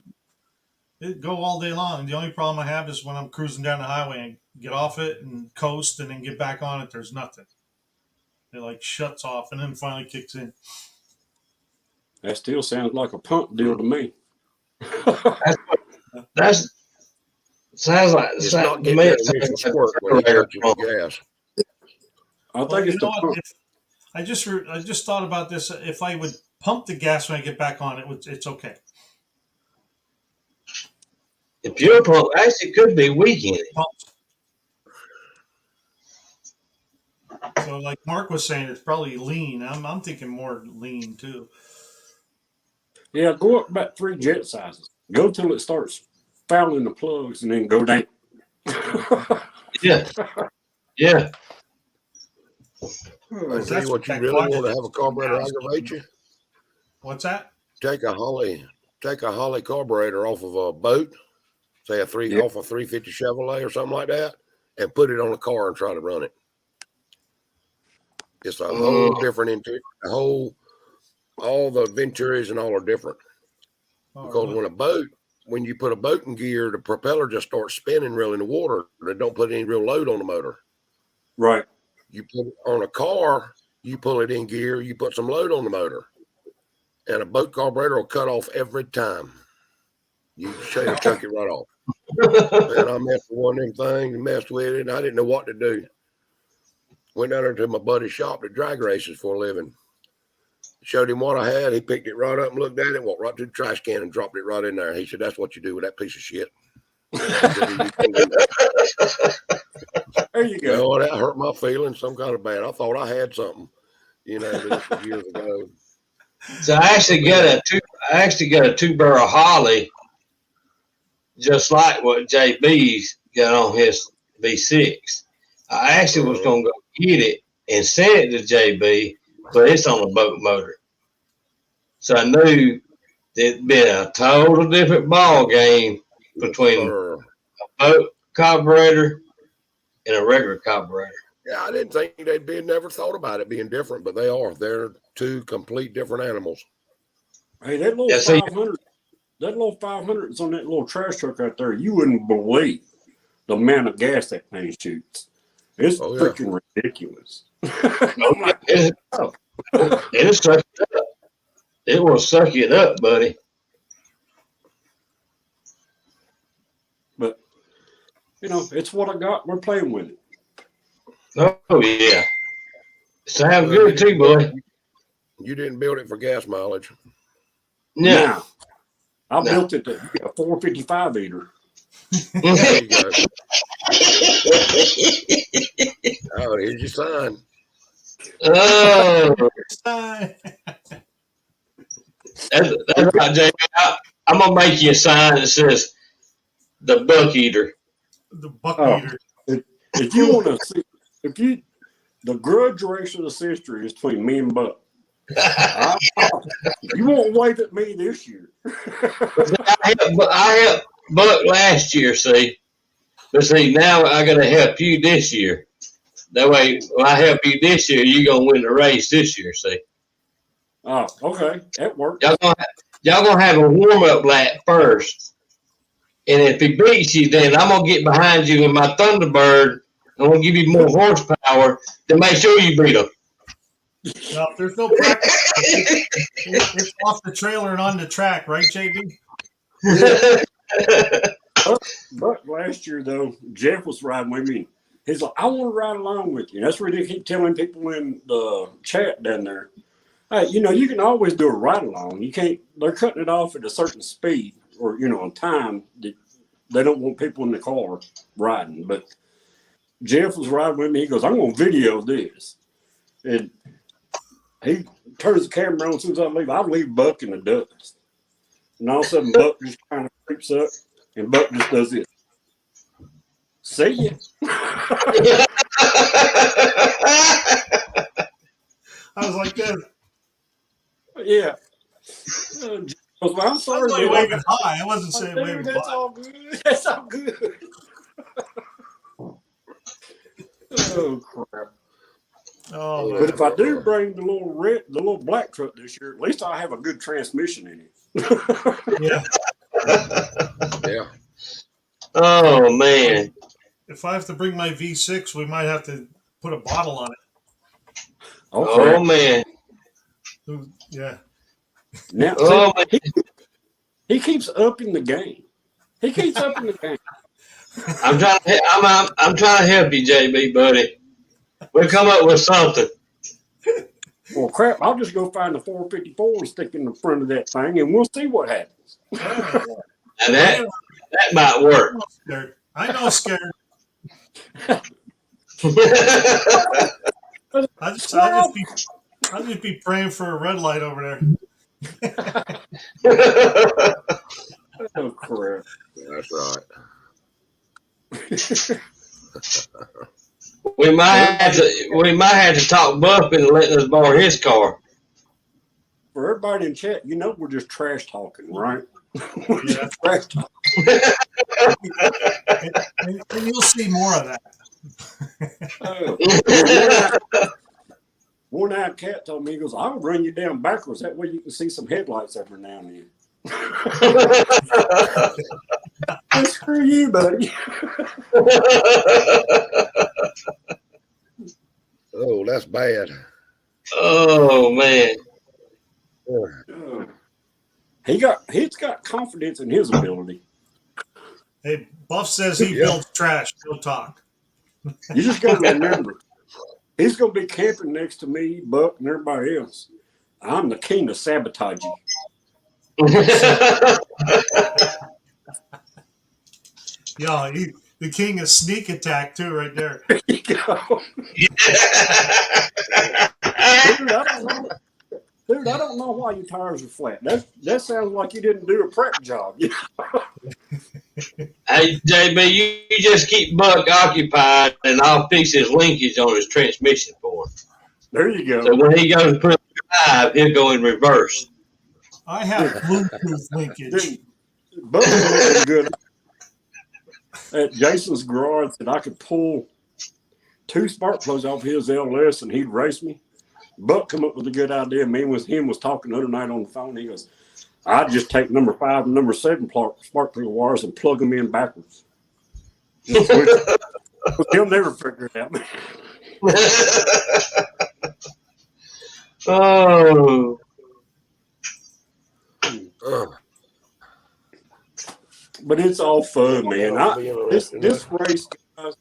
go all day long. The only problem I have is when I'm cruising down the highway and get off it and coast and then get back on it. There's nothing. It like shuts off and then finally kicks in. That still sounds like a pump deal to me. That sounds like it's not getting that squirt when it touches the gas. I think it's I just thought about this. If I would pump the gas when I get back on, it's okay. The fuel pump actually could be weak in it. So, like Mark was saying, it's probably lean. I'm thinking more lean too. Yeah, go up about 3 jet sizes. Go till it starts fouling the plugs, and then go down. Yeah. I tell you what, you really want to have a carburetor aggravate you? What's that? Take a Holly carburetor off of a boat, say off a 350 Chevrolet or something like that, and put it on a car and try to run it. It's a whole different interior. All the Venturis and all are different. Because when you put a boat in gear, the propeller just starts spinning real in the water. They don't put any real load on the motor. Right. You put it on a car, you pull it in gear, you put some load on the motor. And a boat carburetor will cut off every time. You chuck it right off. And I messed with one of them things and messed with it, and I didn't know what to do. Went down there to my buddy's shop that drag races for a living. Showed him what I had. He picked it right up and looked at it, walked right to the trash can and dropped it right in there. He said, "That's what you do with that piece of shit." There you go. You know, that hurt my feelings some kind of bad. I thought I had something, this was years ago. So I actually got a 2-barrel Holly just like what JB's got on his V6. I actually was going to go get it and send it to JB, but it's on a boat motor. So I knew it'd been a total different ball game between a boat carburetor and a regular carburetor. Yeah, I didn't think never thought about it being different, but they are. They're two complete different animals. Hey, that little 500, that little 500 is on that little trash truck out there. You wouldn't believe the amount of gas that thing shoots. It's freaking ridiculous. It'll suck it up. It will suck it up, buddy. But, you know, it's what I got. We're playing with it. Oh, yeah. Sounds good too, boy. You didn't build it for gas mileage. No. I built it to be a 455 liter. There you go. Oh, here's your sign. Oh. That's right, Jay. I'm going to make you a sign that says the buck eater. The buck eater. If you want to see, the grudge race of the century is between me and Buck. You won't wave at me this year. I helped Buck last year, see. But see, now I got to help you this year. That way, when I help you this year, you're going to win the race this year, see. Oh, okay. That works. Y'all gonna have a warm-up lap first. And if he beats you, then I'm going to get behind you in my Thunderbird. I'm going to give you more horsepower to make sure you beat him. Well, if there's no practice, it's off the trailer and on the track, right, JB? But last year, though, Jeff was riding with me. He's like, I want to ride along with you. And that's where they keep telling people in the chat down there. Hey, you know, you can always do a ride along. You can't, they're cutting it off at a certain speed or, you know, a time that they don't want people in the car riding. But Jeff was riding with me. He goes, I'm going to video this. And he turns the camera on as soon as I leave Buck in the dust. And all of a sudden, Buck just kind of creeps up, and Buck just does this. See ya. I was like this. Yeah. Well, I'm sorry. I was waving high. I wasn't saying waving that's high. all good. That's all good. Oh, crap. Oh, but if I do bring the little black truck this year, at least I have a good transmission in it. Yeah. Yeah. Oh, man. If I have to bring my V6, we might have to put a bottle on it. Okay. Oh, man. Yeah. Now, he keeps upping the game. He keeps upping the game. I'm trying to help you, JB, buddy. We'll come up with something. Well, crap, I'll just go find the 454 and stick in the front of that thing, and we'll see what happens. And that might work. I know, scared. I'll just be praying for a red light over there. Oh, crap. That's right. We might have to talk Buck into letting us borrow his car. For everybody in chat, you know we're just trash talking, right? We're just trash talking. and you'll see more of that. One-eyed cat told me, he goes, I'll run you down backwards. That way you can see some headlights every now and then. Screw you, buddy. Oh, that's bad. Oh, man. He's got confidence in his ability. Hey, Buff says he builds trash. He'll talk. You just got to remember, he's going to be camping next to me, Buck, and everybody else. I'm the king of sabotaging. Yeah, the king of sneak attack too, right there. There you go. Dude, I don't know why your tires are flat. That sounds like you didn't do a prep job. Hey, JB, you just keep Buck occupied, and I'll fix his linkage on his transmission for him. There you go. So when he goes to put drive, he'll go in reverse. I have Bluetooth linkage. Buck was good at Jason's garage that I could pull 2 spark plugs off his LS and he'd race me. Buck come up with a good idea. Me and him was talking the other night on the phone. He goes, "I'd just take number 5 and number 7 spark plug wires and plug them in backwards." He'll never figure it out. Oh. But it's all fun, man. This race, guys,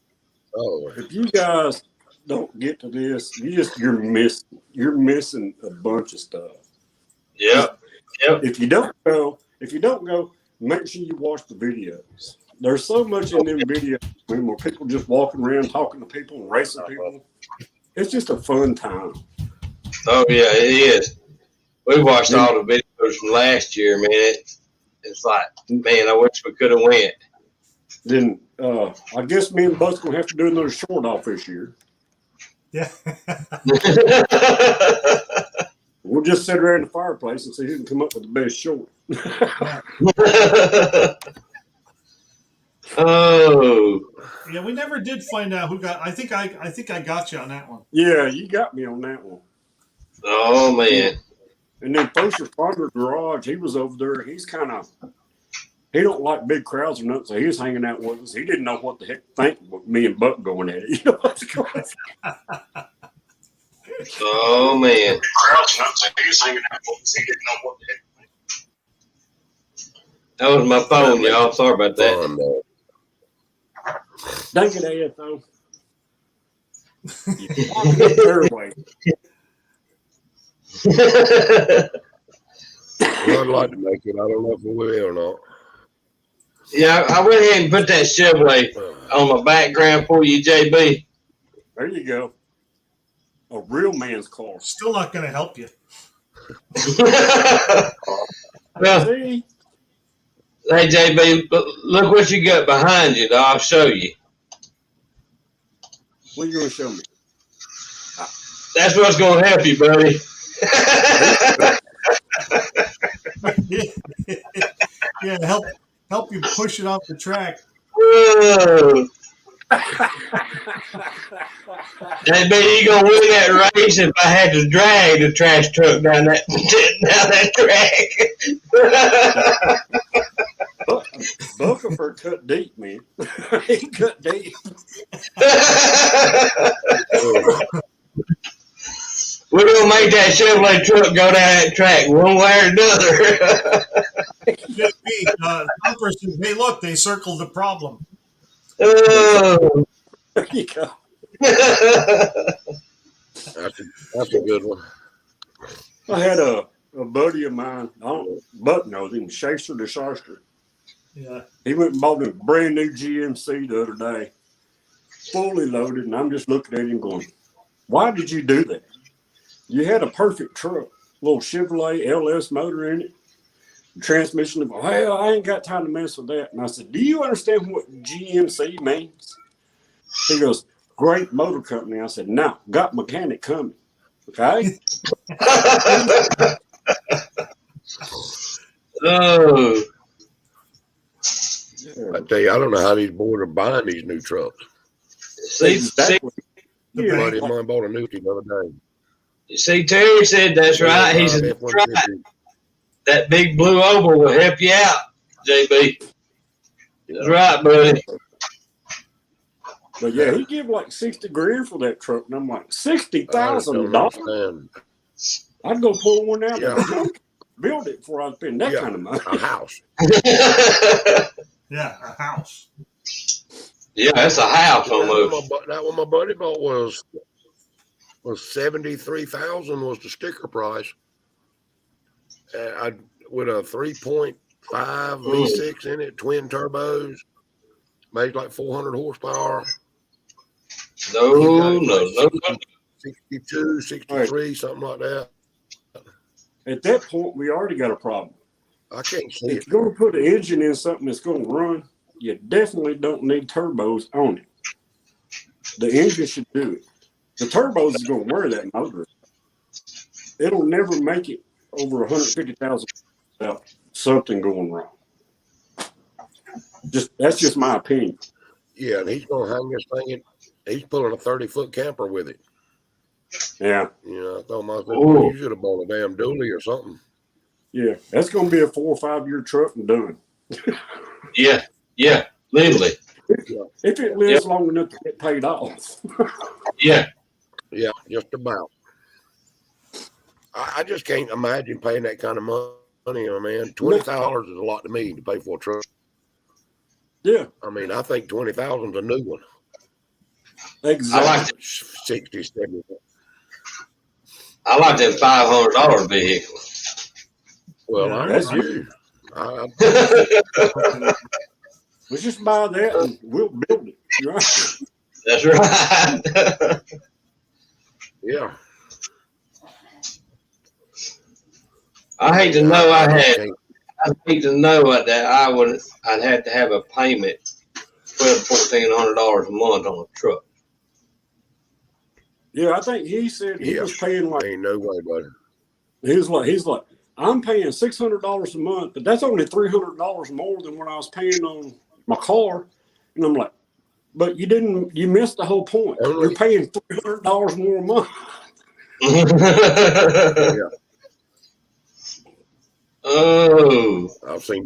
if you guys don't get to this, you're missing a bunch of stuff. Yep. If you don't go, make sure you watch the videos. There's so much in them videos where people just walking around talking to people and racing people. It's just a fun time. Oh yeah, it is. We watched all the videos from last year, man. It's like, man, I wish we could have went. Then I guess me and Buck's gonna have to do another short off this year. Yeah. We'll just sit around in the fireplace and see who can come up with the best short. Oh. Yeah, we never did find out who got. I think I got you on that one. Yeah, you got me on that one. Oh man. And then First Responder Garage, he was over there. He don't like big crowds or nothing, so he was hanging out with us. He didn't know what the heck to think with me and Buck going at it. You know what's going on? Oh man. Crowds or nothing, he was hanging out with us. He didn't know what the heck. That was my phone, y'all. Sorry about that. Thank you, ASO. I'd like to make it. I don't know if we will or not. Yeah, I went ahead and put that Chevrolet on my background for you, JB. There you go. A real man's car. Still not going to help you. Well, see? Hey, JB, look what you got behind you. I'll show you. What are you going to show me? That's what's going to help you, buddy. Yeah, help you push it off the track. Whoa. JB, you gonna win that race if I had to drag the trash truck down that track. Buckerford cut deep, man. He cut deep. We're gonna make that Chevrolet truck go down that track one way or another. Some person, hey, look, they circled the problem. Oh. There you go. That's a good one. I had a buddy of mine, Buck knows him, Shaster the Sharster. Yeah. He went and bought a brand new GMC the other day, fully loaded, and I'm just looking at him going, "Why did you do that? You had a perfect truck, little Chevrolet LS motor in it, transmission. Well, I ain't got time to mess with that." And I said, "Do you understand what GMC means?" He goes, "Great motor company." I said, "No, got mechanic coming." Okay. Oh. I tell you, I don't know how these boys are buying these new trucks. Exactly. A buddy of mine bought a new the other day. See, Terry said that's right. He said, that's right. That big blue oval will help you out, JB. That's right, buddy. But yeah, he give like 60 grand for that truck, and I'm like, $60,000. I'd go pull one out and build it before I spend that kind of money. A house. Yeah, a house. Yeah, that's a house almost. That one my buddy bought was $73,000 was the sticker price. With a 3.5 V6 in it, twin turbos, made like 400 horsepower. No. 62, 63, something like that. At that point, we already got a problem. I can't see if it. you're going to put an engine in something that's going to run, you definitely don't need turbos on it. The engine should do it. The turbos is going to wear that motor. It'll never make it over 150,000 without something going wrong. That's just my opinion. Yeah, and he's gonna hang this thing in. He's pulling a 30-foot camper with it. Yeah. You know, I thought myself, you should have bought a damn dually or something. Yeah, that's going to be a 4 or 5 year truck and done. Yeah, literally. If it lives long enough to get paid off. Yeah, just about. I just can't imagine paying that kind of money, man. $20,000 is a lot to me to pay for a truck. Yeah. I mean, I think 20,000 is a new one. Exactly. I like 60, 70. I like them $500 vehicles. Well, that's you. Let's just buy that and we'll build it. Right? That's right. Yeah. I hate to know I'd hate to know that I'd have to have a payment $1,400 a month on a truck. Yeah, I think he said he was paying like. Ain't no way, buddy. He's like, I'm paying $600 a month, but that's only $300 more than what I was paying on my car. And I'm like, but you missed the whole point. You're paying $300 more a month. Yeah. Oh, I've seen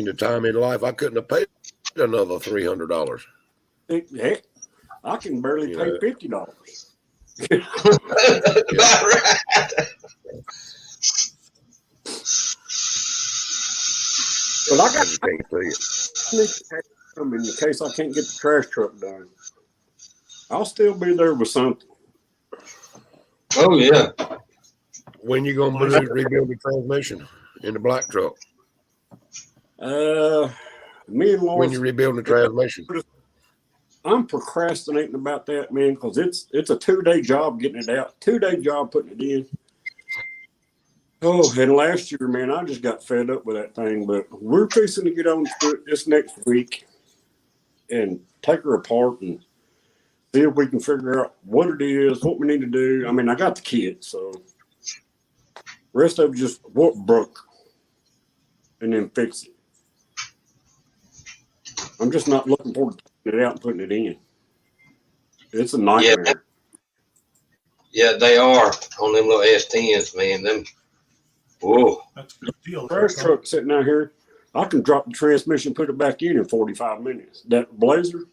the time in life I couldn't have paid another $300. Heck, I can barely pay $50. But I got in the case I can't get the trash truck done. I'll still be there with something. Oh yeah. When you gonna rebuild the transmission in the black truck? Me and Lawrence. When you rebuild the transmission? I'm procrastinating about that, man, because it's a 2-day job getting it out, 2-day job putting it in. Oh, and last year, man, I just got fed up with that thing. But we're fixing to get on to it this next week and take her apart and see if we can figure out what it is, what we need to do. I mean, I got the kit, so rest of it just what broke and then fix it. I'm just not looking forward to taking it out and putting it in. It's a nightmare. Yeah, they are on them little S10s, man. Them. Whoa. That's a good deal. Trash truck sitting out here, I can drop the transmission, put it back in 45 minutes. That Blazer,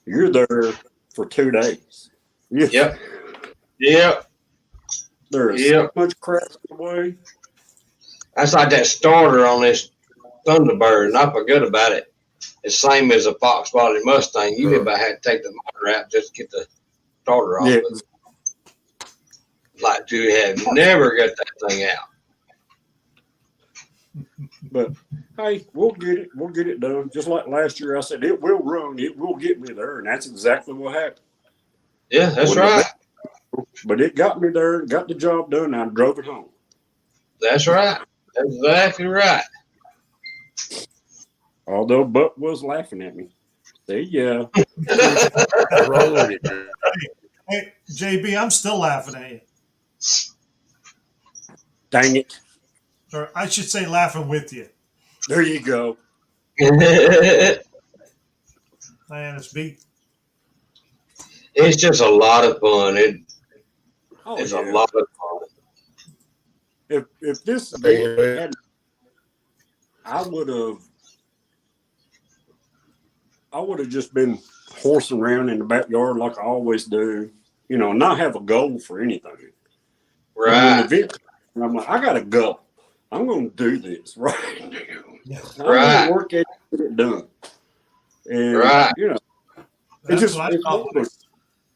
you're there for 2 days. Yep. There's so much crap in the way. That's like that starter on this Thunderbird, and I forgot about it. It's same as a Fox body Mustang. You about had to take the motor out just to get the starter off. Yeah. Like you have never got that thing out. But hey, we'll get it. We'll get it done. Just like last year, I said it will run. It will get me there, and that's exactly what happened. Yeah, that's right. But it got me there, got the job done, and I drove it home. That's right. That's exactly right. Although Buck was laughing at me. See, yeah. Hey, JB, I'm still laughing at you. Dang it. Or I should say laughing with you. There you go. Man, it's beat. It's just a lot of fun. It's a lot of fun. If this had, I would have just been horsing around in the backyard like I always do, you know, not have a goal for anything. Right. And I'm like, I got to go. I'm going to do this right now. I'm going to work at it, get it done. And, you know,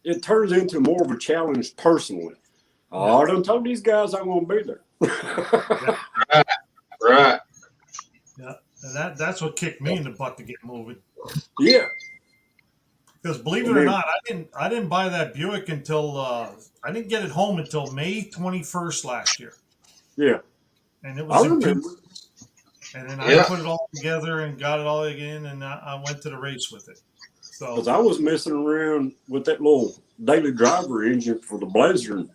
it turns into more of a challenge personally. Oh, I done told these guys I'm going to be there. Right. Yeah, and that's what kicked me in the butt to get moving. Yeah. Because believe it or not, I didn't buy that Buick until I didn't get it home until May 21st last year. Yeah. And it was And then I put it all together and got it all again, and I went to the race with it. So because I was messing around with that little daily driver engine for the Blazer, and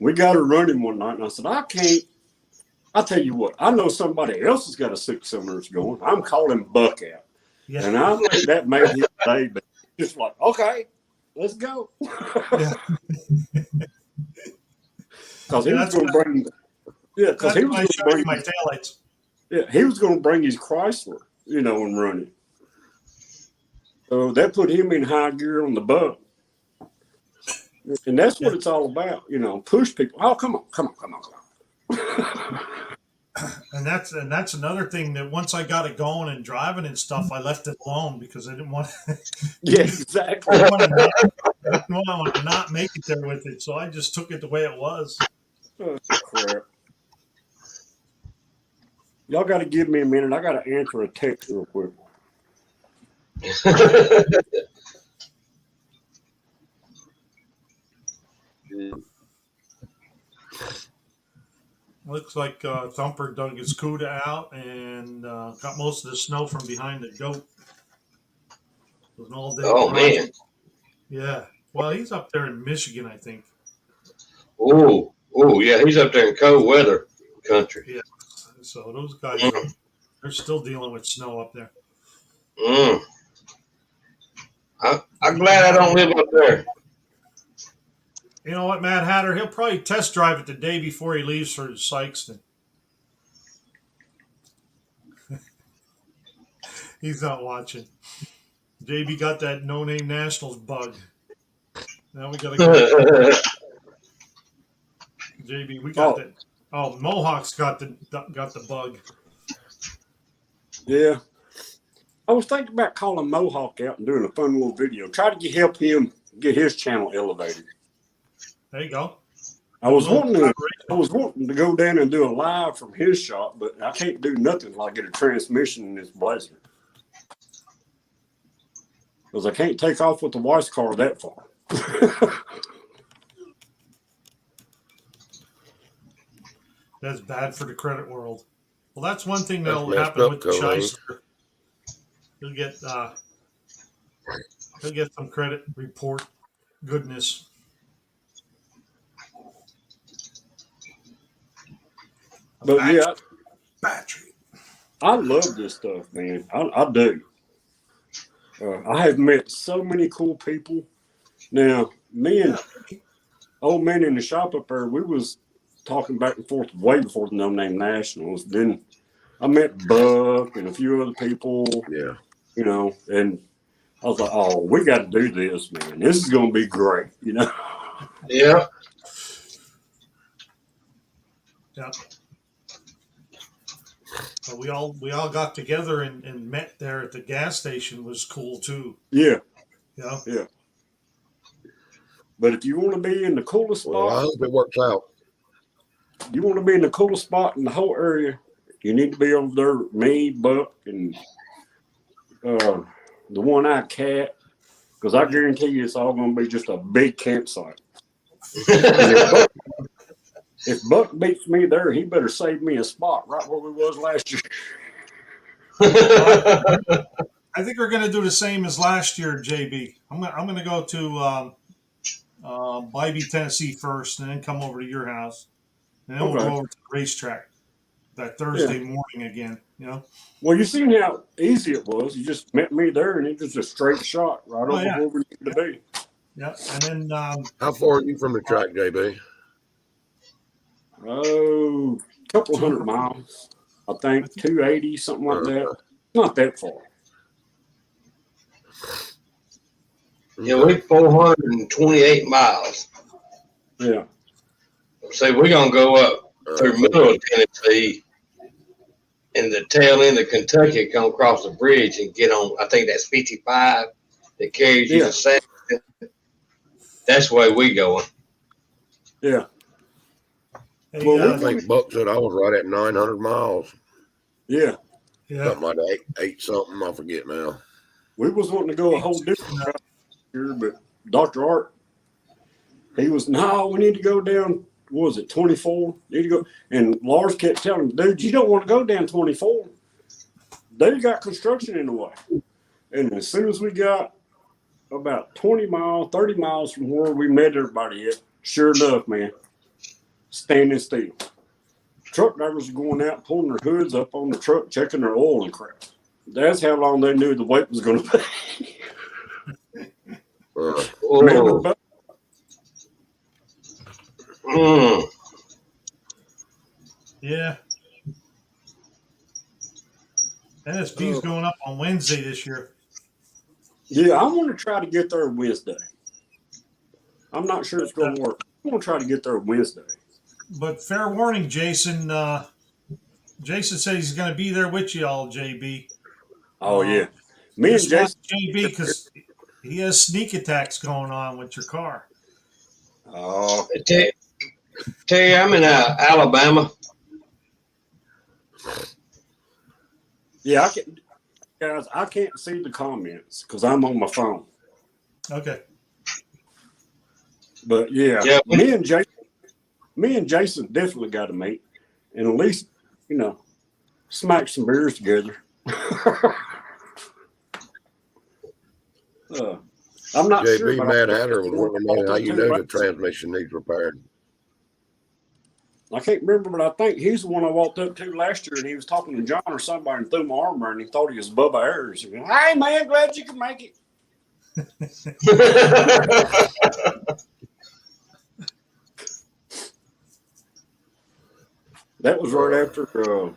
we got her running one night, and I said, I can't. I tell you what, I know somebody else has got a 6-cylinder that's going. I'm calling Buck out, and I think that made his day. But just like, okay, let's go. Yeah. Because he was going to bring. Yeah, because he was going to bring my taillights. Yeah, he was going to bring his Chrysler, and run it. So that put him in high gear on the Buck. And that's what it's all about, push people. Oh, come on. And that's another thing that once I got it going and driving and stuff, I left it alone because I didn't want to. Yeah, exactly. I didn't want to not make it there with it, so I just took it the way it was. Oh, crap. Y'all got to give me a minute. I got to answer a text real quick. Looks like Thumper dug his CUDA out and got most of the snow from behind the goat. It was an all-day project. Man. Yeah. Well, he's up there in Michigan, I think. Oh, yeah, he's up there in cold weather country. Yeah. So those guys, they're still dealing with snow up there. I'm glad I don't live up there. You know what, Mad Hatter? He'll probably test drive it the day before he leaves for Sykeston. He's not watching. JB got that NoNameNationals bug. Now we got to go. JB, we got that. Oh, Mohawk's got the bug. Yeah. I was thinking about calling Mohawk out and doing a fun little video. Try to help him get his channel elevated. There you go. I was wanting to go down and do a live from his shop, but I can't do nothing like get a transmission in this Blazer. Because I can't take off with the wife's car that far. That's bad for the credit world. Well, that's one thing that'll happen with the Shyster. He'll get some credit report goodness. But battery. I love this stuff, man. I do. I have met so many cool people. Now, me and old man in the shop up there, we was talking back and forth way before the NoNameNationals. Then I met Buck and a few other people. Yeah. And I was like, oh, we got to do this, man. This is going to be great, Yeah. Yeah. So we all got together and met there at the gas station. Was cool too. Yeah. Yeah. Yeah. But if you want to be in the coolest spot, I hope it works out. You want to be in the coolest spot in the whole area, you need to be over there, me, Buck, and the one-eyed cat, because I guarantee you it's all going to be just a big campsite. If Buck beats me there, he better save me a spot right where we was last year. I think we're going to do the same as last year, JB. I'm going to go to Bybee, Tennessee first, and then come over to your house, and then we'll go over to the racetrack that Thursday morning again. Well, you seen how easy it was. You just met me there, and it was a straight shot right over where we need to be. Yeah, and then how far are you from the track, JB? Oh, a couple of 100 miles, I think, 280, something like that. Not that far. Yeah, we're 428 miles. Yeah. So we're going to go up through middle of Tennessee and the tail end of Kentucky, come across the bridge and get on, I think that's 55 that carries you to South. That's the way we going. Yeah. Hey, well, I think Buck said I was right at 900 miles. Yeah. Something like that, eight something, I forget now. We was wanting to go a whole different route here, but Dr. Art, he was, no, we need to go down, what was it, 24? Need to go. And Lars kept telling him, dude, you don't want to go down 24. they got construction in the way. And as soon as we got about 30 miles from where we met everybody at, sure enough, man, standing still. Truck drivers were going out, pulling their hoods up on the truck, checking their oil and crap. That's how long they knew the wait was going to be. Yeah. NSP's going up on Wednesday this year. Yeah, I want to try to get there Wednesday. I'm not sure it's going to work. I'm going to try to get there Wednesday. But fair warning, Jason. Jason said he's going to be there with you all, JB. Oh, yeah. Me and Jason. JB, because he has sneak attacks going on with your car. Oh. Terry, I'm in Alabama. Yeah, I can't see the comments because I'm on my phone. Okay. But yeah, me and Jason definitely got to meet and at least, smack some beers together. I'm not sure. JB Mad Hatter was wondering how you know the transmission needs repaired. I can't remember, but I think he's the one I walked up to last year, and he was talking to John or somebody and threw my arm around. And he thought he was Bubba Ayers. Hey, man, glad you can make it. That was right after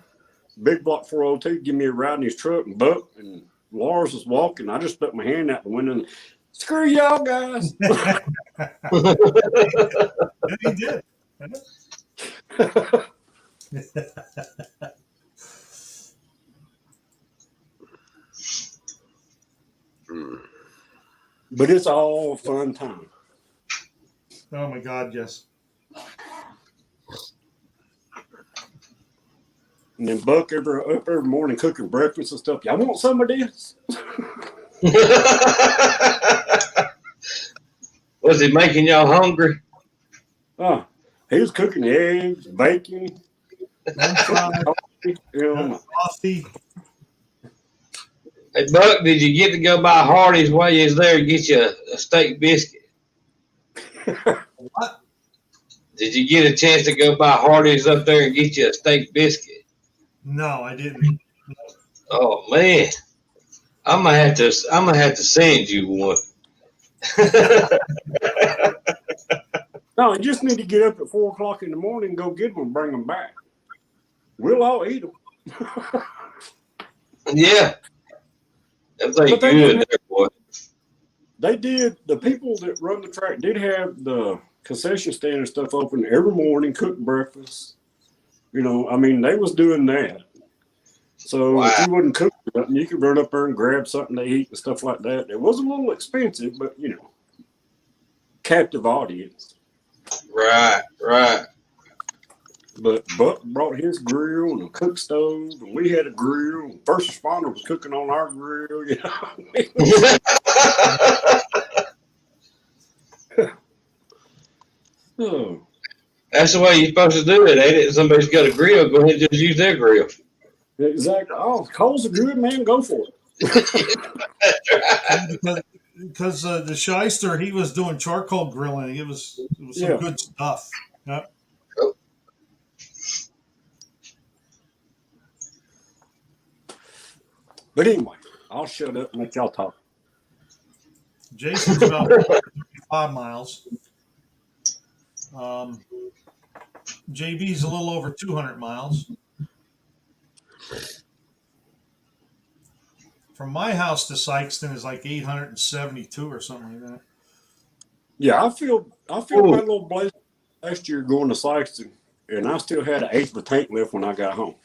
Big Block 402 give me a ride in his truck, and Buck and Lars was walking. I just stuck my hand out the window and screw y'all guys. Yeah, he did. But it's all fun time. Oh my God, yes. And then Buck up every morning cooking breakfast and stuff. Y'all want some of this? Was he making y'all hungry? He was cooking eggs, bacon, coffee. Hey, Buck, did you get to go by Hardy's while you was there and get you a steak biscuit? What? Did you get a chance to go by Hardy's up there and get you a steak biscuit? No, I didn't. Oh man, I'm gonna have to send you one. No, you just need to get up at 4 o'clock in the morning and go get them and bring them back. We'll all eat them. Yeah. That's like good there, boy. They did, the people that run the track did have the concession stand and stuff open every morning, cook breakfast. They was doing that. So if you wouldn't cook something, you could run up there and grab something to eat and stuff like that. It was a little expensive, but, captive audience. Right. But Buck brought his grill and a cook stove, and we had a grill. And first responder was cooking on our grill. Oh. That's the way you're supposed to do it, ain't it? If somebody's got a grill, go ahead and just use their grill. Exactly. Oh, coals are good, man. Go for it. Because the shyster, he was doing charcoal grilling. It was some good stuff. Yeah. But anyway, I'll shut up and let y'all talk. Jason's about 5 miles. JB's a little over 200 miles. From my house to Sykeston is like 872 or something like that. Yeah, I feel my little blaze last year going to Sykeston, and I still had an eighth of the tank left when I got home.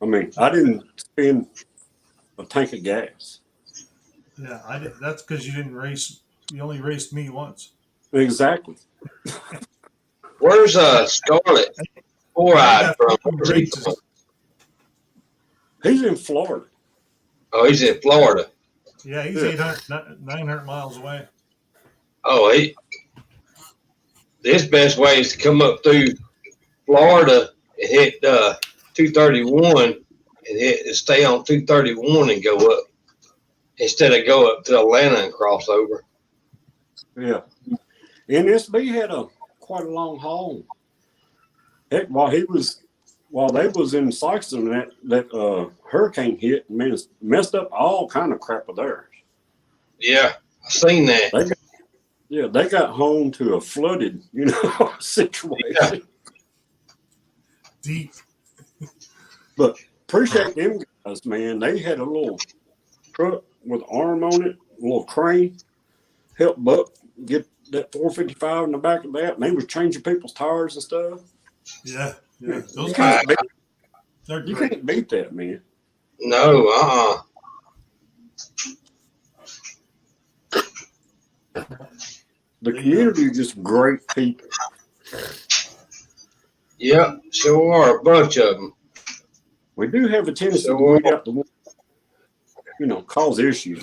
I didn't spend a tank of gas. Yeah, I did. That's because you didn't race. You only raced me once. Exactly. Where's Scarlett Four-Eyed from? He's in Florida. Oh, he's in Florida. Yeah, he's 900 miles away. Oh, his best way is to come up through Florida and hit 231 and stay on 231 and go up instead of go up to Atlanta and cross over. Yeah. NSB had quite a long haul. Heck, while they was in Sykeston, that hurricane hit and messed up all kind of crap of theirs. Yeah, I seen that. They got home to a flooded, situation. Yeah. Deep. But appreciate them guys, man. They had a little truck with an arm on it, a little crane, help Buck get that 455 in the back of that, and they was changing people's tires and stuff. Yeah. Those You guys, you can't beat that, man. No, The community is just great people. Yeah, sure are a bunch of them. We do have a tendency to weed out the one, cause issues.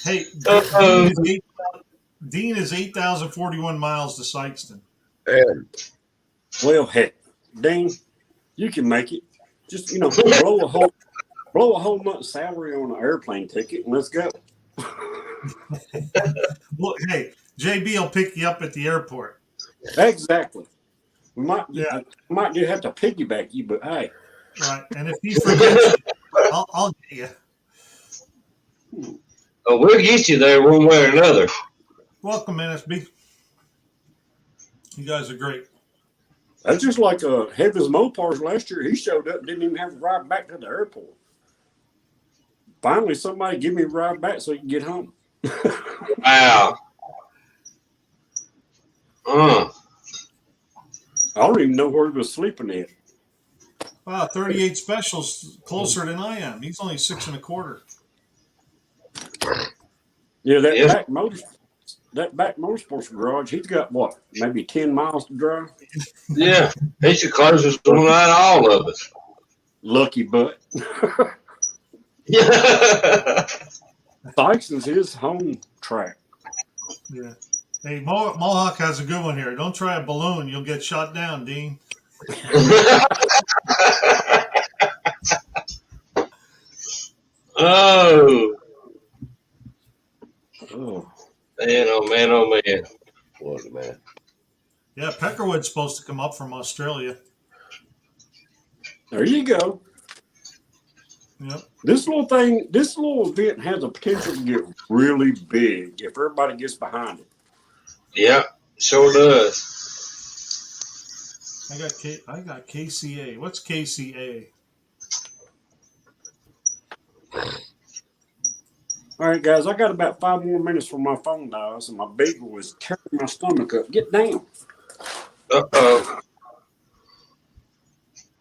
Hey, Dean is 8,041 miles to Sykeston. Well, heck, Dean, you can make it. Just blow a whole month's salary on an airplane ticket and let's go. Look, hey, JB will pick you up at the airport. Exactly. We might just have to piggyback you, but hey. Right, and if he forgets, I'll get you. Oh, we'll get you there one way or another. Welcome, NSB. You guys are great. That's just like Heavy's Mopars last year. He showed up and didn't even have to ride back to the airport. Finally, somebody give me a ride back so he can get home. Wow. I don't even know where he was sleeping at. Wow, 38 specials closer than I am. He's only 6 1/4. Yeah, that back motorsports garage, he's got what, maybe 10 miles to drive? Yeah, he's the closest one out of all of us. Lucky butt. Yeah. Sykeston's his home track. Yeah. Hey, Mohawk has a good one here. Don't try a balloon. You'll get shot down, Dean. Oh. Oh. Man, oh man, oh man. What a man. Yeah, Peckerwood's supposed to come up from Australia. There you go. Yep. This little event has a potential to get really big if everybody gets behind it. Yeah, sure does. I got KCA. What's KCA? All right, guys, I got about 5 more minutes for my phone dials, and my bagel is tearing my stomach up. Get down. Uh-oh.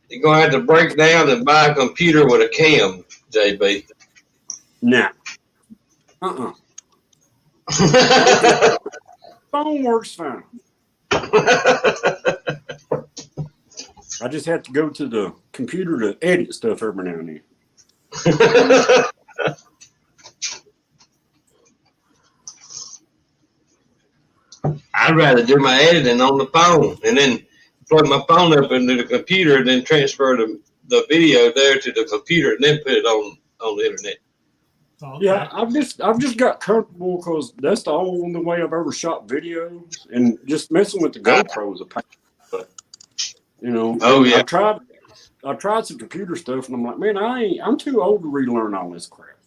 You're going to have to break down and buy a computer with a cam, JB. Nah. Phone works fine. I just have to go to the computer to edit stuff every now and then. I'd rather do my editing on the phone and then plug my phone up into the computer and then transfer the video there to the computer and then put it on the internet. Okay. Yeah, I've just got comfortable because that's the only way I've ever shot videos, and just messing with the GoPro is a pain. But oh yeah, I tried some computer stuff, and I'm like, man, I'm too old to relearn all this crap.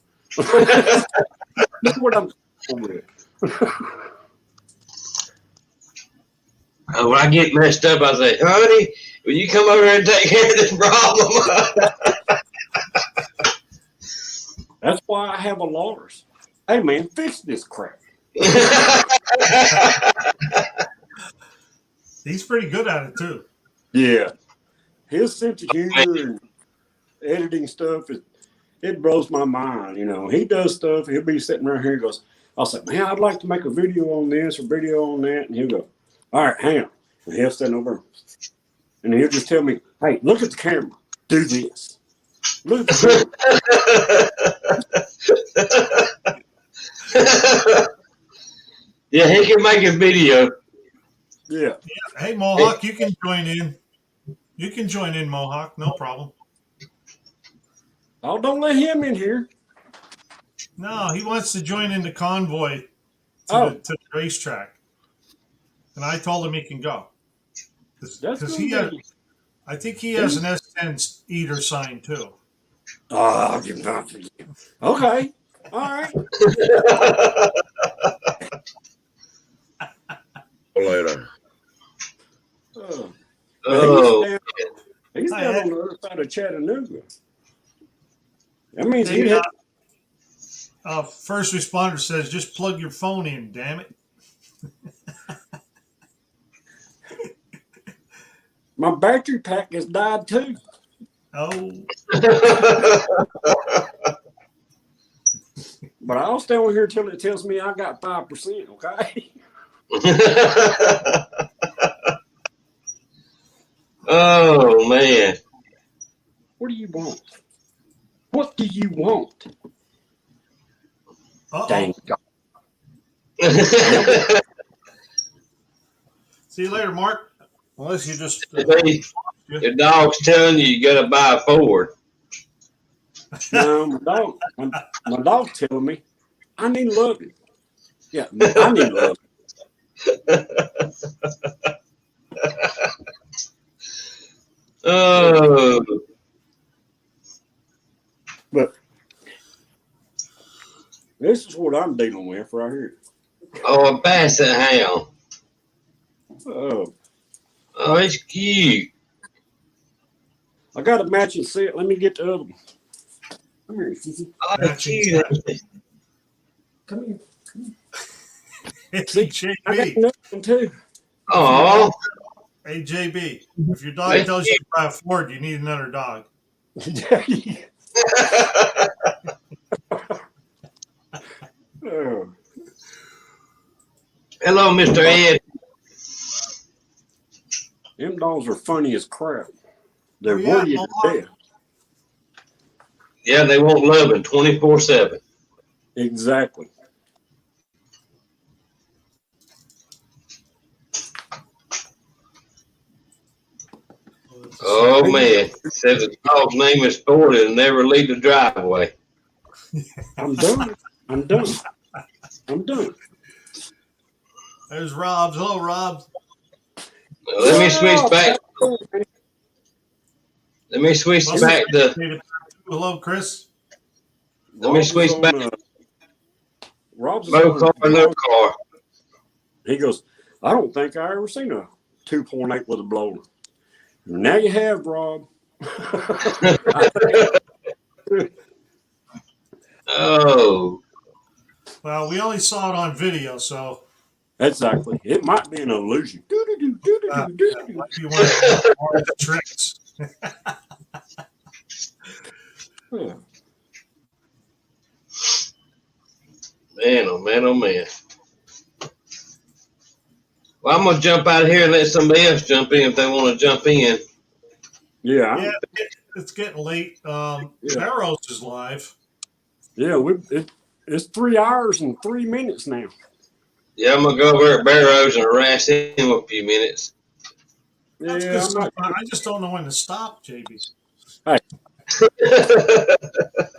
That's what I'm with. When I get messed up, I say, honey, will you come over and take care of this problem? That's why I have a Lars. Hey, man, fix this crap. He's pretty good at it, too. Yeah. His sense of humor and editing stuff, it blows my mind. He does stuff. He'll be sitting right here and goes, I'll say, man, I'd like to make a video on this or video on that. And he'll go, all right, hang on. And he'll stand over and he'll just tell me, hey, look at the camera. Do this. Look at the camera. Yeah, he can make a video. Yeah. Hey, Mohawk, you can join in. You can join in, Mohawk. No problem. Oh, don't let him in here. No, he wants to join in the convoy to the racetrack. And I told him he can go. Because I think he has an S10 eater sign too. Oh, okay. All right. Later. He's down on the other side of Chattanooga. That means he had. First responder says, just plug your phone in, damn it. My battery pack has died too. Oh. But I'll stay over here till it tells me I got 5%, okay? Oh, man. What do you want? What do you want? Dang God. See you later, Mark. Unless you just... Your dog's telling you got to buy a Ford. No, my dog's telling me I need loving. Yeah, I need love. Oh. But this is what I'm dealing with right here. Oh, a basset hound. Oh, it's cute. I got a matching set. Let me get the other one. Come here, Cece. Oh, it's cute. Come here. It's See, JB. I got another one too. Oh. Hey, JB, if your dog tells you to buy a Ford, you need another dog. Oh. Hello, Mr. Ed. Them dogs are funny as crap. They're worried to death. Yeah, they want loving 24/7. Exactly. Oh, man. Says the dog's name is Ford and never leave the driveway. I'm done. I'm done. I'm done. There's Rob's. Hello, Rob. Let me switch back. Let me switch back to. Hello, Chris. Let me switch back. Rob's no car. He goes, I don't think I ever seen a 2.8 with a blower. Now you have, Rob. Oh. Well, we only saw it on video, so. Exactly. It might be an illusion. Might be one of the tricks. Man, oh man, oh man. Well, I'm gonna jump out of here and let somebody else jump in if they want to jump in. Yeah. It's getting late. Barrows is live. Yeah, it's 3 hours and 3 minutes now. Yeah, I'm gonna go over at Barrows and harass him a few minutes. Yeah, I just don't know when to stop, JB. Hey.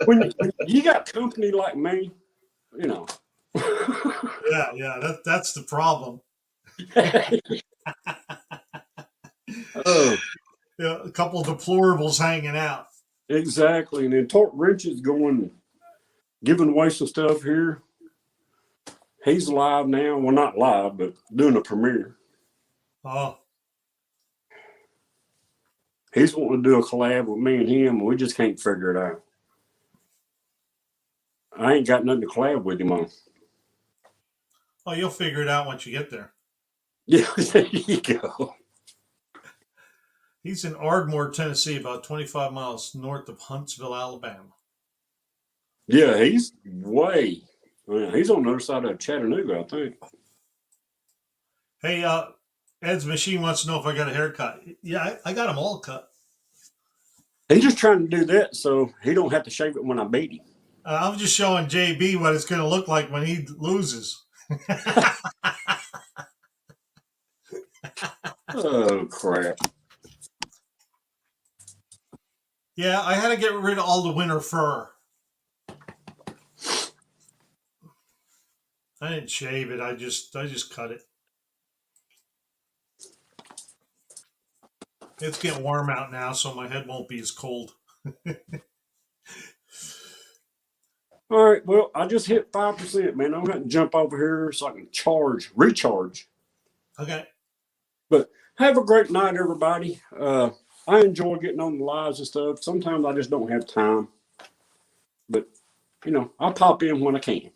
when you got company like me, you know. Yeah, that's the problem. Oh, yeah, a couple of deplorables hanging out. Exactly, and then Torque Wrench is going, giving away some stuff here. He's live now. Well, not live, but doing a premiere. Oh. He's wanting to do a collab with me and him, and we just can't figure it out. I ain't got nothing to collab with him on. Oh, you'll figure it out once you get there. Yeah, there you go. He's in Ardmore, Tennessee, about 25 miles north of Huntsville, Alabama. Yeah, he's way. He's on the other side of Chattanooga, I think. Hey, Ed's Machine wants to know if I got a haircut. Yeah, I got them all cut. He's just trying to do that so he don't have to shave it when I beat him. I'm just showing JB what it's going to look like when he loses. Oh, crap. Yeah, I had to get rid of all the winter fur. I didn't shave it. I just cut it. It's getting warm out now, so my head won't be as cold. All right, well, I just hit 5%, man. I'm going to jump over here so I can recharge. Okay. But have a great night, everybody. I enjoy getting on the lives and stuff. Sometimes I just don't have time. But, I'll pop in when I can.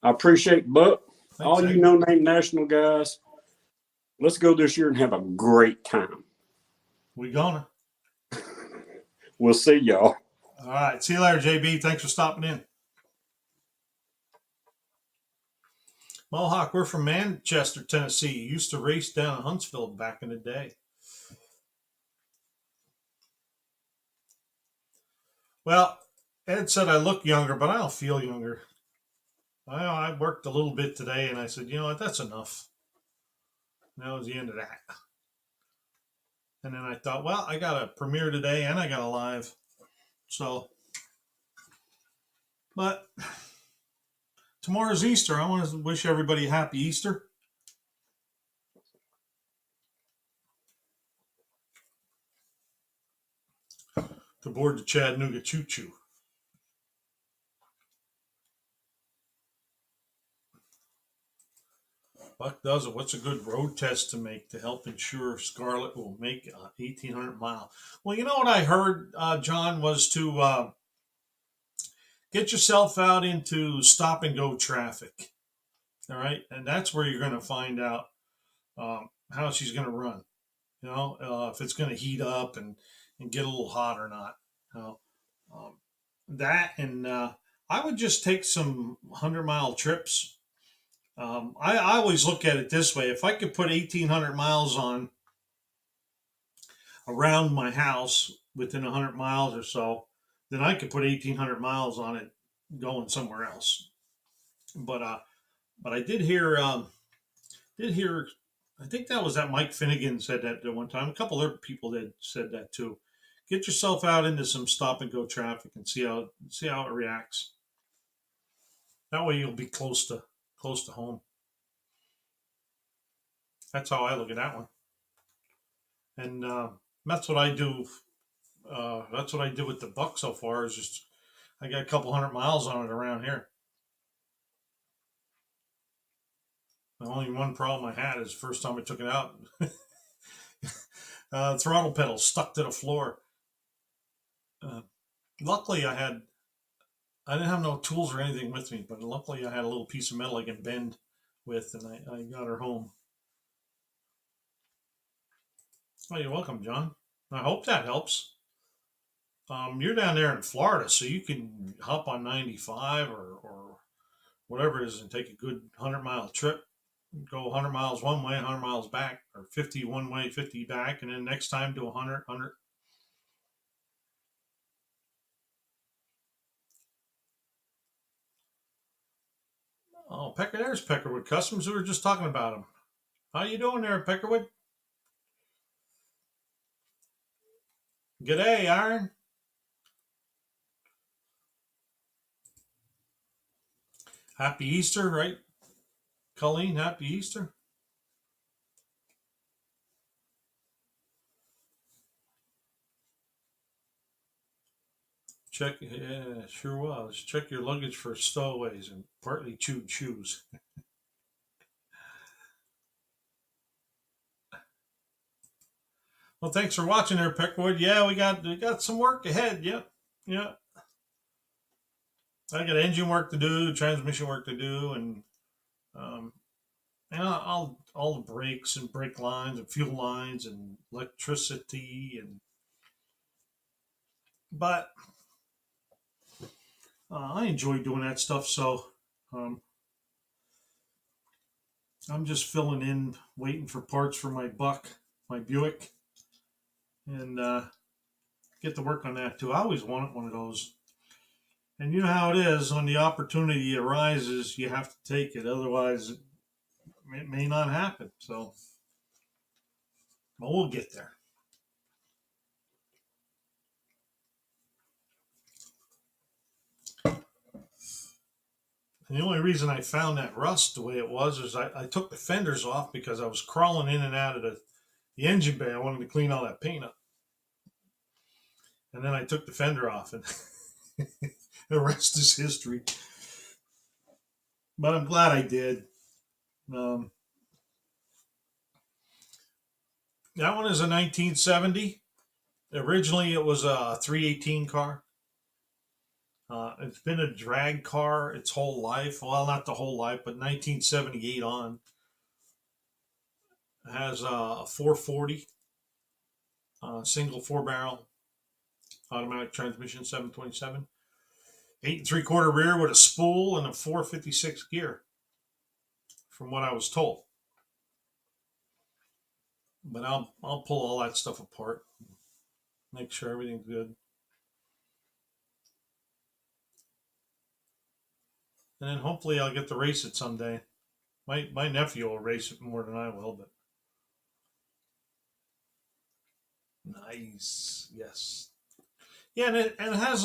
I appreciate Buck. All you NoNameNational guys, let's go this year and have a great time. We gonna. We'll see y'all. All right. See you later, JB. Thanks for stopping in. Mohawk, we're from Manchester, Tennessee. Used to race down in Huntsville back in the day. Well, Ed said I look younger, but I don't feel younger. I worked a little bit today, and I said, you know what, that's enough. And that was the end of that. And then I thought, well, I got a premiere today, and I got a live. So, but tomorrow's Easter. I want to wish everybody a happy Easter. To board the Chattanooga Choo Choo. Buck does it. What's a good road test to make to help ensure Scarlett will make 1,800 miles? Well, you know what I heard, John, was to get yourself out into stop and go traffic. All right. And that's where you're going to find out how she's going to run. If it's going to heat up and get a little hot or not. That and I would just take some 100-mile trips. I always look at it this way. If I could put 1,800 miles on around my house within 100 miles or so, then I could put 1,800 miles on it going somewhere else. But I did hear, I think that was that Mike Finnegan said that at one time. A couple other people that said that too. Get yourself out into some stop and go traffic and see how it reacts. That way you'll be close to home. That's how I look at that one. And that's what I do. That's what I do with the Buck so far. Is just I got a couple 100 miles on it around here. The only one problem I had is the first time I took it out, throttle pedal stuck to the floor. Luckily, I didn't have no tools or anything with me, but luckily I had a little piece of metal I can bend with, and I got her home. Oh, you're welcome, John. I hope that helps. You're down there in Florida, so you can hop on 95 or whatever it is and take a good 100-mile trip. Go 100 miles one way, 100 miles back, or 50 one way, 50 back, and then next time do 100. Oh, there's Peckerwood Customs. We were just talking about him. How you doing there, Peckerwood? G'day, Iron. Happy Easter, right? Colleen, happy Easter. Check, yeah, sure was. Check your luggage for stowaways and partly chewed shoes. Well, thanks for watching there, Peckerwood. Yeah, we got some work ahead. Yep. Yeah. I got engine work to do, transmission work to do, and all the brakes and brake lines and fuel lines and electricity but I enjoy doing that stuff. So I'm just filling in, waiting for parts for my Buick, and get to work on that too. I always wanted one of those. And you know how it is, when the opportunity arises, you have to take it. Otherwise, it may not happen. So But we'll get there. And the only reason I found that rust the way it was is I took the fenders off because I was crawling in and out of the engine bay. I wanted to clean all that paint up. And then I took the fender off, and the rest is history. But I'm glad I did. That one is a 1970. Originally, it was a 318 car. It's been a drag car its whole life. Well, not the whole life, but 1978 on. It has a 440, single 4-barrel, automatic transmission, 727. 8 3/4 rear with a spool and a 456 gear, from what I was told. But I'll pull all that stuff apart, make sure everything's good. And then hopefully I'll get to race it someday. My nephew will race it more than I will, but nice, yes, yeah, and it has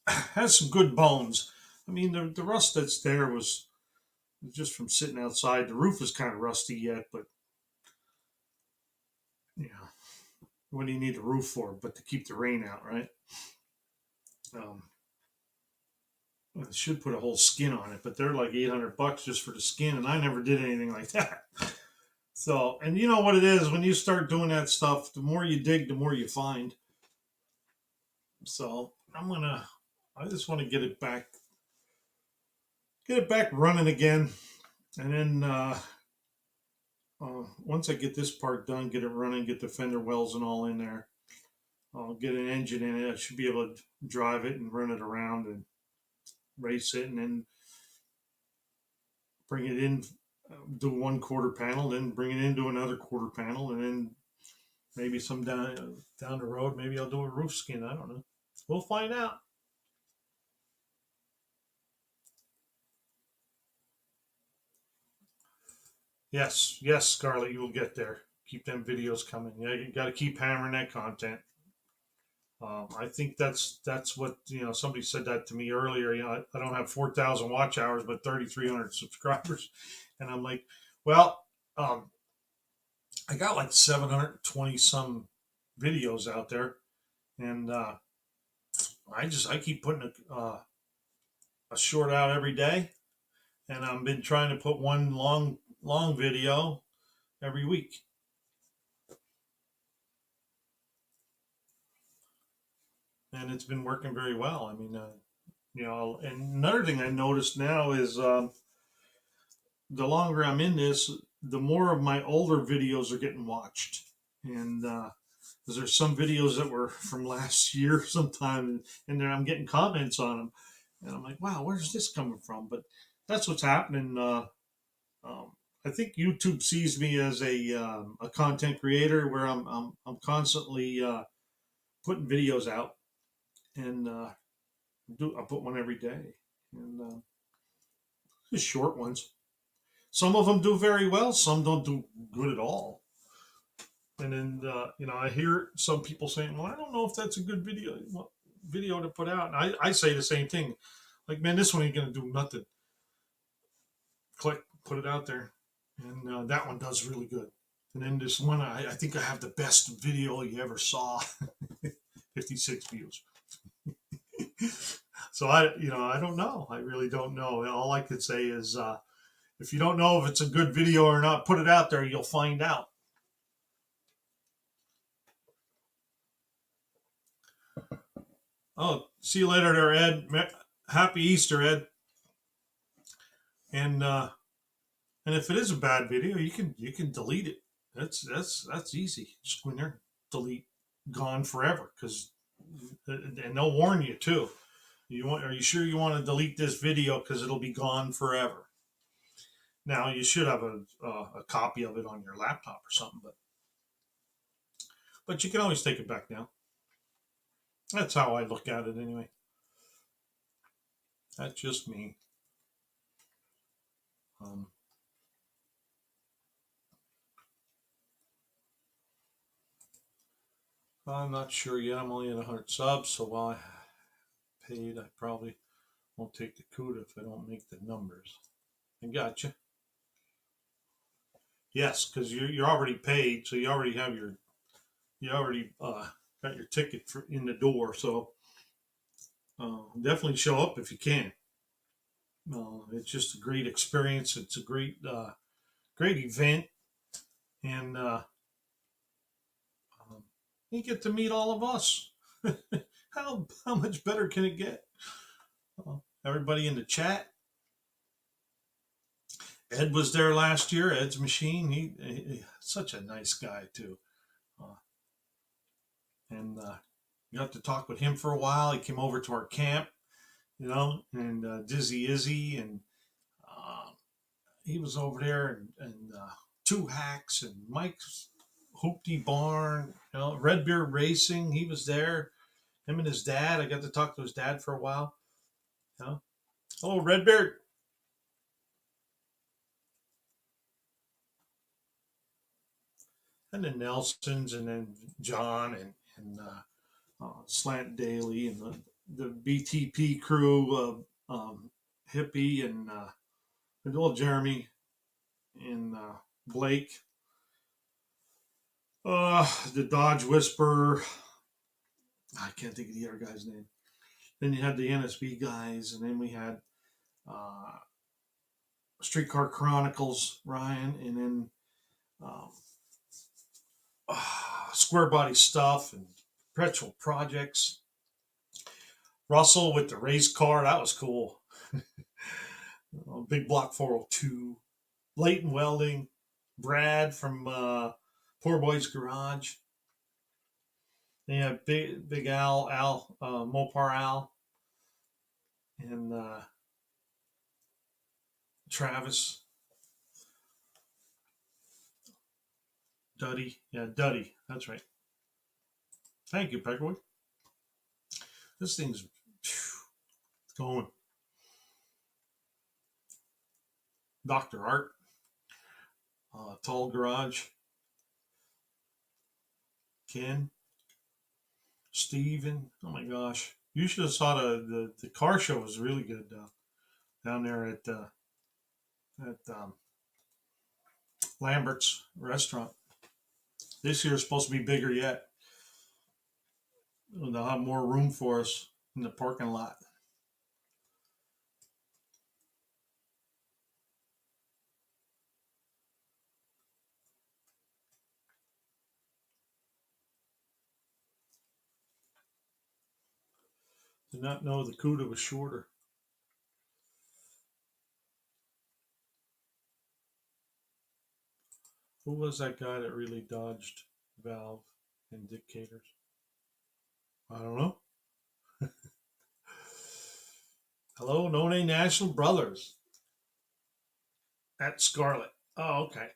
has some good bones. I mean, the rust that's there was just from sitting outside. The roof is kind of rusty yet, but yeah, what do you need the roof for? But to keep the rain out, right? I should put a whole skin on it, but they're like $800 just for the skin, and I never did anything like that. So, and you know what it is, when you start doing that stuff, the more you dig, the more you find. So I just want to get it back running again, and then once I get this part done, get it running, get the fender wells and all in there, I'll get an engine in it. I should be able to drive it and run it around and race it, and then bring it in, do 1/4 panel, then bring it into another 1/4 panel, and then maybe some down the road, maybe I'll do a roof skin. I don't know. We'll find out. Yes, Scarlett, you will get there. Keep them videos coming. Yeah, you got to keep hammering that content. I think that's what, somebody said that to me earlier. I don't have 4,000 watch hours, but 3,300 subscribers, and I'm like, well, I got like 720 some videos out there, and I keep putting a short out every day, and I've been trying to put one long video every week. And it's been working very well. I mean, and another thing I noticed now is the longer I'm in this, the more of my older videos are getting watched. And because there's some videos that were from last year sometime, and then I'm getting comments on them. And I'm like, wow, where's this coming from? But that's what's happening. I think YouTube sees me as a content creator where I'm constantly putting videos out, and I put one every day, and just short ones. Some of them do very well, some don't do good at all. And then I hear some people saying, "Well, I don't know if that's a good video to put out." And I say the same thing, like, "Man, this one ain't gonna do nothing." Click, put it out there, and that one does really good. And then this one, I think I have the best video you ever saw, 56 views. So I don't know. I really don't know. All I could say is, if you don't know if it's a good video or not, put it out there. You'll find out. Oh, see you later there, Ed. Happy Easter, Ed. And if it is a bad video, you can delete it. That's easy. Just go in there, delete, gone forever. And they'll warn you too. Are you sure you want to delete this video because it'll be gone forever? Now you should have a copy of it on your laptop or something, but you can always take it back now. That's how I look at it anyway. That's just me. I'm not sure yet. I'm only at 100 subs, so while I paid, I probably won't take the CUDA if I don't make the numbers. I gotcha. Yes, because you're already paid, so you already have got your ticket in the door. So definitely show up if you can. It's just a great experience. It's a great event, and you get to meet all of us. How much better can it get? Everybody in the chat. Ed was there last year. Ed's Machine. He such a nice guy too, and got to talk with him for a while. He came over to our camp, and Dizzy Izzy, and he was over there, and Two Hacks, and Mike's Hoopty Barn, Redbeard Racing. He was there. Him and his dad. I got to talk to his dad for a while. Hello, Redbeard. And then Nelson's, and then John, and Slant Daily, and the BTP crew, Hippie, and little Jeremy, and Blake, the Dodge Whisperer. I can't think of the other guy's name. Then you had the NSB guys, and then we had Streetcar Chronicles, Ryan, and then Square Body Stuff, and Perpetual Projects. Russell with the race car, that was cool. Big Block 402. Leighton Welding. Brad from Poor Boy's Garage. Then you have Big Al, Mopar Al, and Travis. Duddy. Yeah, Duddy. That's right. Thank you, Peckerwood. This thing's going. Dr. Art. Tall Garage. Ken. Steven. Oh my gosh. You should have saw the car show was really good down there at Lambert's restaurant. This year is supposed to be bigger yet. They'll have more room for us in the parking lot. Did not know the CUDA was shorter. Who was that guy that really dodged Valve and Dictators? I don't know. Hello, NoNameNational Brothers at Scarlet. Oh, okay.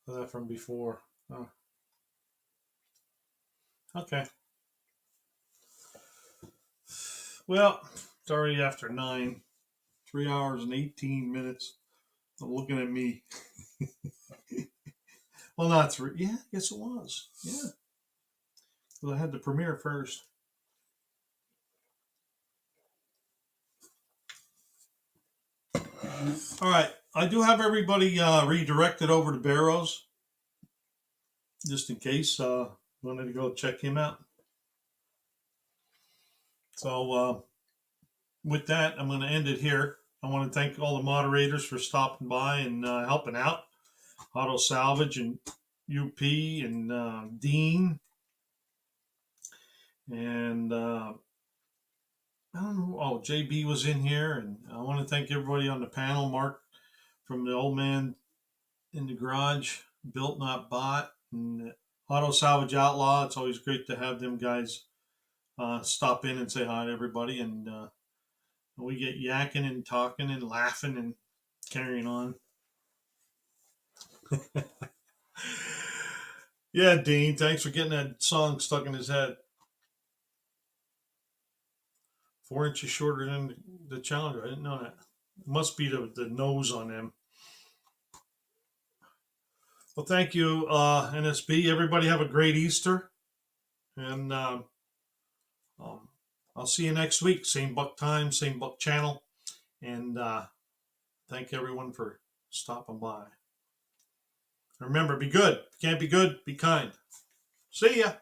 That from before. Oh. Okay. Well, it's already after 9. 3 hours and 18 minutes. I'm looking at me. Well, not 3. Yeah, I guess it was. Yeah. Well, I had the premiere first. All right. I do have everybody redirected over to Barrows, just in case wanted to go check him out. So with that, I'm going to end it here. I want to thank all the moderators for stopping by and helping out. Auto Salvage and UP and Dean. And I don't know. Oh, JB was in here. And I want to thank everybody on the panel. Mark from the Old Man in the Garage, Built Not Bought, and Auto Salvage Outlaw. It's always great to have them guys stop in and say hi to everybody. And we get yakking and talking and laughing and carrying on. Yeah, Dean, thanks for getting that song stuck in his head. 4 inches shorter than the Challenger. I didn't know that. It must be the nose on them. Well, thank you, NSB. Everybody have a great Easter. And I'll see you next week. Same Buck time, same Buck channel. And thank everyone for stopping by. Remember, be good. If you can't be good, be kind. See ya.